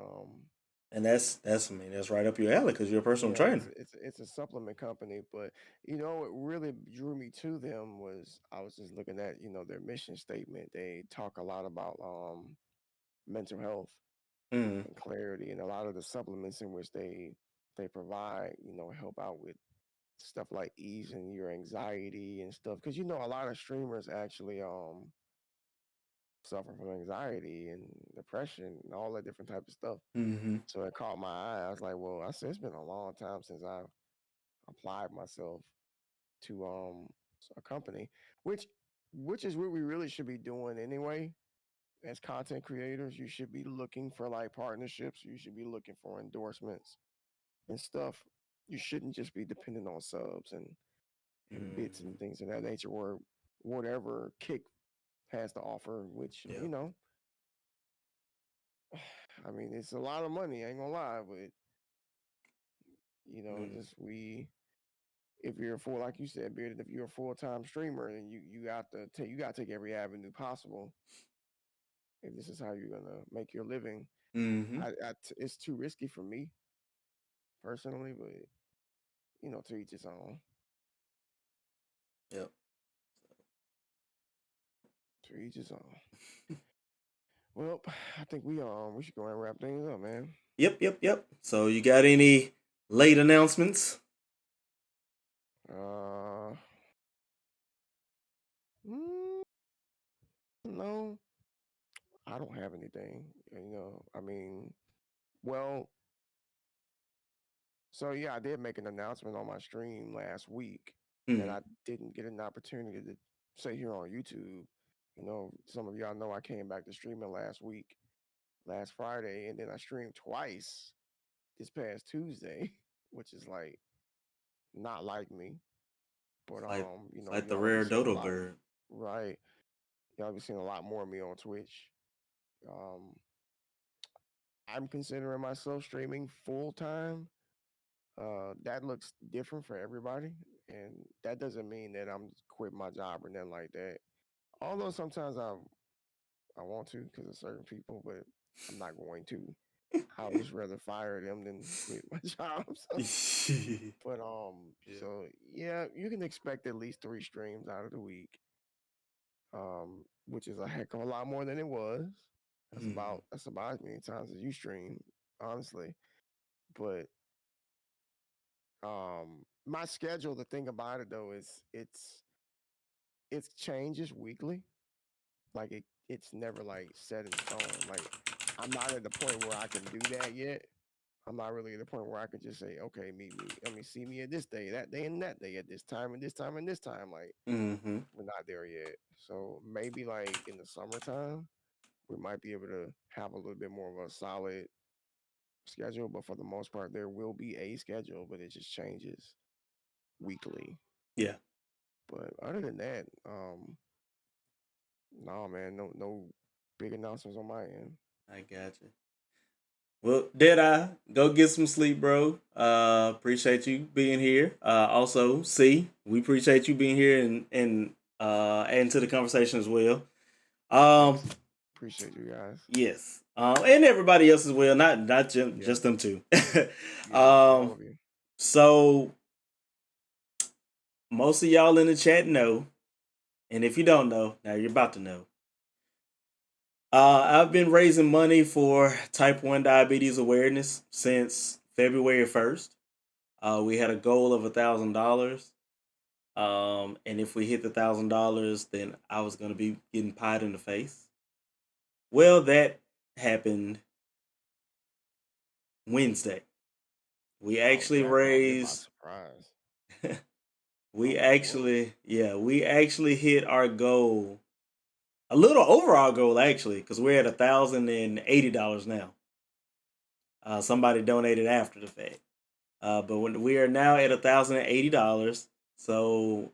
And that's I mean that's right up your alley because you're a personal yeah, trainer. it's a supplement company. But what really drew me to them was I was just looking at their mission statement. They talk a lot about mental health Mm. and clarity, and a lot of the supplements in which they provide help out with stuff like easing your anxiety and stuff. Because a lot of streamers actually suffer from anxiety and depression and all that different type of stuff. Mm-hmm. So it caught my eye. I was like, well, I said it's been a long time since I've applied myself to a company, which which is what we really should be doing anyway. As content creators, you should be looking for like partnerships. You should be looking for endorsements and stuff. You shouldn't just be dependent on subs and bits Mm-hmm. and things of that nature, or whatever Kick has to offer. Which Yeah. I mean, it's a lot of money. I ain't gonna lie, but Mm. just we if you're a full like you said, Bearded, if you're a full time streamer, then you got to take every avenue possible. If this is how you're gonna make your living, Mm-hmm. it's too risky for me personally, but to each his own. Yep. To each his own. Well, I think we should go and wrap things up, man. Yep. Yep. Yep. So you got any late announcements? Uh, mm, no, I don't have anything. I mean, well, so yeah, I did make an announcement on my stream last week that Mm. I didn't get an opportunity to say here on YouTube. Some of y'all know I came back to streaming last week, last Friday, and then I streamed twice this past Tuesday, which is like not like me. But It's like the y'all be rare seeing a dodo lot, bird. right? Y'all be seeing a lot more of me on Twitch. Um, I'm considering myself streaming full time. That looks different for everybody, and that doesn't mean that I'm quit my job or nothing like that. Although sometimes I want to because of certain people, but I'm not going to. I would just rather fire them than quit my job. So, but Yeah. so yeah, you can expect at least 3 streams out of the week, which is a heck of a lot more than it was. Mhm. That's about as many times as you stream, honestly. But my schedule, the thing about it though is it changes weekly. Like it's never like set in stone. Like I'm not at the point where I can do that yet. I'm not really at the point where I can just say, okay, meet me. I mean, see me at this day, that day, and that day, at this time, and this time, and this time. Like Mhm. we're not there yet. So maybe like in the summertime, we might be able to have a little bit more of a solid schedule. But for the most part, there will be a schedule, but it just changes weekly. Yeah, But other than that, no man, no big announcements on my end. I got you. Well, Deadeye, go get some sleep, bro. Appreciate you being here. Also, C, we appreciate you being here and adding to the conversation as well. Um, Thanks. Appreciate you guys. yes. And everybody else as well. Not Yeah, just them two. yeah, all um, of you. so most of y'all in the chat know, and if you don't know, now you're about to know. I've been raising money for type 1 diabetes awareness since February 1st. We had a goal of $1,000. And if we hit the $1,000, then I was going to be getting pied in the face. Well, that happened Wednesday. We Oh, actually that caught me by raised, surprise. I'm we like, whoa. actually, yeah, we actually hit our goal, a little over our goal actually, because we're at $1,080 now. Somebody donated after the fact. But when we are now at $1,080, so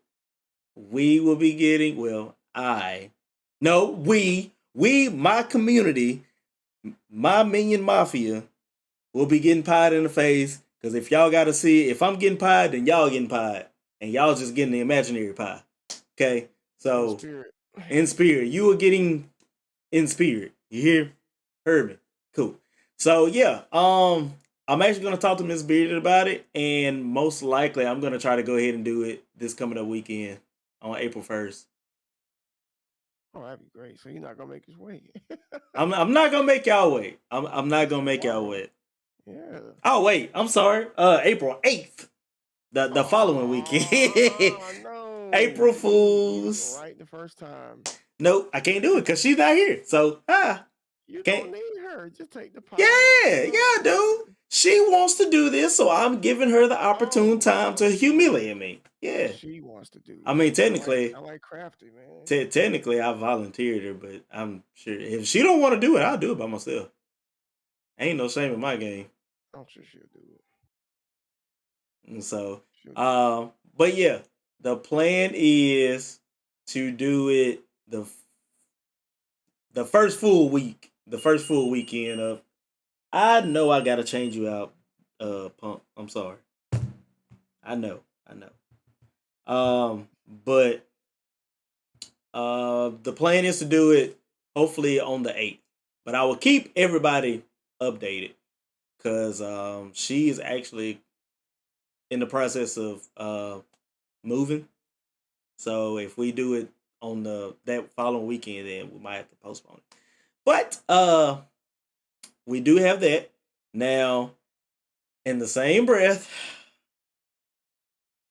we will be getting. Well, no, my community, my minion mafia, will be getting pied in the face. Because if y'all got to see, if I'm getting pied, then y'all getting pied, and y'all just getting the imaginary pie. Okay, In so spirit. in spirit, you are getting in spirit. You hear? Heard me. Cool. So yeah, I'm actually gonna talk to Miss Bearded about it, and most likely I'm gonna try to go ahead and do it this coming up weekend on April 1st. Oh, that'd be great. So you're not gonna make us wait. I'm not gonna make y'all wait. I'm not That's gonna make y'all tomorrow. wait. Yeah. Oh wait, I'm sorry. April 8th, the following weekend. Oh no. April You was Fools. right the first time. Nope, I can't do it because she's not here. So I You can't. don't need her. Just take the pie and Yeah, yeah, dude. She wants to do this, so I'm giving her the opportune oh, time so to humiliate me. Yeah. she wants to do I mean, this. technically, I like crafty, man. technically, I volunteered her, but I'm sure if she don't want to do it, I'll do it by myself. Ain't no shame in my game. I'm sure she'll do it. And so, She'll do it. but yeah, the plan is to do it the first full week, the first full weekend of. I know I gotta change you out, Pump. I'm sorry. I know. But the plan is to do it hopefully on the 8th. But I will keep everybody updated because she is actually in the process of moving. So if we do it on that following weekend, then we might have to postpone it. But we do have that. Now, in the same breath,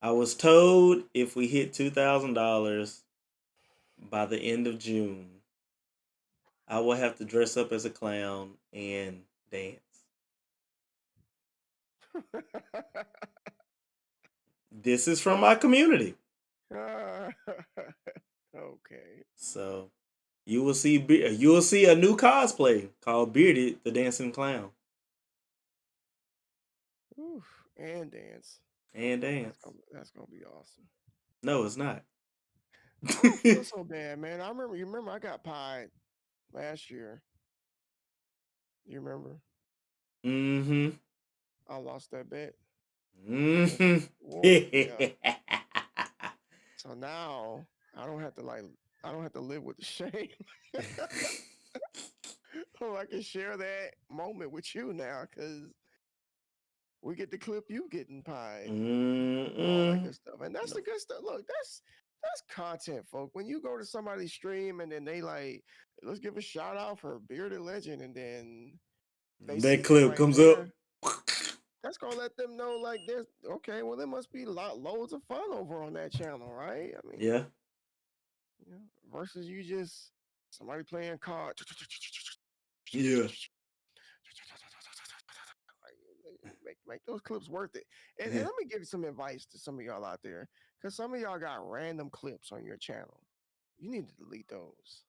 I was told if we hit $2,000 by the end of June, I will have to dress up as a clown and dance. This is from my community. Okay. So you will see a new cosplay called Bearded the Dancing Clown. and dance. and dance. That's gonna be awesome. No, it's not. I don't feel so bad, man. I remember. You remember I got pied last year. You remember? Mm-hmm. I lost that bet against Mm-hmm. Wolf. Yeah. So now I don't have to like. I don't have to live with the shame. Oh, I can share that moment with you now because we get the clip you getting pied, all that Mm-mm. good stuff, and that's the No. good stuff. Look, that's content, folk. When you go to somebody's stream and then they like, let's give a shout out for Bearded Legend, and then they That see it clip right comes up. there. That's gonna let them know, like, there's okay. Well, there must be loads of fun over on that channel, right? I mean, Yeah. you know, versus you just somebody playing cards. Yeah. Make those clips worth it. And let me give you some advice to some of y'all out there, because some of y'all got random clips on your channel. You need to delete those.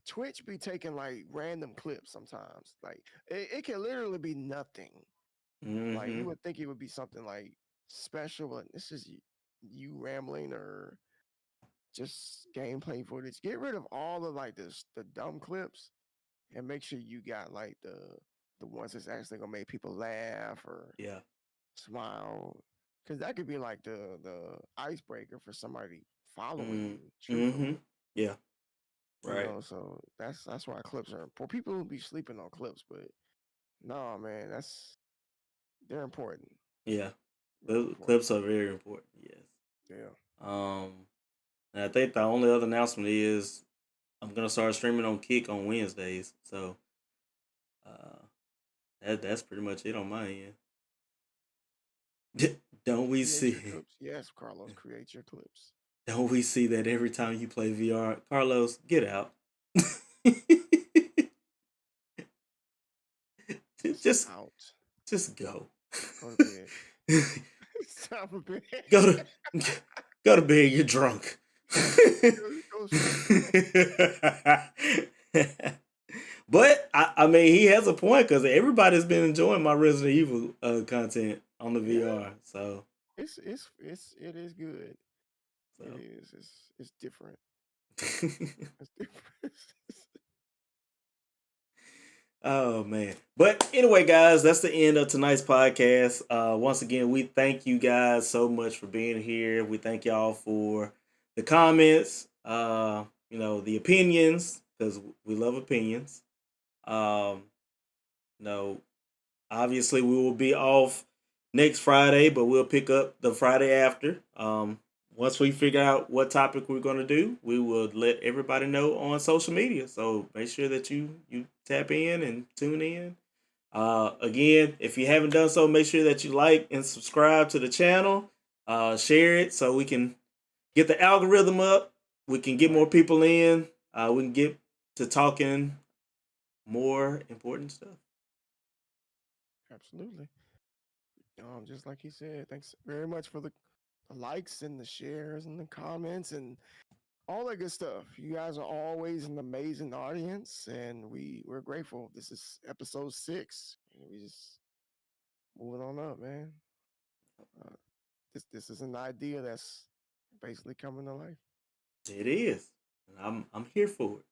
Twitch be taking like random clips sometimes. Like it can literally be nothing. Like Mm-hmm. you would think it would be something like special, but this is you rambling or just gameplay footage. Get rid of all of like this the dumb clips and make sure you got like the ones that's actually gonna make people laugh or Yeah. smile, because that could be like the icebreaker for somebody following Mm. you. Mm-hmm. Truthfully, Yeah. you Right. know. So that's why clips are for people who be sleeping on clips, but no, man, they're important. Yeah. Very Those important. clips are very important. Yes. Yeah. Um, and I think the only other announcement is I'm gonna start streaming on Kick on Wednesdays. So uh, that's pretty much it on my end. Don't we Create your see? clips. Yes, Carlos, create your clips. Don't we see that every time you play VR? Carlos, get out. Just just out. just go. Go to bed. Stop a bed. go to go to bed. You're drunk. Go straight to bed. But I mean, he has a point because everybody's been enjoying my Resident Evil content on the Yeah, VR. So it is good. It so. is. It's different. It's different. Oh man. But anyway, guys, that's the end of tonight's podcast. Once again, we thank you guys so much for being here. We thank y'all for the comments, the opinions, because we love opinions. Um, you know, Obviously, we will be off next Friday, but we'll pick up the Friday after. Once we figure out what topic we're going to do, we will let everybody know on social media. So make sure that you tap in and tune in. Again, if you haven't done so, make sure that you like and subscribe to the channel. Share it so we can get the algorithm up. We can get more Right. people in. We can get to talking more important stuff. Absolutely. Just like he said, thanks very much for the likes and the shares and the comments and all that good stuff. You guys are always an amazing audience, and we're grateful. This is episode 6, and we just moving on up, man. Uh, this is an idea that's basically coming to life. It is. And I'm here for it.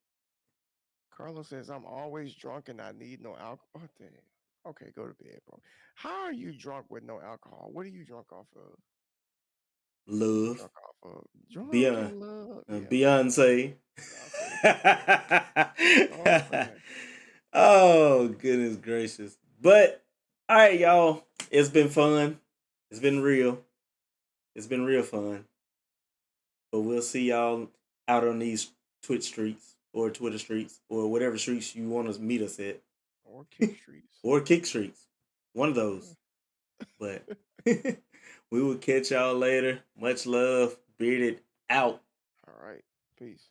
Carlos says, I'm always drunk and I need no alcohol. Oh, damn. Okay, go to bed, bro. How are you drunk with no alcohol? What are you drunk off of? What you Love. drunk off of? Drunk Beyond in love. Yeah, okay. Beyonce. Beyonce. Oh, man. Oh, goodness gracious. But all right, y'all. It's been fun. It's been real. It's been real fun. But we'll see y'all out on these Twitch streets or Twitter streets or whatever streets you want to meet us at. Or Kick Streets. Or Kick Streets. One of Yeah. those. But we will catch y'all later. Much love. Bearded out. All right. Peace.